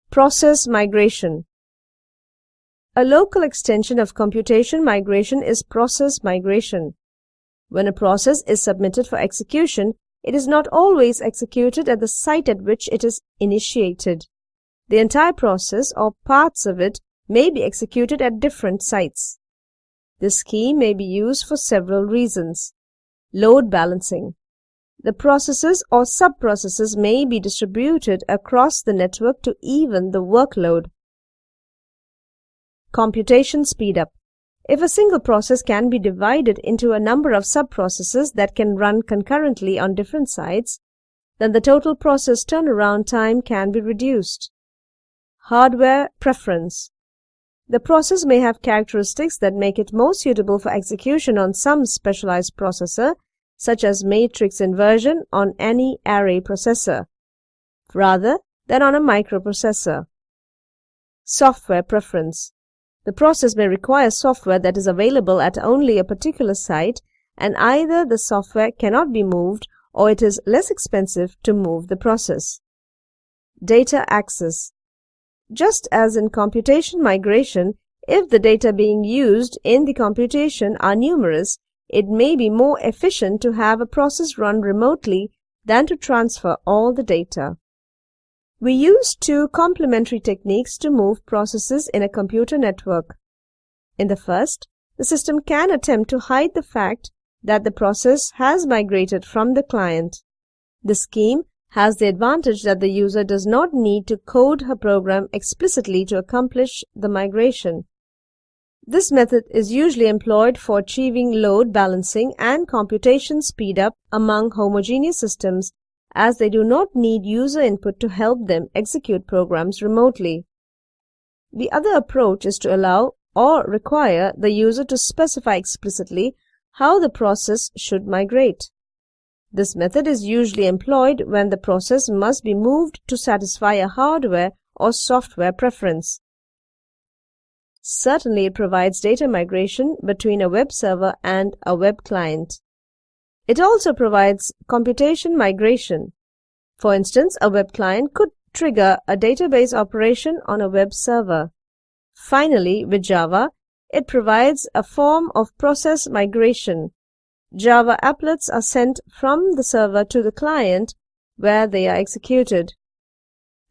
Process migration. A local extension of computation migration is process migration. When a process is submitted for execution, it is not always executed at the site at which it is initiated. The entire process or parts of it may be executed at different sites. This scheme may be used for several reasons. Load balancing. The processes or sub-processes may be distributed across the network to even the workload. Computation speed-up. If a single process can be divided into a number of sub-processes that can run concurrently on different sites, then the total process turnaround time can be reduced. Hardware preference. The process may have characteristics that make it more suitable for execution on some specialized processor, such as matrix inversion on any array processor, rather than on a microprocessor. Software preference. The process may require software that is available at only a particular site, and either the software cannot be moved or it is less expensive to move the process. Data access. Just as in computation migration, if the data being used in the computation are numerous, it may be more efficient to have a process run remotely than to transfer all the data. We use two complementary techniques to move processes in a computer network. In the first, the system can attempt to hide the fact that the process has migrated from the client. The scheme has the advantage that the user does not need to code her program explicitly to accomplish the migration. This method is usually employed for achieving load balancing and computation speed-up among homogeneous systems, as they do not need user input to help them execute programs remotely. The other approach is to allow or require the user to specify explicitly how the process should migrate. This method is usually employed when the process must be moved to satisfy a hardware or software preference. Certainly, it provides data migration between a web server and a web client. It also provides computation migration. For instance, a web client could trigger a database operation on a web server. Finally, with Java, it provides a form of process migration. Java applets are sent from the server to the client where they are executed.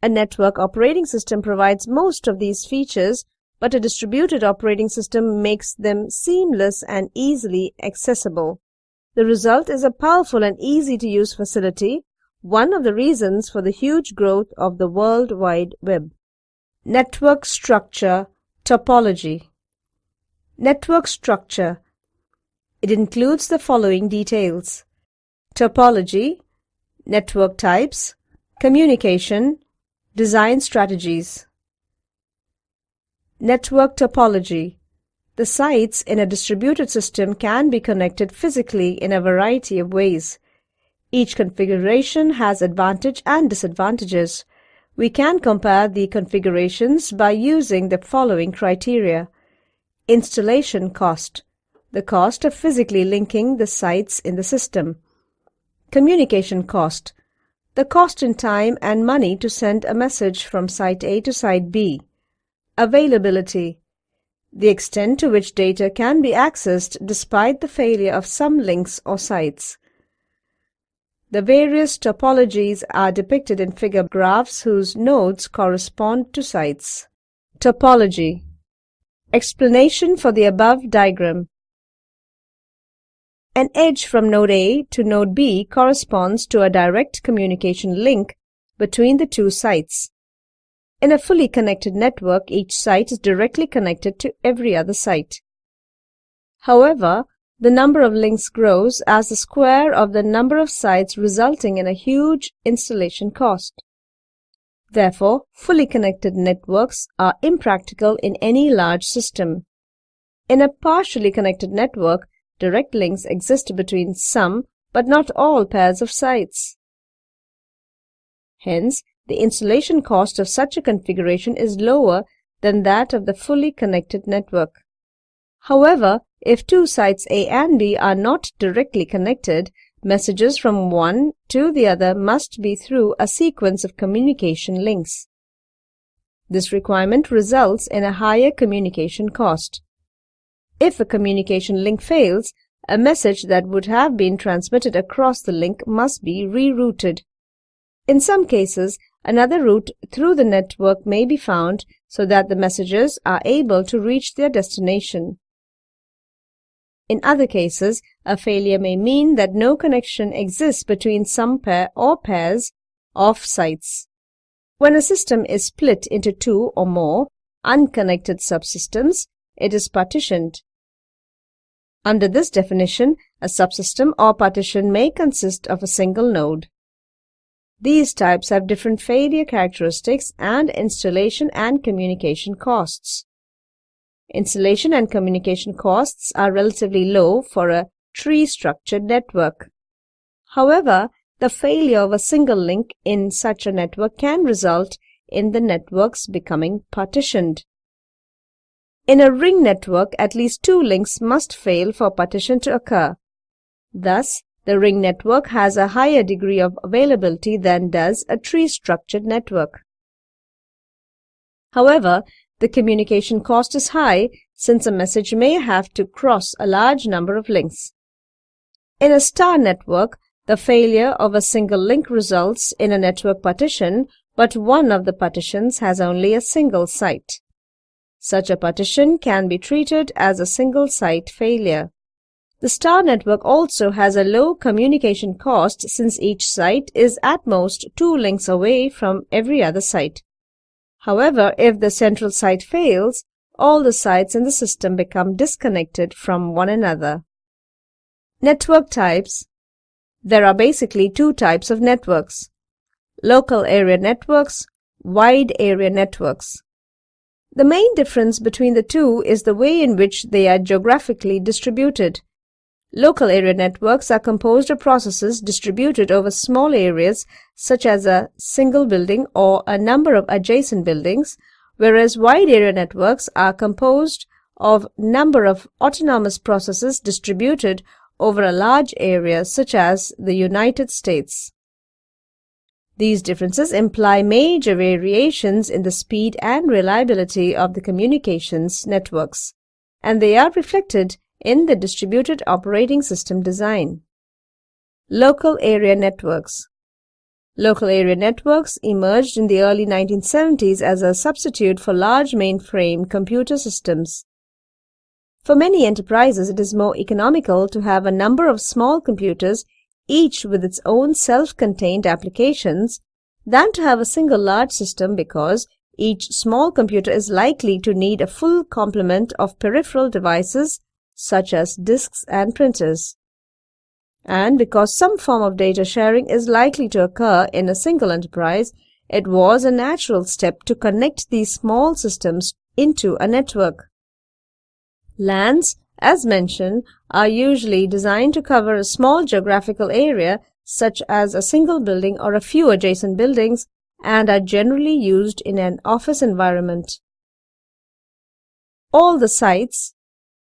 A network operating system provides most of these features, but a distributed operating system makes them seamless and easily accessible. The result is a powerful and easy-to-use facility, one of the reasons for the huge growth of the World Wide Web. Network structure topology. Network structure. It includes the following details: topology, network types, communication, design strategies. Network topology. The sites in a distributed system can be connected physically in a variety of ways. Each configuration has advantages and disadvantages. We can compare the configurations by using the following criteria. Installation cost, the cost of physically linking the sites in the system. Communication cost, the cost in time and money to send a message from site A to site B. Availability, the extent to which data can be accessed despite the failure of some links or sites. The various topologies are depicted in figure graphs whose nodes correspond to sites. Topology. Explanation for the above diagram. An edge from node A to node B corresponds to a direct communication link between the two sites. In a fully connected network, each site is directly connected to every other site. However, the number of links grows as the square of the number of sites, resulting in a huge installation cost. Therefore, fully connected networks are impractical in any large system. In a partially connected network, direct links exist between some but not all pairs of sites. Hence, the installation cost of such a configuration is lower than that of the fully connected network. However, if two sites A and B are not directly connected, messages from one to the other must be through a sequence of communication links. This requirement results in a higher communication cost. If a communication link fails, a message that would have been transmitted across the link must be rerouted. In some cases, another route through the network may be found so that the messages are able to reach their destination. In other cases, a failure may mean that no connection exists between some pair or pairs of sites. When a system is split into two or more unconnected subsystems, it is partitioned. Under this definition, a subsystem or partition may consist of a single node. These types have different failure characteristics and installation and communication costs. Installation and communication costs are relatively low for a tree-structured network. However, the failure of a single link in such a network can result in the networks becoming partitioned. In a ring network, at least two links must fail for partition to occur. Thus, the ring network has a higher degree of availability than does a tree-structured network. However, the communication cost is high since a message may have to cross a large number of links. In a star network, the failure of a single link results in a network partition, but one of the partitions has only a single site. Such a partition can be treated as a single site failure. The star network also has a low communication cost since each site is at most two links away from every other site. However, if the central site fails, all the sites in the system become disconnected from one another. Network types. There are basically two types of networks: local area networks, wide area networks. The main difference between the two is the way in which they are geographically distributed. Local area networks are composed of processes distributed over small areas such as a single building or a number of adjacent buildings, whereas wide area networks are composed of a number of autonomous processes distributed over a large area such as the United States. These differences imply major variations in the speed and reliability of the communications networks, and they are reflected in the distributed operating system design. Local area networks. Local area networks emerged in the early 1970s as a substitute for large mainframe computer systems. For many enterprises, it is more economical to have a number of small computers, each with its own self-contained applications, than to have a single large system, because each small computer is likely to need a full complement of peripheral devices such as disks and printers. And because some form of data sharing is likely to occur in a single enterprise, it was a natural step to connect these small systems into a network. LANs, as mentioned, are usually designed to cover a small geographical area such as a single building or a few adjacent buildings, and are generally used in an office environment. All the sites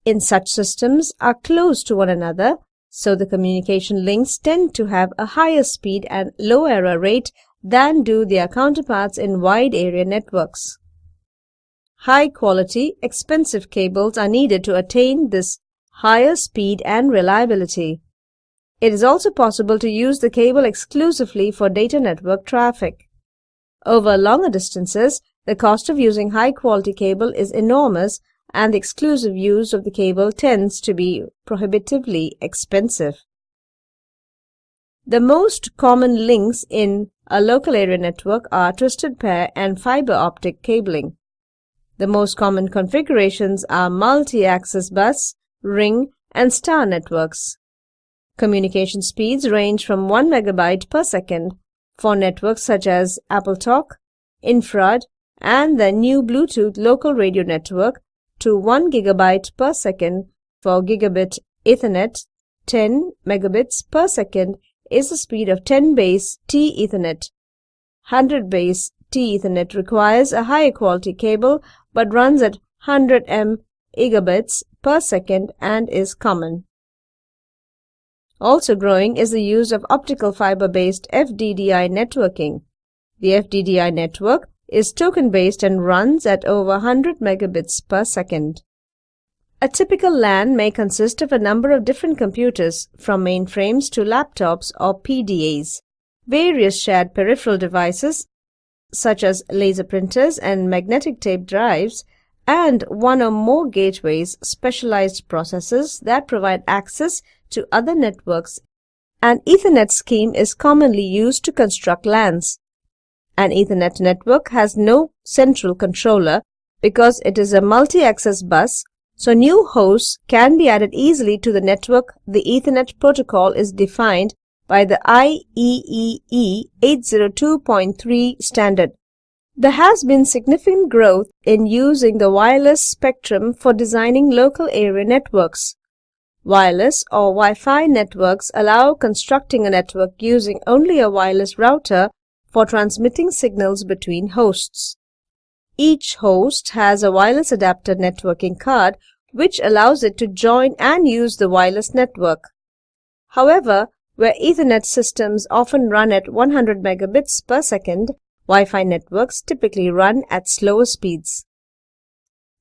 in such systems are close to one another, so the communication links tend to have a higher speed and low error rate than do their counterparts in wide area networks. High-quality, expensive cables are needed to attain this higher speed and reliability. It is also possible to use the cable exclusively for data network traffic. Over longer distances, the cost of using high-quality cable is enormous, and the exclusive use of the cable tends to be prohibitively expensive. The most common links in a local area network are twisted pair and fiber optic cabling. The most common configurations are multi-access bus, ring, and star networks. Communication speeds range from 1 megabyte per second for networks such as AppleTalk, Infrared, and the new Bluetooth local radio network to 1 gigabyte per second for gigabit Ethernet. 10 megabits per second is the speed of 10 base T Ethernet. 100 base T Ethernet requires a higher quality cable but runs at 100 gigabits per second and is common. Also growing is the use of optical fiber-based FDDI networking. The FDDI network is token-based and runs at over 100 megabits per second. A typical LAN may consist of a number of different computers, from mainframes to laptops or PDAs, various shared peripheral devices such as laser printers and magnetic tape drives, and one or more gateways, specialized processors that provide access to other networks. An Ethernet scheme is commonly used to construct LANs. An Ethernet network has no central controller because it is a multi-access bus, so new hosts can be added easily to the network. The Ethernet protocol is defined by the IEEE 802.3 standard. There has been significant growth in using the wireless spectrum for designing local area networks. Wireless or Wi-Fi networks allow constructing a network using only a wireless router for transmitting signals between hosts. Each host has a wireless adapter networking card which allows it to join and use the wireless network. However, where Ethernet systems often run at 100 megabits per second, Wi-Fi networks typically run at slower speeds.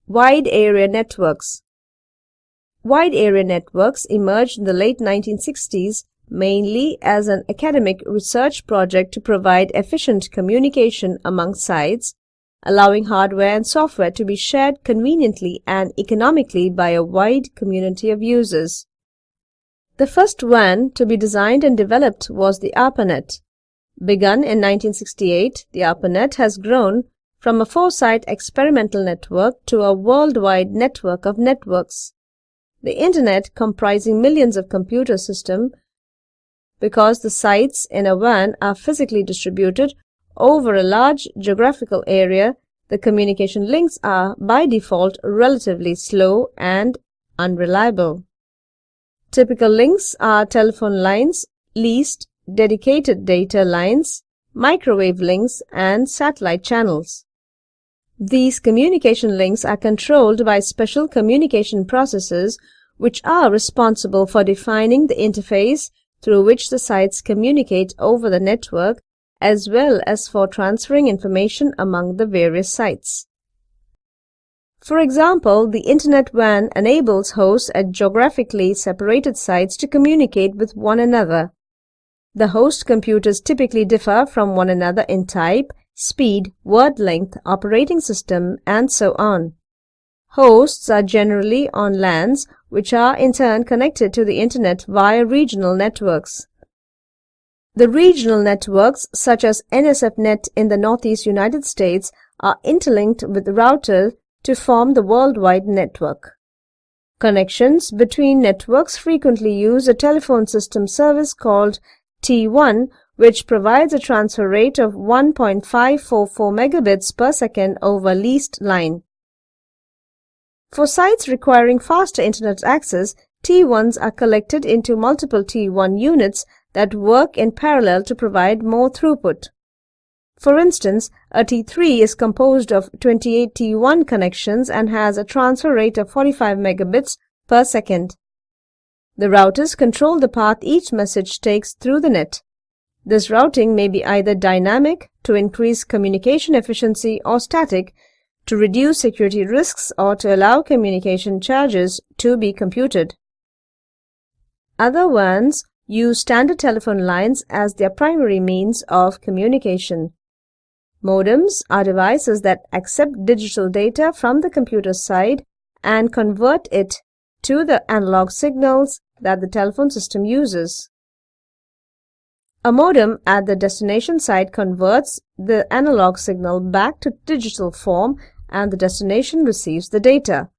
Wide area networks. Wide area networks emerged in the late 1960s mainly as an academic research project to provide efficient communication among sites, allowing hardware and software to be shared conveniently and economically by a wide community of users. The first WAN to be designed and developed was the ARPANET. Begun in 1968, the ARPANET has grown from a 4-site experimental network to a worldwide network of networks. The Internet, comprising millions of computer systems, because the sites in a WAN are physically distributed over a large geographical area, the communication links are by default relatively slow and unreliable. Typical links are telephone lines, leased, dedicated data lines, microwave links, and satellite channels. These communication links are controlled by special communication processors which are responsible for defining the interface through which the sites communicate over the network, as well as for transferring information among the various sites. For example, the Internet WAN enables hosts at geographically separated sites to communicate with one another. The host computers typically differ from one another in type, speed, word length, operating system, and so on. Hosts are generally on LANs, which are in turn connected to the Internet via regional networks. The regional networks, such as NSFNet in the Northeast United States, are interlinked with routers to form the worldwide network. Connections between networks frequently use a telephone system service called T1, which provides a transfer rate of 1.544 megabits per second over leased line. For sites requiring faster Internet access, T1s are collected into multiple T1 units that work in parallel to provide more throughput. For instance, a T3 is composed of 28 T1 connections and has a transfer rate of 45 megabits per second. The routers control the path each message takes through the net. This routing may be either dynamic to increase communication efficiency or static to reduce security risks or to allow communication charges to be computed. Other WANs use standard telephone lines as their primary means of communication. Modems are devices that accept digital data from the computer side and convert it to the analog signals that the telephone system uses. A modem at the destination side converts the analog signal back to digital form and the destination receives the data.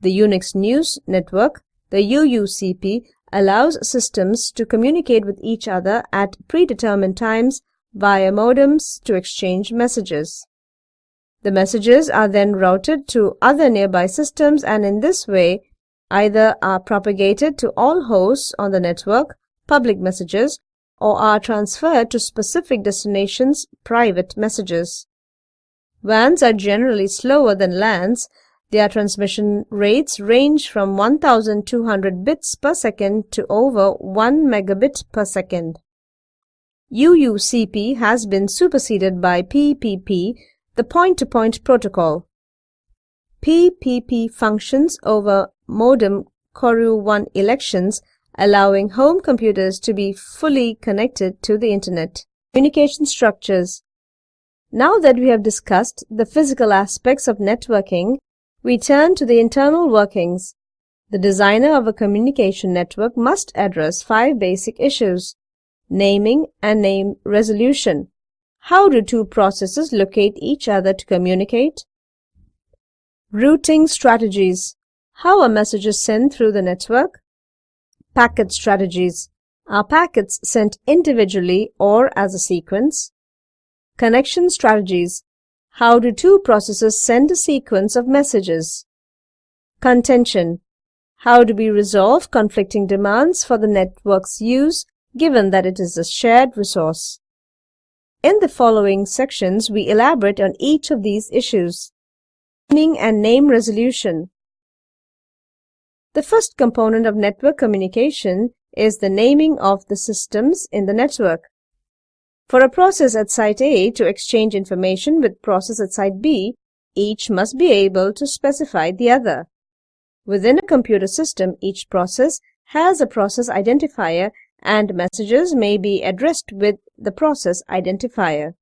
The Unix News Network, the UUCP, allows systems to communicate with each other at predetermined times via modems to exchange messages. The messages are then routed to other nearby systems and in this way either are propagated to all hosts on the network, public messages, or are transferred to specific destinations, private messages. WANs are generally slower than LANs. Their transmission rates range from 1200 bits per second to over 1 megabit per second. UUCP has been superseded by PPP, the point-to-point protocol. PPP functions over modem Coryu1 elections, allowing home computers to be fully connected to the Internet. Communication structures. Now that we have discussed the physical aspects of networking, we turn to the internal workings. The designer of a communication network must address 5 basic issues: naming and name resolution. How do two processes locate each other to communicate? Routing strategies. How are messages sent through the network? Packet strategies. Are packets sent individually or as a sequence? Connection strategies. How do two processes send a sequence of messages? Contention. How do we resolve conflicting demands for the network's use, given that it is a shared resource? In the following sections, we elaborate on each of these issues. Naming and name resolution. The first component of network communication is the naming of the systems in the network. For a process at site A to exchange information with process at site B, each must be able to specify the other. Within a computer system, each process has a process identifier and messages may be addressed with the process identifier.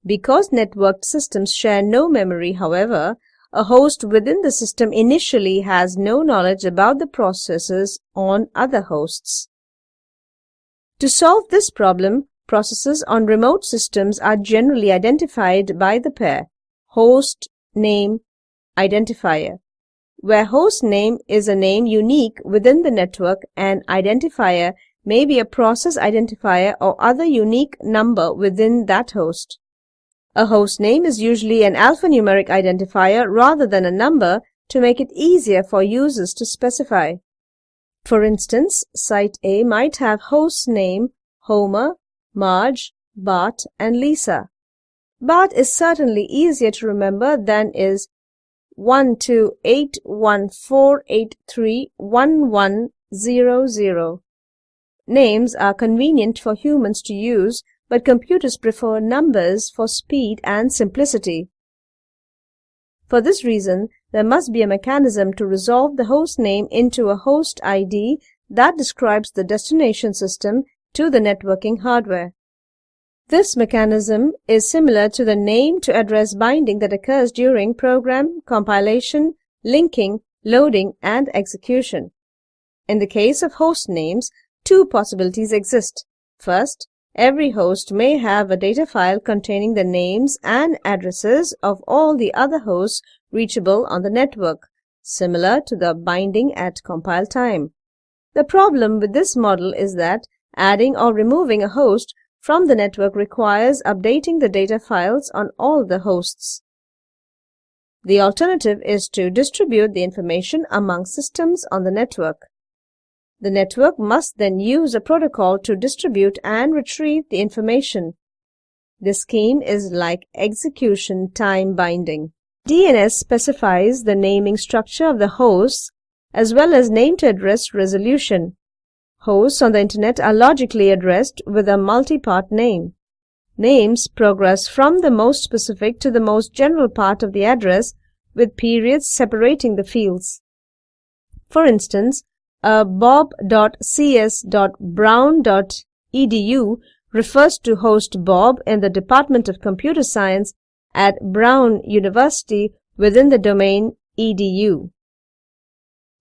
Because networked systems share no memory, however, a host within the system initially has no knowledge about the processes on other hosts. To solve this problem, processes on remote systems are generally identified by the pair host name identifier, where host name is a name unique within the network and identifier may be a process identifier or other unique number within that host. A host name is usually an alphanumeric identifier rather than a number to make it easier for users to specify. For instance, site A might have host name Homer, Marge, Bart, and Lisa. Bart is certainly easier to remember than is 12814831100. Names are convenient for humans to use, but computers prefer numbers for speed and simplicity. For this reason, there must be a mechanism to resolve the host name into a host ID that describes the destination system to the networking hardware. This mechanism is similar to the name-to-address binding that occurs during program compilation, linking, loading, and execution. In the case of host names, 2 possibilities exist. First, every host may have a data file containing the names and addresses of all the other hosts reachable on the network, similar to the binding at compile time. The problem with this model is that adding or removing a host from the network requires updating the data files on all the hosts. The alternative is to distribute the information among systems on the network. The network must then use a protocol to distribute and retrieve the information. This scheme is like execution time binding. DNS specifies the naming structure of the hosts as well as name-to-address resolution. Hosts on the Internet are logically addressed with a multi-part name. Names progress from the most specific to the most general part of the address with periods separating the fields. For instance, a bob.cs.brown.edu refers to host Bob in the Department of Computer Science at Brown University within the domain edu.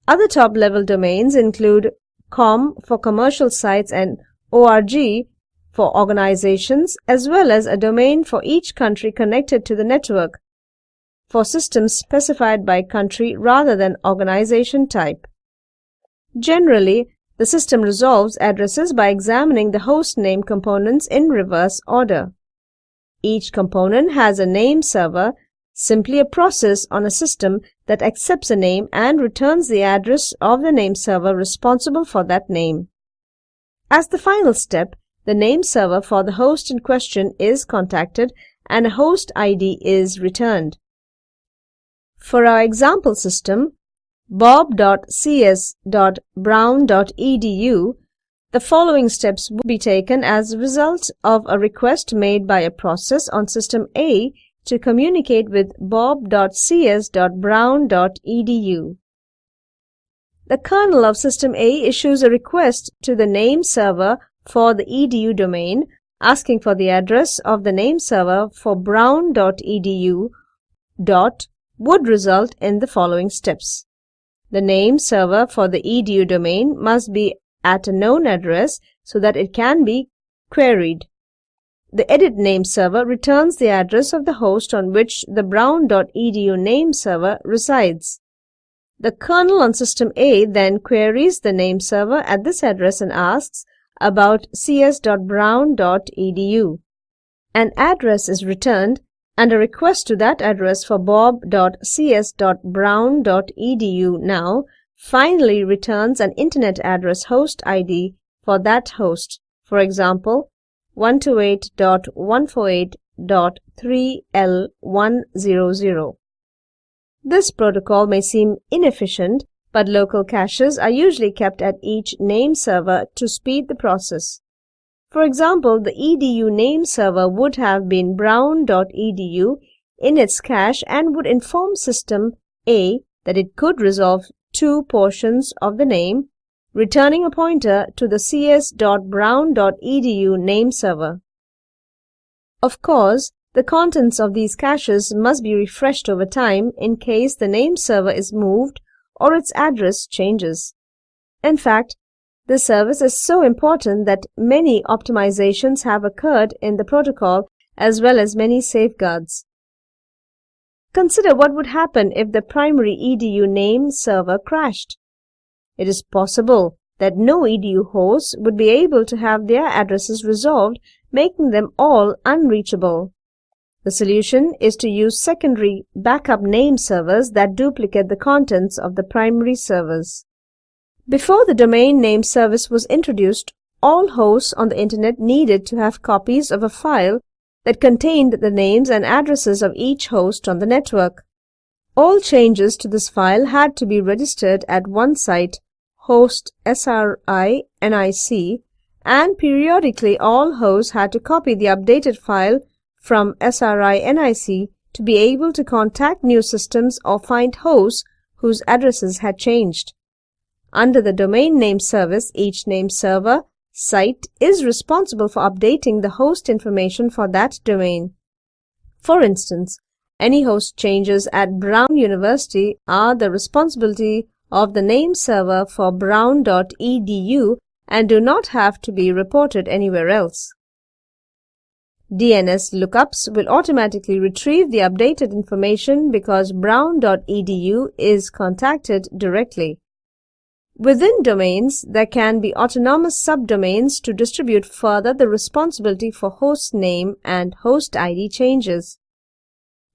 Other top-level domains include com for commercial sites and org for organizations, as well as a domain for each country connected to the network for systems specified by country rather than organization type. Generally, the system resolves addresses by examining the host name components in reverse order. Each component has a name server, simply a process on a system that accepts a name and returns the address of the name server responsible for that name. As the final step, the name server for the host in question is contacted and a host ID is returned. For our example system, bob.cs.brown.edu, the following steps will be taken as a result of a request made by a process on system A to communicate with bob.cs.brown.edu. The kernel of system A issues a request to the name server for the edu domain, asking for the address of the name server for brown.edu would result in the following steps. The name server for the edu domain must be at a known address so that it can be queried. The edit name server returns the address of the host on which the brown.edu name server resides. The kernel on system A then queries the name server at this address and asks about cs.brown.edu. An address is returned and a request to that address for bob.cs.brown.edu now finally returns an internet address host ID for that host, for example, 128.148.3L100. This protocol may seem inefficient, but local caches are usually kept at each name server to speed the process. For example, the edu name server would have been brown.edu in its cache and would inform system A that it could resolve two portions of the name, returning a pointer to the cs.brown.edu name server. Of course, the contents of these caches must be refreshed over time in case the name server is moved or its address changes. In fact, this service is so important that many optimizations have occurred in the protocol as well as many safeguards. Consider what would happen if the primary edu name server crashed. It is possible that no edu hosts would be able to have their addresses resolved, making them all unreachable. The solution is to use secondary backup name servers that duplicate the contents of the primary servers. Before the domain name service was introduced, all hosts on the internet needed to have copies of a file that contained the names and addresses of each host on the network. All changes to this file had to be registered at one site, host SRI-NIC, and periodically all hosts had to copy the updated file from SRI-NIC to be able to contact new systems or find hosts whose addresses had changed. Under the domain name service, each name server site is responsible for updating the host information for that domain. For instance, any host changes at Brown University are the responsibility of the name server for brown.edu and do not have to be reported anywhere else. DNS lookups will automatically retrieve the updated information because brown.edu is contacted directly. Within domains, there can be autonomous subdomains to distribute further the responsibility for host name and host ID changes.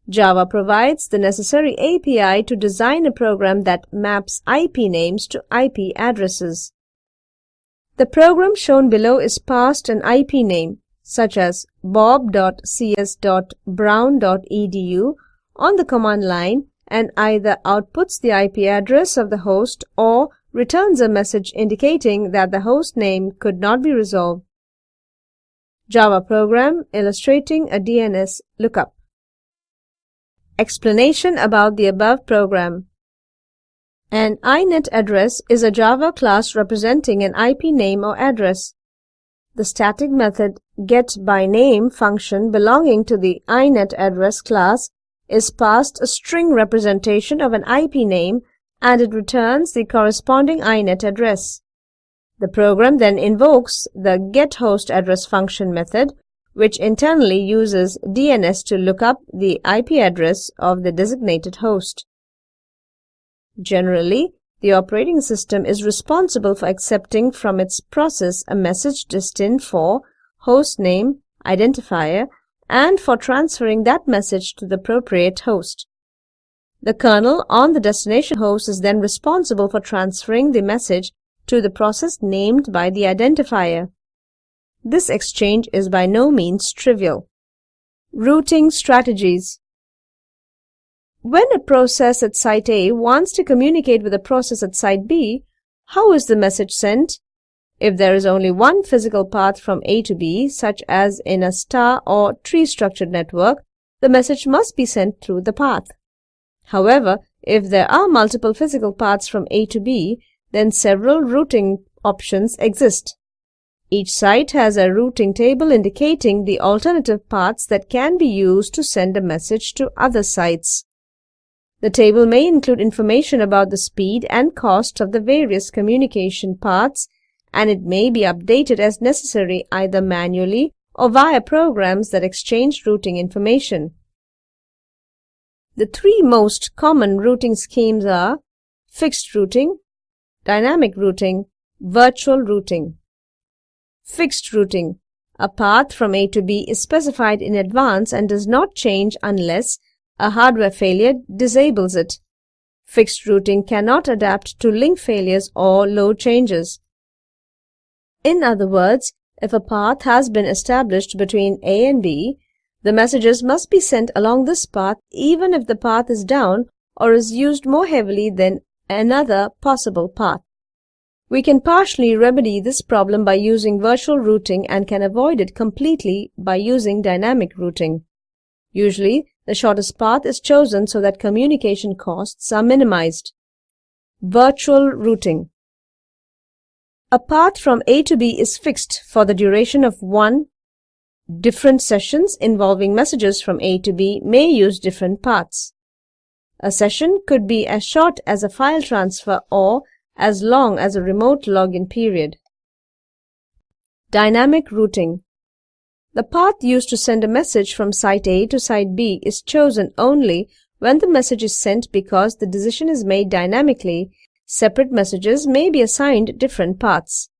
Java provides the necessary API to design a program that maps IP names to IP addresses. The program shown below is passed an IP name, such as bob.cs.brown.edu on the command line and either outputs the IP address of the host or returns a message indicating that the host name could not be resolved. Java program illustrating a DNS lookup. Explanation about the above program. An inet address is a Java class representing an IP name or address. The static method getByName function belonging to the inet address class is passed a string representation of an IP name and it returns the corresponding inet address. The program then invokes the getHostAddress function method, which internally uses DNS to look up the IP address of the designated host. Generally, the operating system is responsible for accepting from its process a message destined for host name identifier and for transferring that message to the appropriate host. The kernel on the destination host is then responsible for transferring the message to the process named by the identifier. This exchange is by no means trivial. Routing strategies. When a process at site A wants to communicate with a process at site B, how is the message sent? If there is only one physical path from A to B, such as in a star or tree-structured network, the message must be sent through the path. However, if there are multiple physical paths from A to B, then several routing options exist. Each site has a routing table indicating the alternative paths that can be used to send a message to other sites. The table may include information about the speed and cost of the various communication paths, and it may be updated as necessary either manually or via programs that exchange routing information. The three most common routing schemes are fixed routing, dynamic routing, virtual routing. Fixed routing. A path from A to B is specified in advance and does not change unless a hardware failure disables it. Fixed routing cannot adapt to link failures or load changes. In other words, if a path has been established between A and B, the messages must be sent along this path even if the path is down or is used more heavily than another possible path. We can partially remedy this problem by using virtual routing and can avoid it completely by using dynamic routing. Usually, the shortest path is chosen so that communication costs are minimized. Virtual routing. A path from A to B is fixed for the duration of one. Different sessions involving messages from A to B may use different paths. A session could be as short as a file transfer or as long as a remote login period. Dynamic routing. The path used to send a message from site A to site B is chosen only when the message is sent because the decision is made dynamically. Separate messages may be assigned different paths.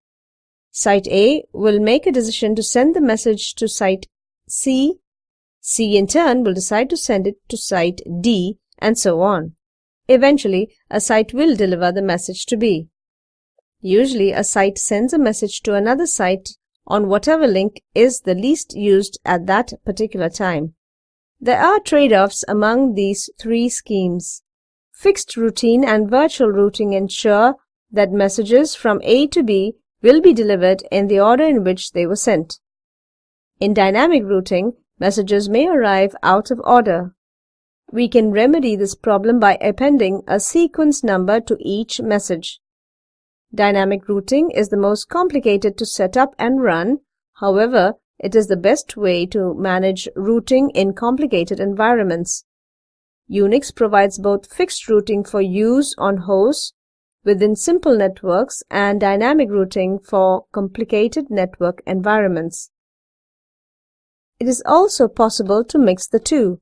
Site A will make a decision to send the message to site C. C in turn will decide to send it to site D, and so on. Eventually, a site will deliver the message to B. Usually, a site sends a message to another site on whatever link is the least used at that particular time. There are trade-offs among these three schemes. Fixed routine and virtual routing ensure that messages from A to B will be delivered in the order in which they were sent. In dynamic routing, messages may arrive out of order. We can remedy this problem by appending a sequence number to each message. Dynamic routing is the most complicated to set up and run. However, it is the best way to manage routing in complicated environments. Unix provides both fixed routing for use on hosts within simple networks and dynamic routing for complicated network environments. It is also possible to mix the two.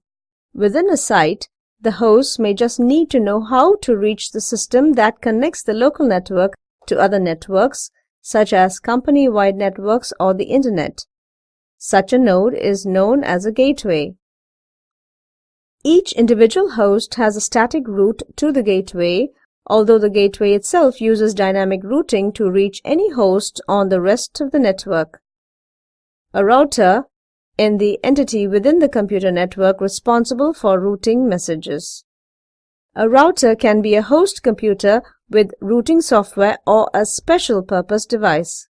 Within a site, the host may just need to know how to reach the system that connects the local network to other networks, such as company-wide networks or the Internet. Such a node is known as a gateway. Each individual host has a static route to the gateway, although the gateway itself uses dynamic routing to reach any host on the rest of the network. A router is the entity within the computer network responsible for routing messages. A router can be a host computer with routing software or a special-purpose device.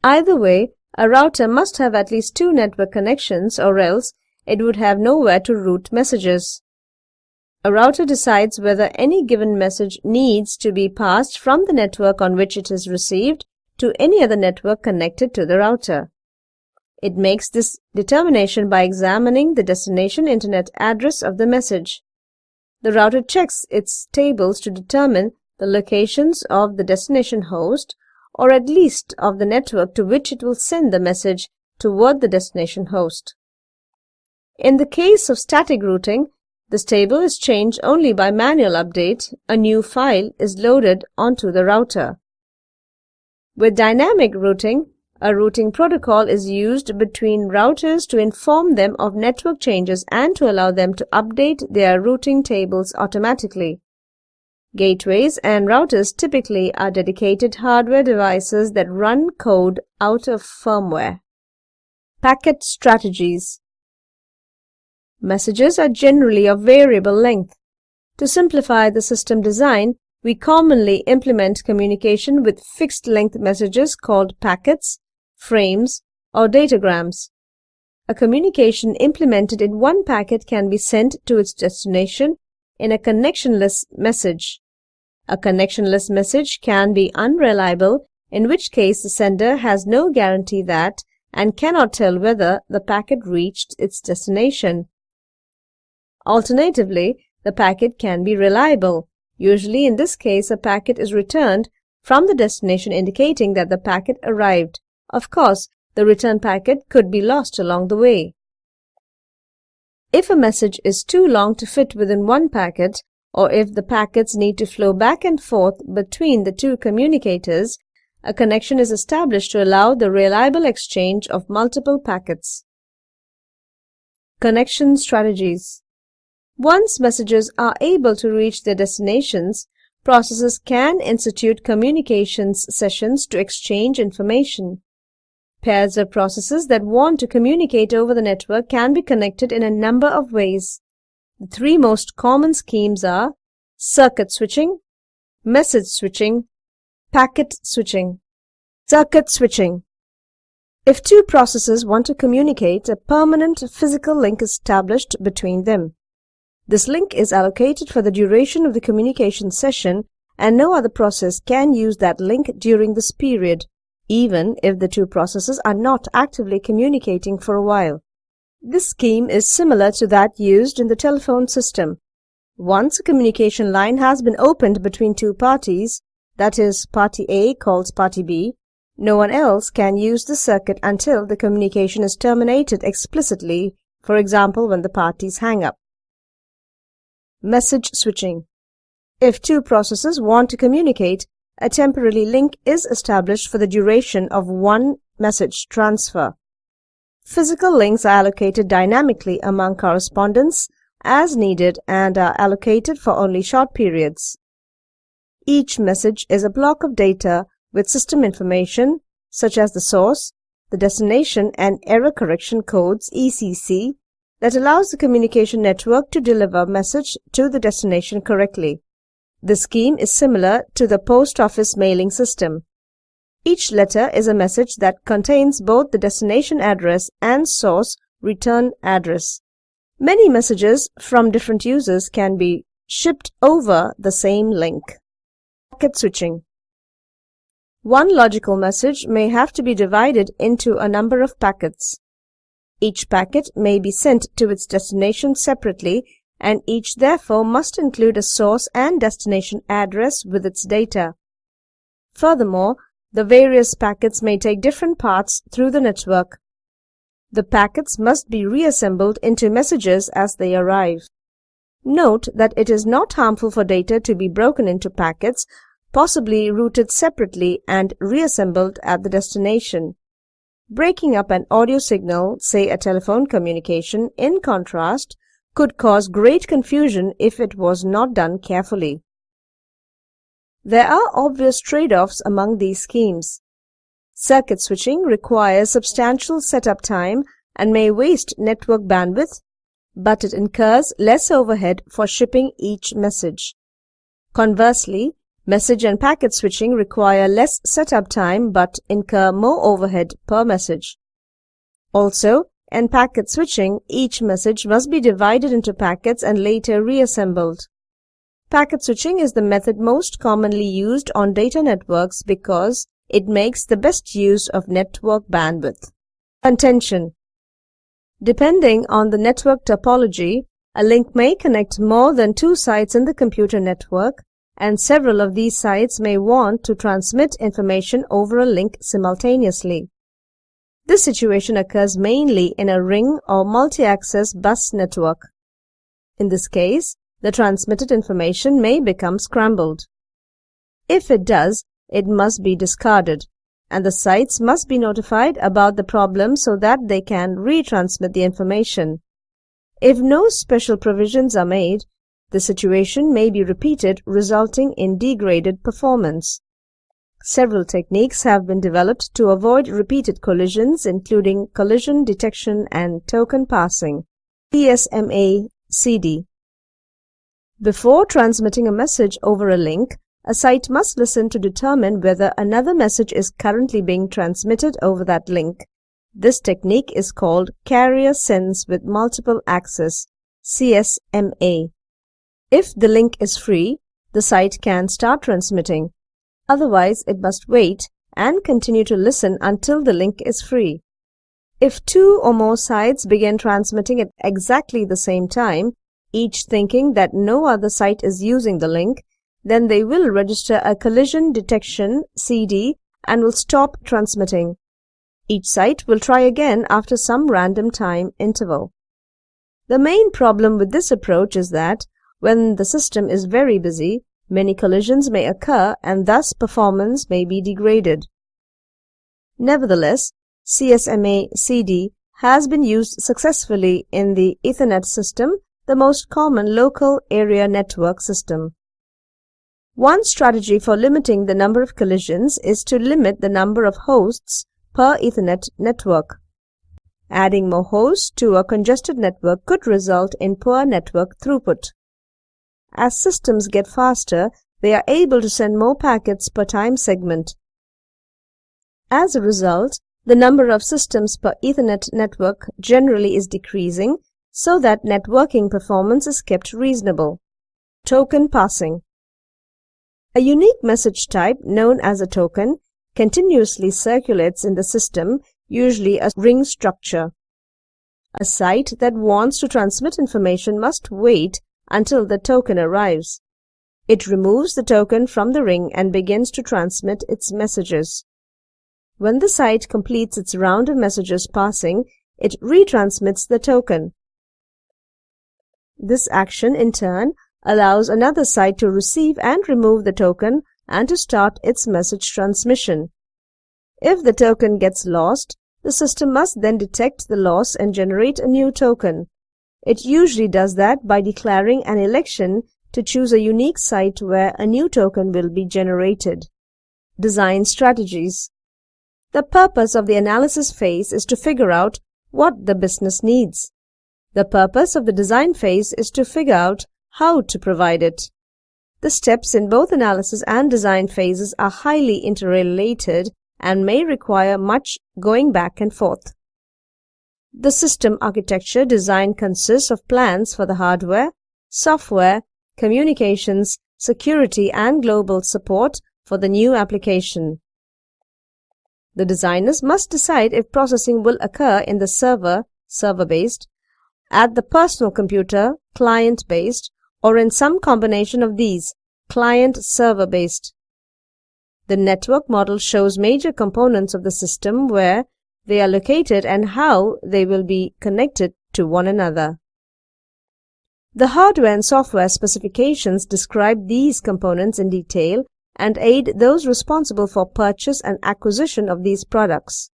Either way, a router must have at least two network connections or else it would have nowhere to route messages. A router decides whether any given message needs to be passed from the network on which it is received to any other network connected to the router. It makes this determination by examining the destination internet address of the message. The router checks its tables to determine the locations of the destination host, or at least of the network to which it will send the message toward the destination host. In the case of static routing, this table is changed only by manual update. A new file is loaded onto the router. With dynamic routing, a routing protocol is used between routers to inform them of network changes and to allow them to update their routing tables automatically. Gateways and routers typically are dedicated hardware devices that run code out of firmware. Packet strategies. Messages are generally of variable length. To simplify the system design, we commonly implement communication with fixed-length messages called packets, frames, or datagrams. A communication implemented in one packet can be sent to its destination in a connectionless message. A connectionless message can be unreliable, in which case the sender has no guarantee that and cannot tell whether the packet reached its destination. Alternatively, the packet can be reliable. Usually, in this case, a packet is returned from the destination indicating that the packet arrived. Of course, the return packet could be lost along the way. If a message is too long to fit within one packet, or if the packets need to flow back and forth between the two communicators, a connection is established to allow the reliable exchange of multiple packets. Connection strategies. Once messages are able to reach their destinations, processes can institute communications sessions to exchange information. Pairs of processes that want to communicate over the network can be connected in a number of ways. The three most common schemes are circuit switching, message switching, packet switching. Circuit switching. If two processes want to communicate, a permanent physical link is established between them. This link is allocated for the duration of the communication session, and no other process can use that link during this period, even if the two processes are not actively communicating for a while. This scheme is similar to that used in the telephone system. Once a communication line has been opened between two parties, that is, party A calls party B, no one else can use the circuit until the communication is terminated explicitly, for example, when the parties hang up. Message switching. If two processes want to communicate, a temporary link is established for the duration of one message transfer. Physical links are allocated dynamically among correspondents as needed and are allocated for only short periods. Each message is a block of data with system information such as the source, the destination, and error correction codes (ECC) that allows the communication network to deliver message to the destination correctly. The scheme is similar to the post office mailing system. Each letter is a message that contains both the destination address and source return address. Many messages from different users can be shipped over the same link. Packet switching. One logical message may have to be divided into a number of packets. Each packet may be sent to its destination separately, and each therefore must include a source and destination address with its data. Furthermore, the various packets may take different paths through the network. The packets must be reassembled into messages as they arrive. Note that it is not harmful for data to be broken into packets, possibly routed separately and reassembled at the destination. Breaking up an audio signal, say a telephone communication, in contrast, could cause great confusion if it was not done carefully. There are obvious trade-offs among these schemes. Circuit switching requires substantial setup time and may waste network bandwidth, but it incurs less overhead for shipping each message. Conversely, message and packet switching require less setup time but incur more overhead per message. Also, In packet switching, each message must be divided into packets and later reassembled. Packet switching is the method most commonly used on data networks because it makes the best use of network bandwidth. Contention. Depending on the network topology, a link may connect more than two sites in the computer network, and several of these sites may want to transmit information over a link simultaneously. This situation occurs mainly in a ring or multi-access bus network. In this case, the transmitted information may become scrambled. If it does, it must be discarded, and the sites must be notified about the problem so that they can retransmit the information. If no special provisions are made, the situation may be repeated, resulting in degraded performance. Several techniques have been developed to avoid repeated collisions, including collision detection and token passing. CSMA-CD. Before transmitting a message over a link, a site must listen to determine whether another message is currently being transmitted over that link. This technique is called Carrier Sense with Multiple Access, CSMA. If the link is free, the site can start transmitting. Otherwise, it must wait and continue to listen until the link is free. If two or more sites begin transmitting at exactly the same time, each thinking that no other site is using the link, then they will register a collision detection CD and will stop transmitting. Each site will try again after some random time interval. The main problem with this approach is that when the system is very busy, many collisions may occur and thus performance may be degraded. Nevertheless, CSMA-CD has been used successfully in the Ethernet system, the most common local area network system. One strategy for limiting the number of collisions is to limit the number of hosts per Ethernet network. Adding more hosts to a congested network could result in poor network throughput. As systems get faster, they are able to send more packets per time segment. As a result, the number of systems per Ethernet network generally is decreasing, so that networking performance is kept reasonable. Token passing. A unique message type known as a token continuously circulates in the system, usually a ring structure. A site that wants to transmit information must wait until the token arrives. It removes the token from the ring and begins to transmit its messages. When the site completes its round of messages passing, it retransmits the token. This action, in turn, allows another site to receive and remove the token and to start its message transmission. If the token gets lost, the system must then detect the loss and generate a new token. It usually does that by declaring an election to choose a unique site where a new token will be generated. Design strategies. The purpose of the analysis phase is to figure out what the business needs. The purpose of the design phase is to figure out how to provide it. The steps in both analysis and design phases are highly interrelated and may require much going back and forth. The system architecture design consists of plans for the hardware, software, communications, security, and global support for the new application. The designers must decide if processing will occur in the server-based, at the personal computer, client-based, or in some combination of these, client-server-based. The network model shows major components of the system, where they are located and how they will be connected to one another. The hardware and software specifications describe these components in detail and aid those responsible for purchase and acquisition of these products.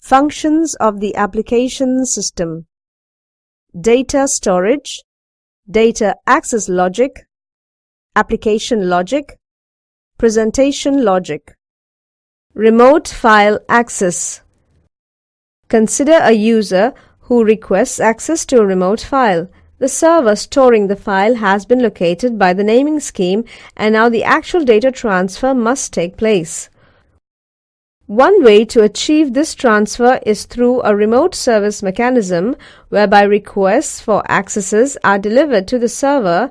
Functions of the application system: data storage, data access logic, application logic, presentation logic. Remote file access. Consider a user who requests access to a remote file. The server storing the file has been located by the naming scheme, and now the actual data transfer must take place. One way to achieve this transfer is through a remote service mechanism whereby requests for accesses are delivered to the server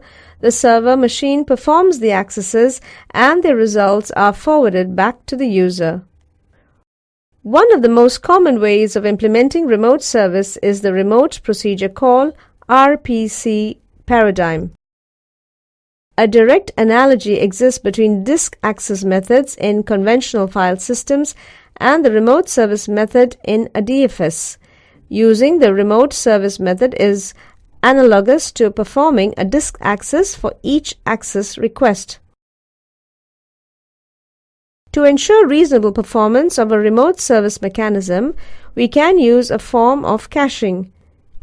machine performs the accesses, and the results are forwarded back to the user. One of the most common ways of implementing remote service is the Remote Procedure Call (RPC) paradigm. A direct analogy exists between disk access methods in conventional file systems and the remote service method in a DFS. Using the remote service method is analogous to performing a disk access for each access request. To ensure reasonable performance of a remote service mechanism, we can use a form of caching.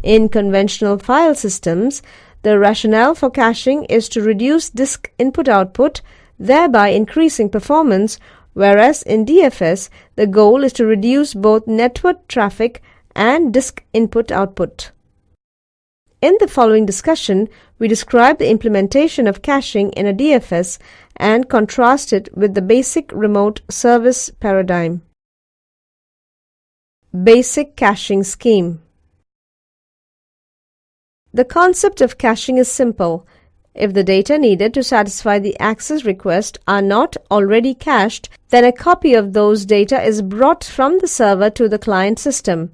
In conventional file systems, the rationale for caching is to reduce disk input-output, thereby increasing performance, whereas in DFS, the goal is to reduce both network traffic and disk input-output. In the following discussion, we describe the implementation of caching in a DFS and contrast it with the basic remote service paradigm. Basic caching scheme. The concept of caching is simple. If the data needed to satisfy the access request are not already cached, then a copy of those data is brought from the server to the client system.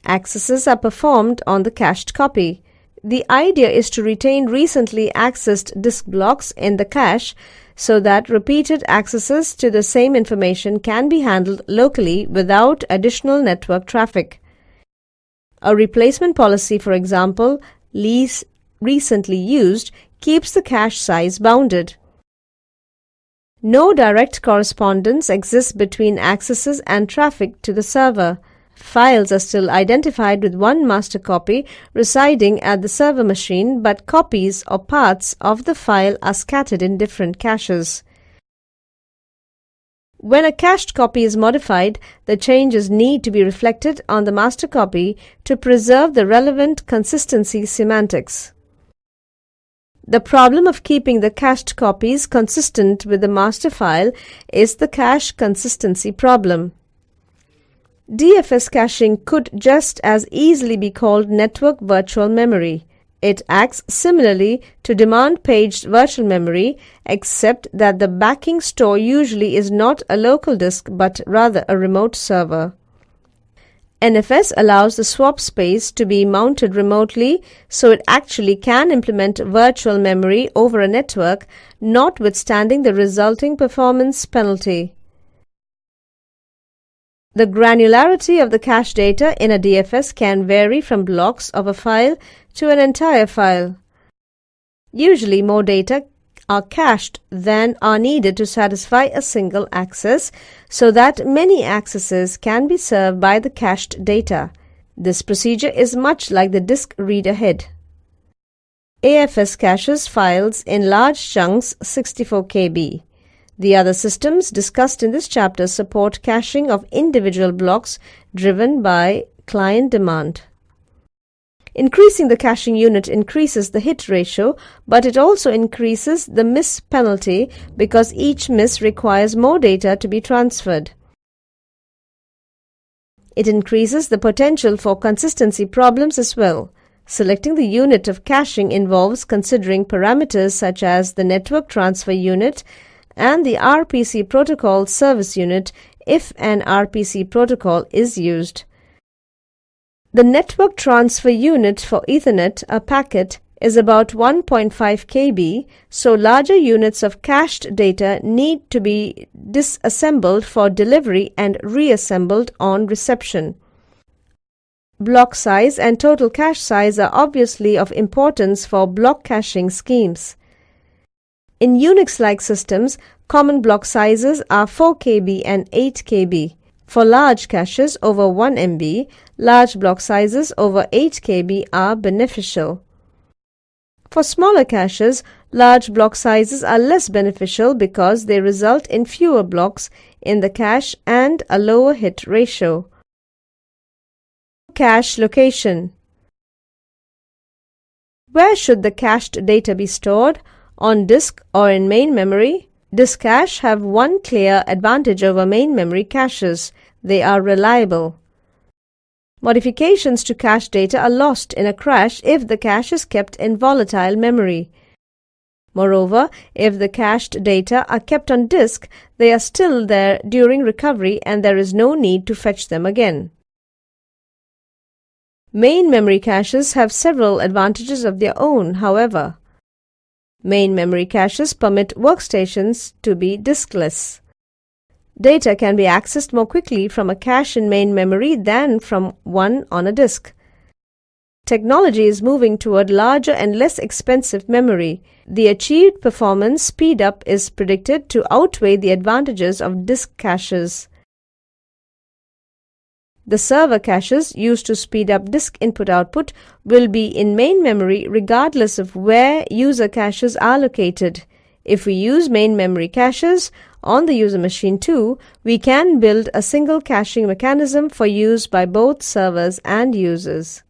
Accesses are performed on the cached copy. The idea is to retain recently accessed disk blocks in the cache so that repeated accesses to the same information can be handled locally without additional network traffic. A replacement policy, for example, least recently used, keeps the cache size bounded. No direct correspondence exists between accesses and traffic to the server. Files are still identified with one master copy residing at the server machine, but copies or parts of the file are scattered in different caches. When a cached copy is modified, the changes need to be reflected on the master copy to preserve the relevant consistency semantics. The problem of keeping the cached copies consistent with the master file is the cache consistency problem. DFS caching could just as easily be called network virtual memory. It acts similarly to demand-paged virtual memory, except that the backing store usually is not a local disk but rather a remote server. NFS allows the swap space to be mounted remotely, so it actually can implement virtual memory over a network, notwithstanding the resulting performance penalty. The granularity of the cache data in a DFS can vary from blocks of a file to an entire file. Usually more data are cached than are needed to satisfy a single access, so that many accesses can be served by the cached data. This procedure is much like the disk read-ahead. AFS caches files in large chunks 64 KB. The other systems discussed in this chapter support caching of individual blocks driven by client demand. Increasing the caching unit increases the hit ratio, but it also increases the miss penalty because each miss requires more data to be transferred. It increases the potential for consistency problems as well. Selecting the unit of caching involves considering parameters such as the network transfer unit and the RPC protocol service unit if an RPC protocol is used. The network transfer unit for Ethernet, a packet, is about 1.5 KB, so larger units of cached data need to be disassembled for delivery and reassembled on reception. Block size and total cache size are obviously of importance for block caching schemes. In Unix-like systems, common block sizes are 4 KB and 8 KB. For large caches over 1 MB, large block sizes over 8 KB are beneficial. For smaller caches, large block sizes are less beneficial because they result in fewer blocks in the cache and a lower hit ratio. Cache location. Where should the cached data be stored? On disk or in main memory? Disk cache have one clear advantage over main memory caches. They are reliable. Modifications to cache data are lost in a crash if the cache is kept in volatile memory. Moreover, if the cached data are kept on disk, they are still there during recovery and there is no need to fetch them again. Main memory caches have several advantages of their own, however. Main memory caches permit workstations to be diskless. Data can be accessed more quickly from a cache in main memory than from one on a disk. Technology is moving toward larger and less expensive memory. The achieved performance speed-up is predicted to outweigh the advantages of disk caches. The server caches used to speed up disk input-output will be in main memory regardless of where user caches are located. If we use main memory caches on the user machine too, we can build a single caching mechanism for use by both servers and users.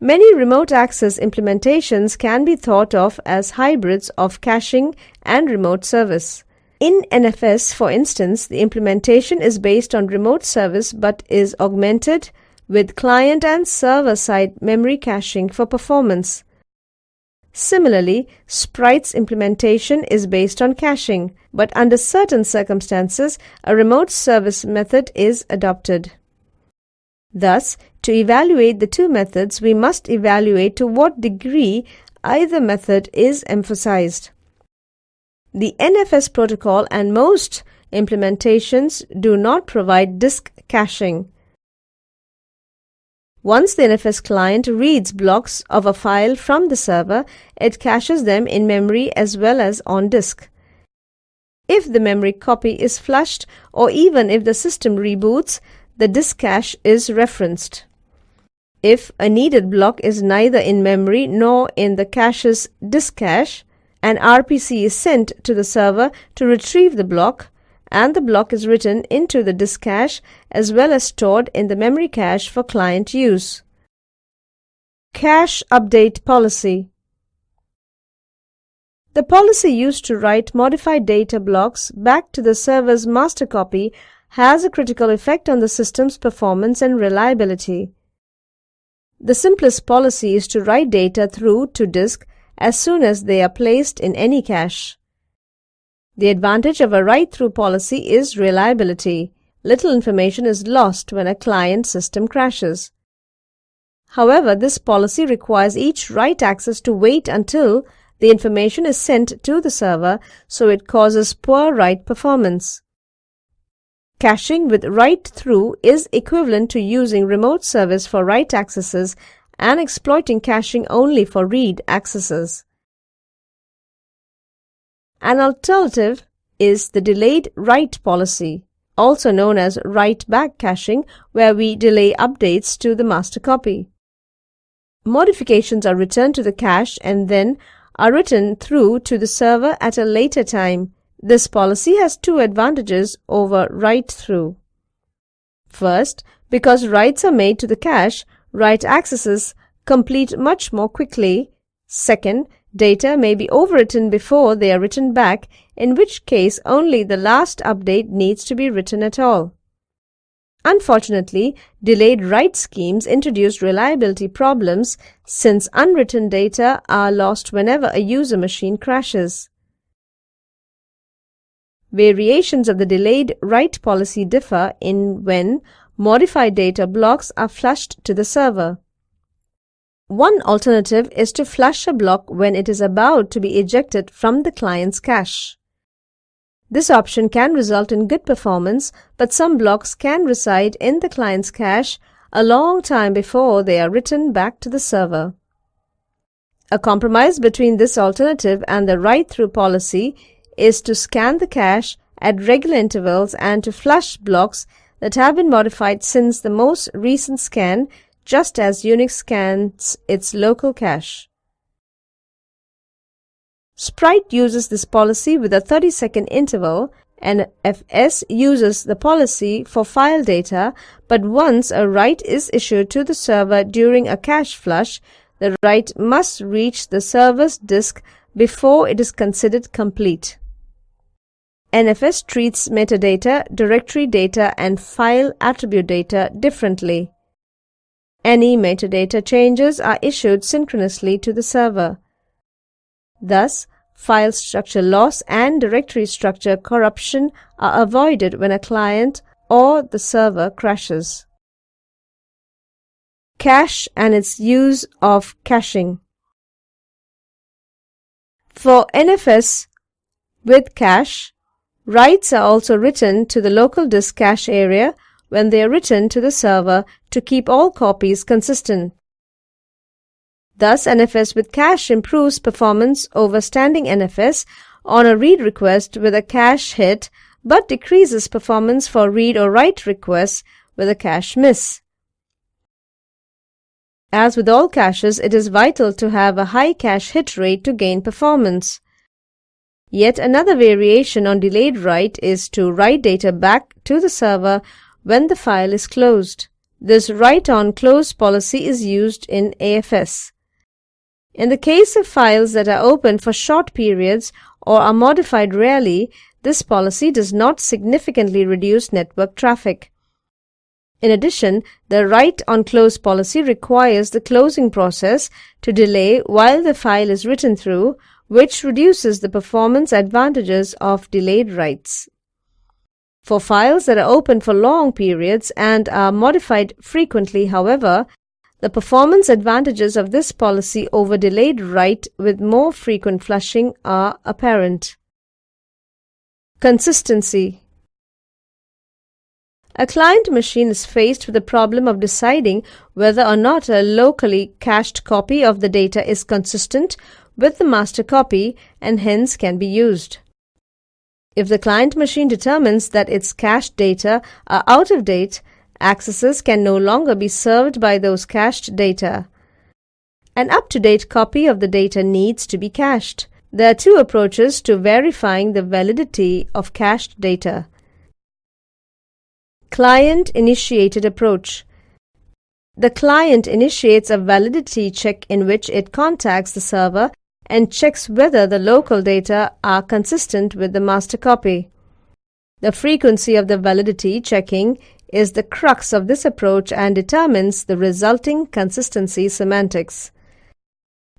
Many remote access implementations can be thought of as hybrids of caching and remote service. In NFS, for instance, the implementation is based on remote service but is augmented with client and server-side memory caching for performance. Similarly, Sprite's implementation is based on caching, but under certain circumstances, a remote service method is adopted. Thus, to evaluate the two methods, we must evaluate to what degree either method is emphasized. The NFS protocol and most implementations do not provide disk caching. Once the NFS client reads blocks of a file from the server, it caches them in memory as well as on disk. If the memory copy is flushed or even if the system reboots, the disk cache is referenced. If a needed block is neither in memory nor in the cache's disk cache, an RPC is sent to the server to retrieve the block, and the block is written into the disk cache as well as stored in the memory cache for client use. Cache update policy. The policy used to write modified data blocks back to the server's master copy has a critical effect on the system's performance and reliability. The simplest policy is to write data through to disk as soon as they are placed in any cache. The advantage of a write-through policy is reliability. Little information is lost when a client system crashes. However, this policy requires each write access to wait until the information is sent to the server, so it causes poor write performance. Caching with write-through is equivalent to using remote service for write accesses and exploiting caching only for read accesses. An alternative is the delayed write policy, also known as write-back caching, where we delay updates to the master copy. Modifications are returned to the cache and then are written through to the server at a later time. This policy has two advantages over write-through. First, because writes are made to the cache, write accesses complete much more quickly. Second, data may be overwritten before they are written back, in which case only the last update needs to be written at all. Unfortunately, delayed write schemes introduce reliability problems since unwritten data are lost whenever a user machine crashes. Variations of the delayed write policy differ in when modified data blocks are flushed to the server. One alternative is to flush a block when it is about to be ejected from the client's cache. This option can result in good performance, but some blocks can reside in the client's cache a long time before they are written back to the server. A compromise between this alternative and the write-through policy is to scan the cache at regular intervals and to flush blocks that have been modified since the most recent scan, just as Unix scans its local cache. Sprite uses this policy with a 30-second interval, and FS uses the policy for file data, but once a write is issued to the server during a cache flush, the write must reach the server's disk before it is considered complete. NFS treats metadata, directory data, and file attribute data differently. Any metadata changes are issued synchronously to the server. Thus, file structure loss and directory structure corruption are avoided when a client or the server crashes. Cache and its use of caching. For NFS with cache, writes are also written to the local disk cache area when they are written to the server to keep all copies consistent. Thus, NFS with cache improves performance over standing NFS on a read request with a cache hit, but decreases performance for read or write requests with a cache miss. As with all caches, it is vital to have a high cache hit rate to gain performance. Yet another variation on delayed write is to write data back to the server when the file is closed. This write-on-close policy is used in AFS. In the case of files that are open for short periods or are modified rarely, this policy does not significantly reduce network traffic. In addition, the write-on-close policy requires the closing process to delay while the file is written through, which reduces the performance advantages of delayed writes. For files that are open for long periods and are modified frequently, however, the performance advantages of this policy over delayed write with more frequent flushing are apparent. Consistency. A client machine is faced with the problem of deciding whether or not a locally cached copy of the data is consistent with the master copy and hence can be used. If the client machine determines that its cached data are out of date, accesses can no longer be served by those cached data. An up-to-date copy of the data needs to be cached. There are two approaches to verifying the validity of cached data. Client-initiated approach. The client initiates a validity check in which it contacts the server and checks whether the local data are consistent with the master copy. The frequency of the validity checking is the crux of this approach and determines the resulting consistency semantics.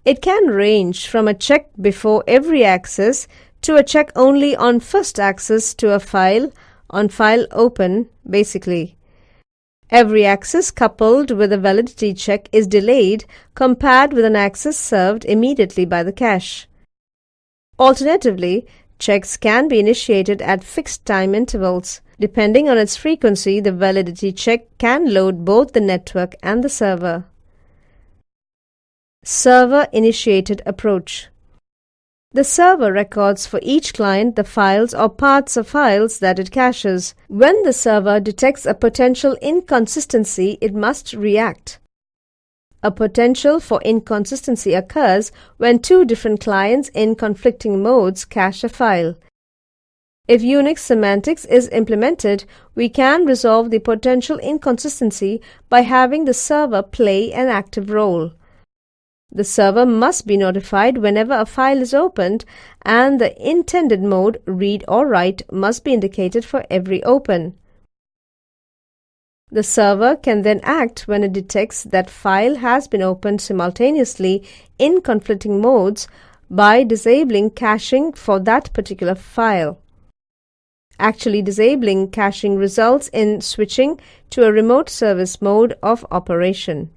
It can range from a check before every access to a check only on first access to a file on file open, basically. Every access coupled with a validity check is delayed compared with an access served immediately by the cache. Alternatively, checks can be initiated at fixed time intervals. Depending on its frequency, the validity check can load both the network and the server. Server-initiated approach. The server records for each client the files or parts of files that it caches. When the server detects a potential inconsistency, it must react. A potential for inconsistency occurs when two different clients in conflicting modes cache a file. If Unix semantics is implemented, we can resolve the potential inconsistency by having the server play an active role. The server must be notified whenever a file is opened, and the intended mode, read or write, must be indicated for every open. The server can then act when it detects that file has been opened simultaneously in conflicting modes by disabling caching for that particular file. Actually disabling caching results in switching to a remote service mode of operation.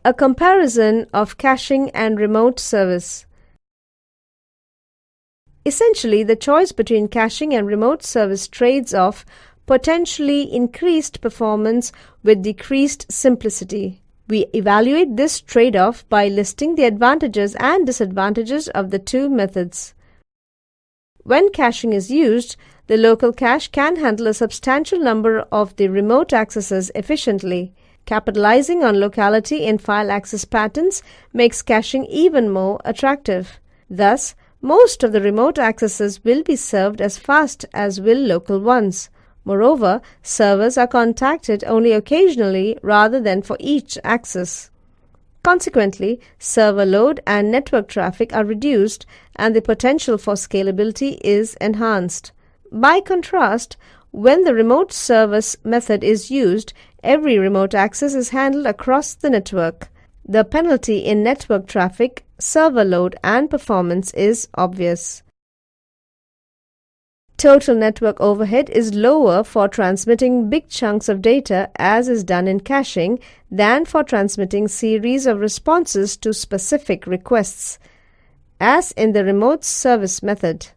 A comparison of caching and remote service. Essentially, the choice between caching and remote service trades off potentially increased performance with decreased simplicity. We evaluate this trade-off by listing the advantages and disadvantages of the two methods. When caching is used, the local cache can handle a substantial number of the remote accesses efficiently. Capitalizing on locality in file access patterns makes caching even more attractive. Thus, most of the remote accesses will be served as fast as will local ones. Moreover, servers are contacted only occasionally rather than for each access. Consequently, server load and network traffic are reduced and the potential for scalability is enhanced. By contrast, when the remote service method is used, every remote access is handled across the network. The penalty in network traffic, server load, and performance is obvious. Total network overhead is lower for transmitting big chunks of data, as is done in caching, than for transmitting series of responses to specific requests, as in the remote service method.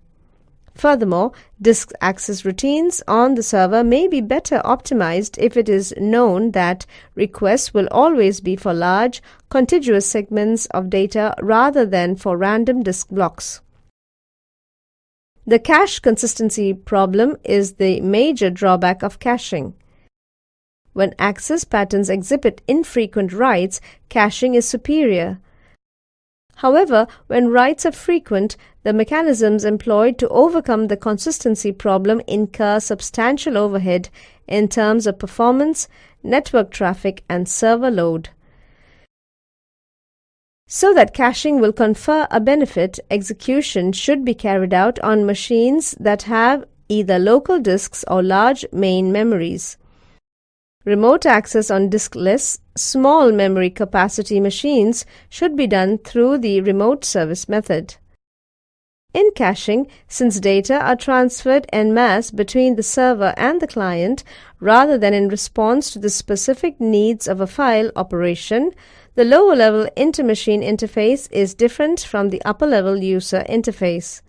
Furthermore, disk access routines on the server may be better optimized if it is known that requests will always be for large, contiguous segments of data rather than for random disk blocks. The cache consistency problem is the major drawback of caching. When access patterns exhibit infrequent writes, caching is superior. However, when writes are frequent, the mechanisms employed to overcome the consistency problem incur substantial overhead in terms of performance, network traffic, and server load. So that caching will confer a benefit, execution should be carried out on machines that have either local disks or large main memories. Remote access on diskless, small memory capacity machines should be done through the remote service method. In caching, since data are transferred en masse between the server and the client rather than in response to the specific needs of a file operation, the lower-level inter-machine interface is different from the upper-level user interface.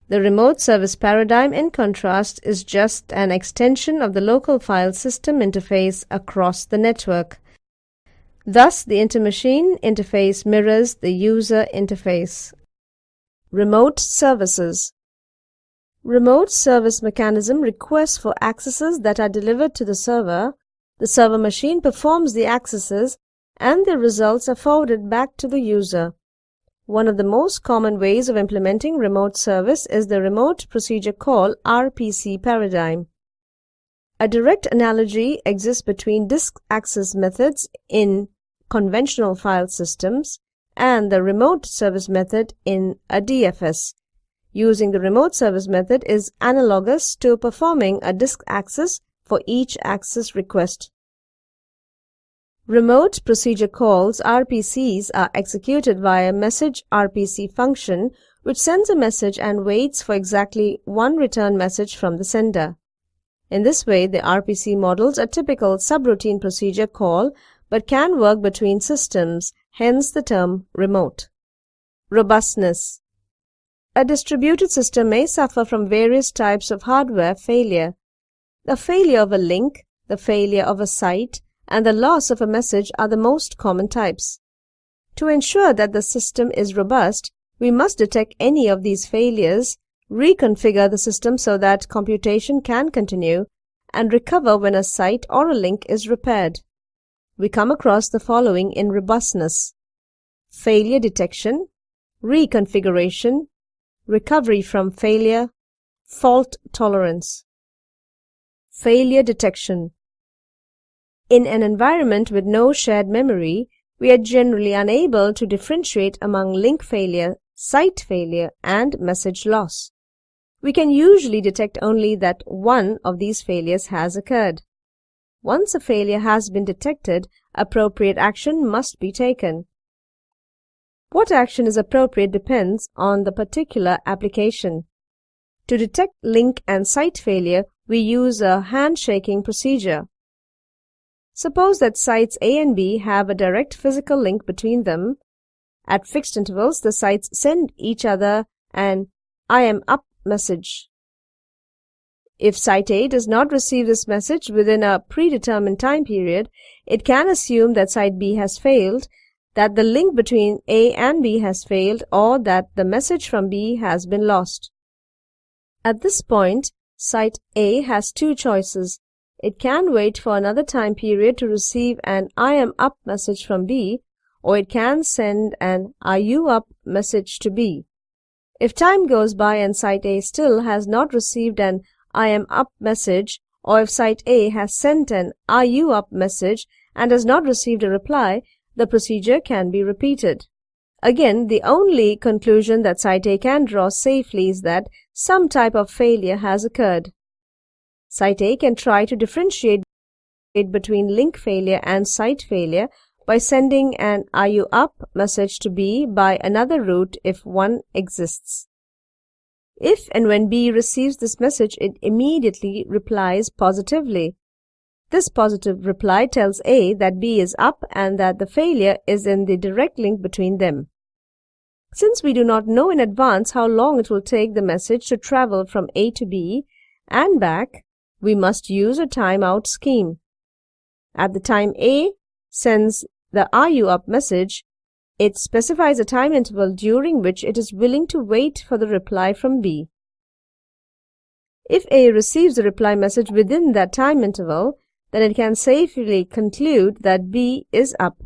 The remote service paradigm, in contrast, is just an extension of the local file system interface across the network. Thus, the inter-machine interface mirrors the user interface. Remote services. Remote service mechanism requests for accesses that are delivered to the server machine performs the accesses, and the results are forwarded back to the user. One of the most common ways of implementing remote service is the remote procedure call (RPC) paradigm. A direct analogy exists between disk access methods in conventional file systems and the remote service method in a DFS. Using the remote service method is analogous to performing a disk access for each access request. Remote procedure calls (RPCs) are executed via message RPC function, which sends a message and waits for exactly one return message from the sender. In this way, the RPC models a typical subroutine procedure call but can work between systems, hence the term remote. Robustness. A distributed system may suffer from various types of hardware failure. The failure of a link, the failure of a site, and the loss of a message are the most common types. To ensure that the system is robust, we must detect any of these failures, reconfigure the system so that computation can continue, and recover when a site or a link is repaired. We come across the following in robustness: failure detection, reconfiguration, recovery from failure, fault tolerance. Failure detection. In an environment with no shared memory, we are generally unable to differentiate among link failure, site failure, and message loss. We can usually detect only that one of these failures has occurred. Once a failure has been detected, appropriate action must be taken. What action is appropriate depends on the particular application. To detect link and site failure, we use a handshaking procedure. Suppose that sites A and B have a direct physical link between them. At fixed intervals, the sites send each other an "I am up" message. If site A does not receive this message within a predetermined time period, it can assume that site B has failed, that the link between A and B has failed, or that the message from B has been lost. At this point, site A has two choices. It can wait for another time period to receive an "I am up" message from B, or it can send an "Are you up" message to B. If time goes by and site A still has not received an "I am up" message, or if site A has sent an "Are you up" message and has not received a reply, the procedure can be repeated. Again, the only conclusion that Site A can draw safely is that some type of failure has occurred. Site A can try to differentiate between link failure and site failure by sending an "Are you up?" message to B by another route if one exists. If and when B receives this message, it immediately replies positively. This positive reply tells A that B is up and that the failure is in the direct link between them. Since we do not know in advance how long it will take the message to travel from A to B and back, we must use a timeout scheme. At the time A sends the "Are you up?" message, it specifies a time interval during which it is willing to wait for the reply from B. If A receives the reply message within that time interval, then it can safely conclude that B is up.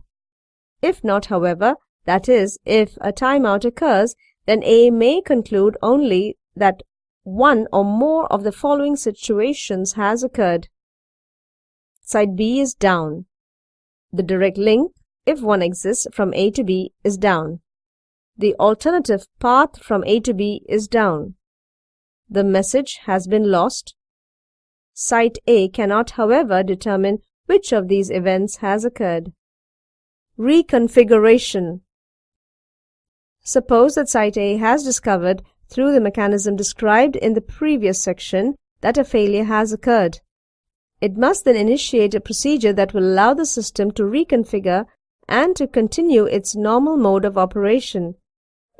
If not, however, that is, if a timeout occurs, then A may conclude only that one or more of the following situations has occurred. Site B is down. The direct link, if one exists, from A to B is down. The alternative path from A to B is down. The message has been lost. Site A cannot, however, determine which of these events has occurred. Reconfiguration. Suppose that Site A has discovered through the mechanism described in the previous section that a failure has occurred. It must then initiate a procedure that will allow the system to reconfigure and to continue its normal mode of operation.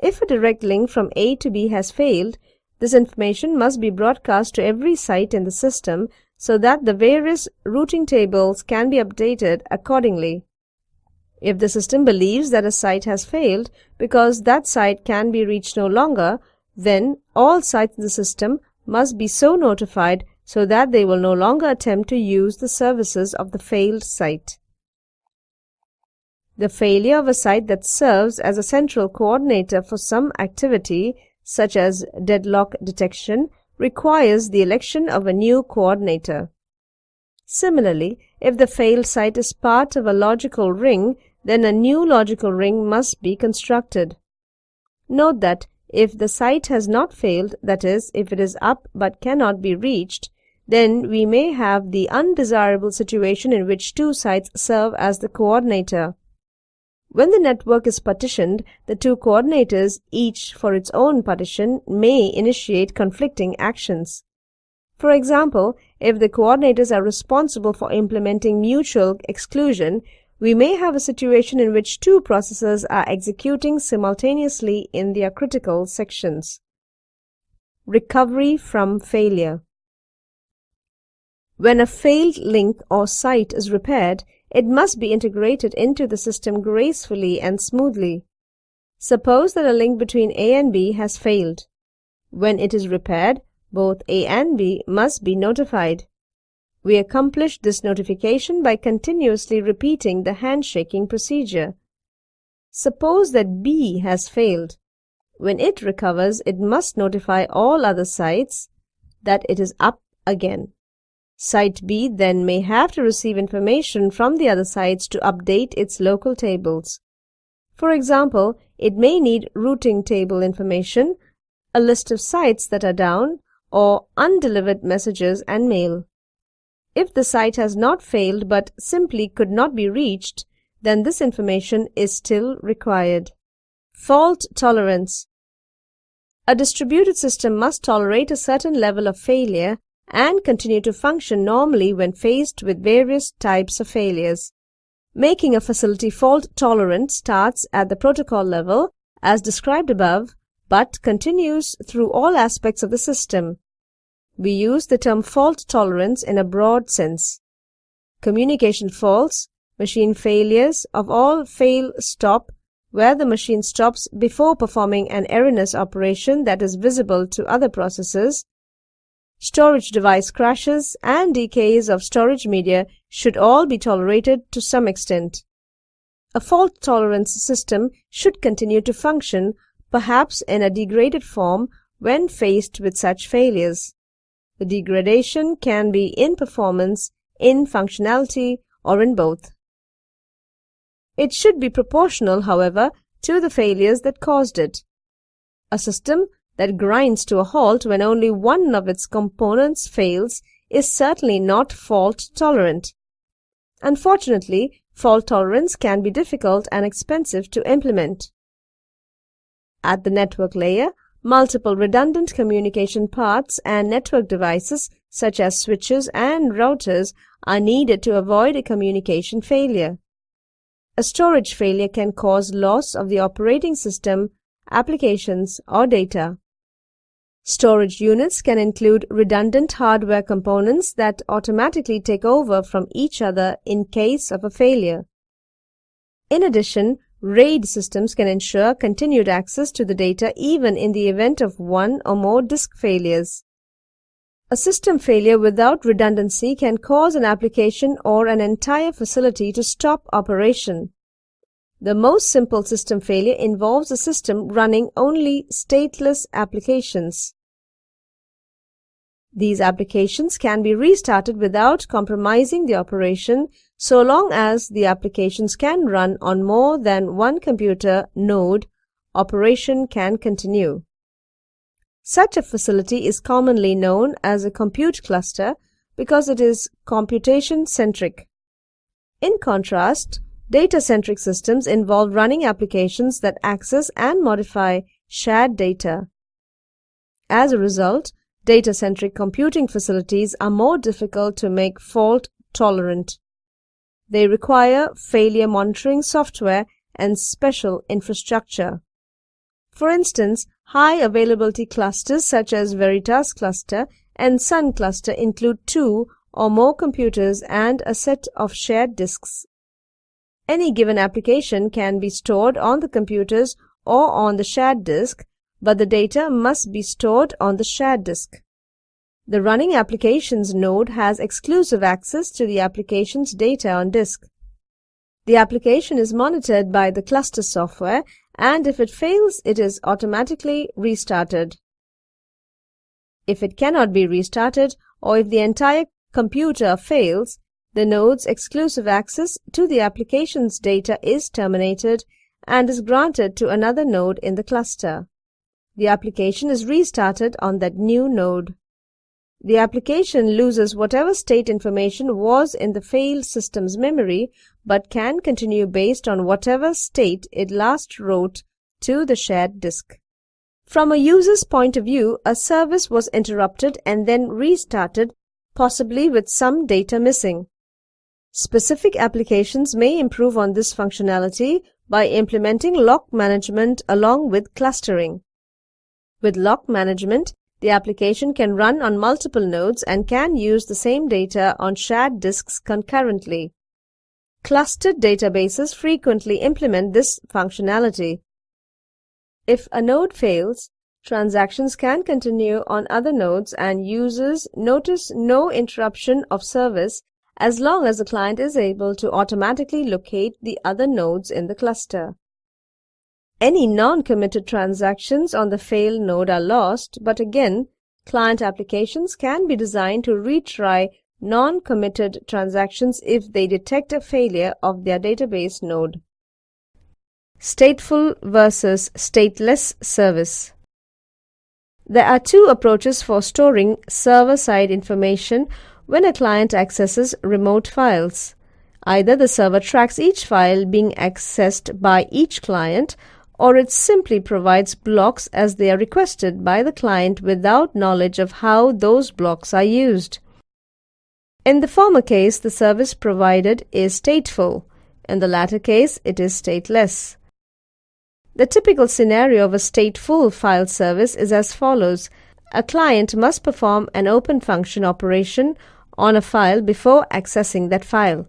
If a direct link from A to B has failed, this information must be broadcast to every site in the system so that the various routing tables can be updated accordingly. If the system believes that a site has failed because that site can be reached no longer, then all sites in the system must be so notified so that they will no longer attempt to use the services of the failed site. The failure of a site that serves as a central coordinator for some activity, such as deadlock detection, requires the election of a new coordinator. Similarly, if the failed site is part of a logical ring, then a new logical ring must be constructed. Note that if the site has not failed, that is, if it is up but cannot be reached, then we may have the undesirable situation in which two sites serve as the coordinator. When the network is partitioned, the two coordinators, each for its own partition, may initiate conflicting actions. For example, if the coordinators are responsible for implementing mutual exclusion, we may have a situation in which two processes are executing simultaneously in their critical sections. Recovery from failure. When a failed link or site is repaired, it must be integrated into the system gracefully and smoothly. Suppose that a link between A and B has failed. When it is repaired, both A and B must be notified. We accomplish this notification by continuously repeating the handshaking procedure. Suppose that B has failed. When it recovers, it must notify all other sites that it is up again. Site B then may have to receive information from the other sites to update its local tables. For example, it may need routing table information, a list of sites that are down, or undelivered messages and mail. If the site has not failed but simply could not be reached, then this information is still required. Fault tolerance. A distributed system must tolerate a certain level of failure and continue to function normally when faced with various types of failures. Making a facility fault tolerant starts at the protocol level, as described above, but continues through all aspects of the system. We use the term fault tolerance in a broad sense. Communication faults, machine failures of all fail stop, where the machine stops before performing an erroneous operation that is visible to other processes, storage device crashes, and decays of storage media should all be tolerated to some extent. A fault tolerance system should continue to function, perhaps in a degraded form, when faced with such failures. The degradation can be in performance, in functionality, or in both. It should be proportional, however, to the failures that caused it. A system that grinds to a halt when only one of its components fails is certainly not fault-tolerant. Unfortunately, fault tolerance can be difficult and expensive to implement. At the network layer, multiple redundant communication paths and network devices such as switches and routers are needed to avoid a communication failure. A storage failure can cause loss of the operating system, applications, or data. Storage units can include redundant hardware components that automatically take over from each other in case of a failure. In addition, RAID systems can ensure continued access to the data even in the event of one or more disk failures. A system failure without redundancy can cause an application or an entire facility to stop operation. The most simple system failure involves a system running only stateless applications. These applications can be restarted without compromising the operation so long as the applications can run on more than one computer node. Operation can continue. Such a facility is commonly known as a compute cluster because it is computation-centric. In contrast, data-centric systems involve running applications that access and modify shared data. As a result, data-centric computing facilities are more difficult to make fault-tolerant. They require failure monitoring software and special infrastructure. For instance, high availability clusters such as Veritas cluster and Sun cluster include 2 or more computers and a set of shared disks. Any given application can be stored on the computers or on the shared disk, but the data must be stored on the shared disk. The running applications node has exclusive access to the application's data on disk. The application is monitored by the cluster software, and if it fails, it is automatically restarted. If it cannot be restarted, or if the entire computer fails, the node's exclusive access to the application's data is terminated and is granted to another node in the cluster. The application is restarted on that new node. The application loses whatever state information was in the failed system's memory, but can continue based on whatever state it last wrote to the shared disk. From a user's point of view, a service was interrupted and then restarted, possibly with some data missing. Specific applications may improve on this functionality by implementing lock management along with clustering. With lock management, the application can run on multiple nodes and can use the same data on shared disks concurrently. Clustered databases frequently implement this functionality. If a node fails, transactions can continue on other nodes and users notice no interruption of service as long as the client is able to automatically locate the other nodes in the cluster. Any non-committed transactions on the failed node are lost, but again, client applications can be designed to retry non-committed transactions if they detect a failure of their database node. Stateful versus stateless service. There are 2 approaches for storing server-side information when a client accesses remote files. Either the server tracks each file being accessed by each client, or it simply provides blocks as they are requested by the client without knowledge of how those blocks are used. In the former case, the service provided is stateful. In the latter case, it is stateless. The typical scenario of a stateful file service is as follows. A client must perform an open function operation on a file before accessing that file.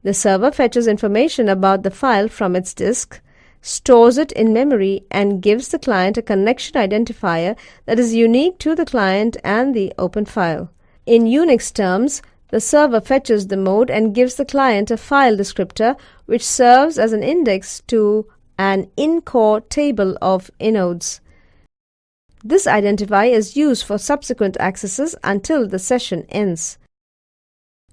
The server fetches information about the file from its disk, stores it in memory, and gives the client a connection identifier that is unique to the client and the open file. In Unix terms, the server fetches the mode and gives the client a file descriptor which serves as an index to an in-core table of inodes. This identifier is used for subsequent accesses until the session ends.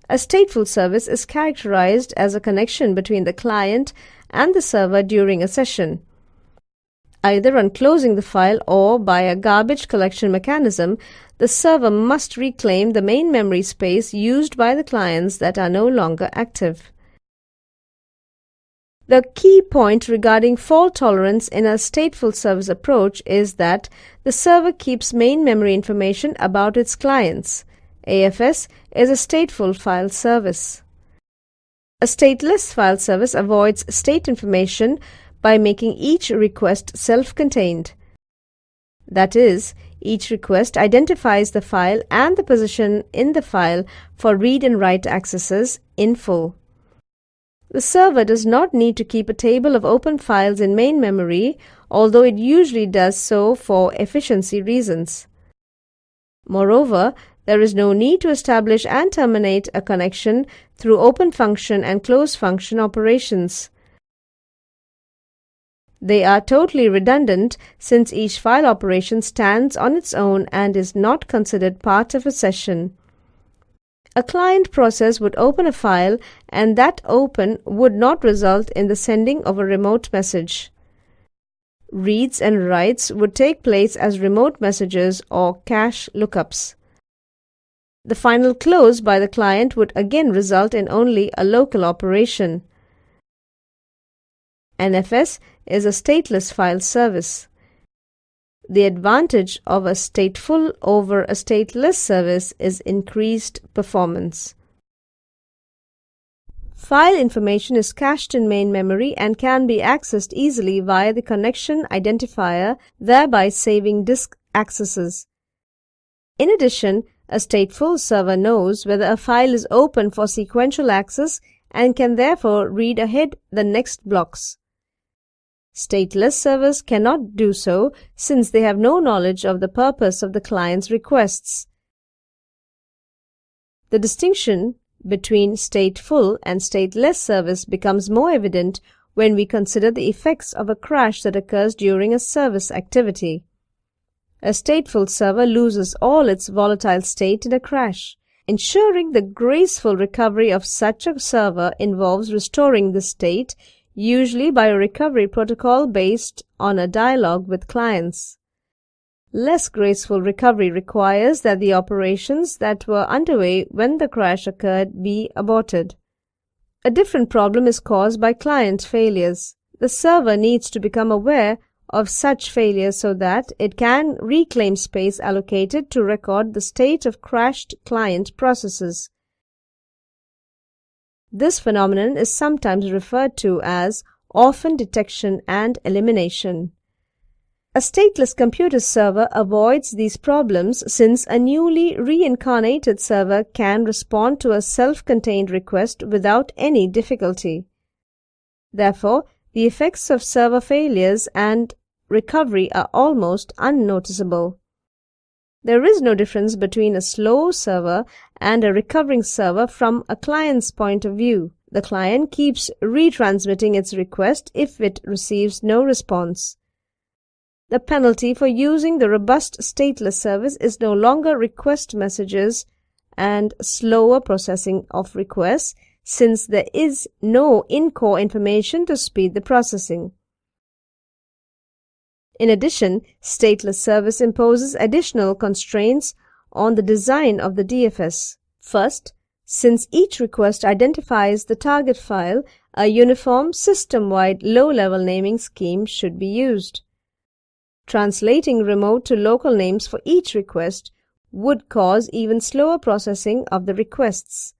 A stateful service is characterized as a connection between the client and the server during a session. Either on closing the file or by a garbage collection mechanism, the server must reclaim the main memory space used by the clients that are no longer active. The key point regarding fault tolerance in a stateful service approach is that the server keeps main memory information about its clients. AFS is a stateful file service. A stateless file service avoids state information by making each request self-contained. That is, each request identifies the file and the position in the file for read and write accesses in full. The server does not need to keep a table of open files in main memory, although it usually does so for efficiency reasons. Moreover, there is no need to establish and terminate a connection through open function and close function operations. They are totally redundant since each file operation stands on its own and is not considered part of a session. A client process would open a file, and that open would not result in the sending of a remote message. Reads and writes would take place as remote messages or cache lookups. The final close by the client would again result in only a local operation. NFS is a stateless file service. The advantage of a stateful over a stateless service is increased performance. File information is cached in main memory and can be accessed easily via the connection identifier, thereby saving disk accesses. In addition, a stateful server knows whether a file is open for sequential access and can therefore read ahead the next blocks. Stateless servers cannot do so since they have no knowledge of the purpose of the client's requests. The distinction between stateful and stateless service becomes more evident when we consider the effects of a crash that occurs during a service activity. A stateful server loses all its volatile state in a crash. Ensuring the graceful recovery of such a server involves restoring the state, usually by a recovery protocol based on a dialogue with clients. Less graceful recovery requires that the operations that were underway when the crash occurred be aborted. A different problem is caused by client failures. The server needs to become aware of such failures so that it can reclaim space allocated to record the state of crashed client processes. This phenomenon is sometimes referred to as orphan detection and elimination. A stateless computer server avoids these problems since a newly reincarnated server can respond to a self-contained request without any difficulty. Therefore, the effects of server failures and recovery are almost unnoticeable. There is no difference between a slow server and a recovering server from a client's point of view. The client keeps retransmitting its request if it receives no response. The penalty for using the robust stateless service is no longer request messages and slower processing of requests, since there is no in-core information to speed the processing. In addition, stateless service imposes additional constraints on the design of the DFS. First, since each request identifies the target file, a uniform system-wide low-level naming scheme should be used. Translating remote to local names for each request would cause even slower processing of the requests.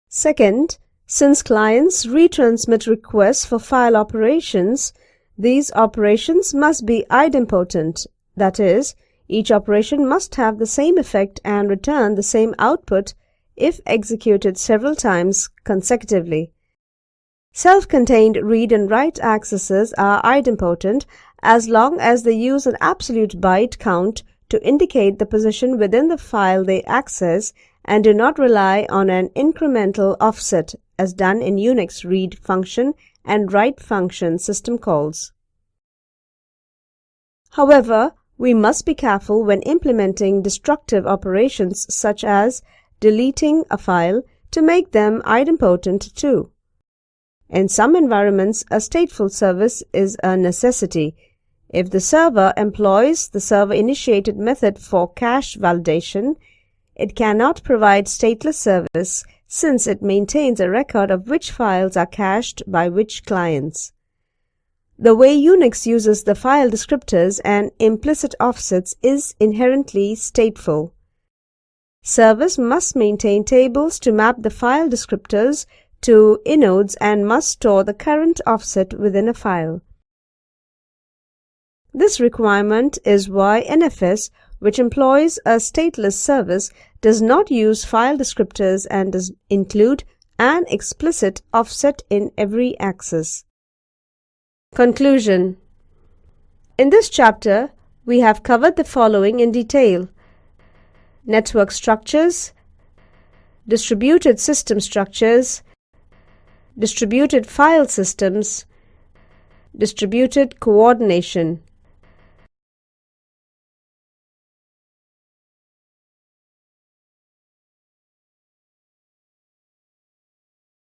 Second, since clients retransmit requests for file operations, these operations must be idempotent, that is, each operation must have the same effect and return the same output if executed several times consecutively. Self-contained read and write accesses are idempotent as long as they use an absolute byte count to indicate the position within the file they access and do not rely on an incremental offset as done in Unix read function and write function system calls. However, we must be careful when implementing destructive operations such as deleting a file to make them idempotent too. In some environments, a stateful service is a necessity. If the server employs the server-initiated method for cache validation, it cannot provide stateless service since it maintains a record of which files are cached by which clients. The way Unix uses the file descriptors and implicit offsets is inherently stateful. Servers must maintain tables to map the file descriptors to inodes and must store the current offset within a file. This requirement is why NFS, which employs a stateless service, does not use file descriptors and does include an explicit offset in every access. Conclusion. In this chapter, we have covered the following in detail: network structures, distributed system structures, distributed file systems, distributed coordination.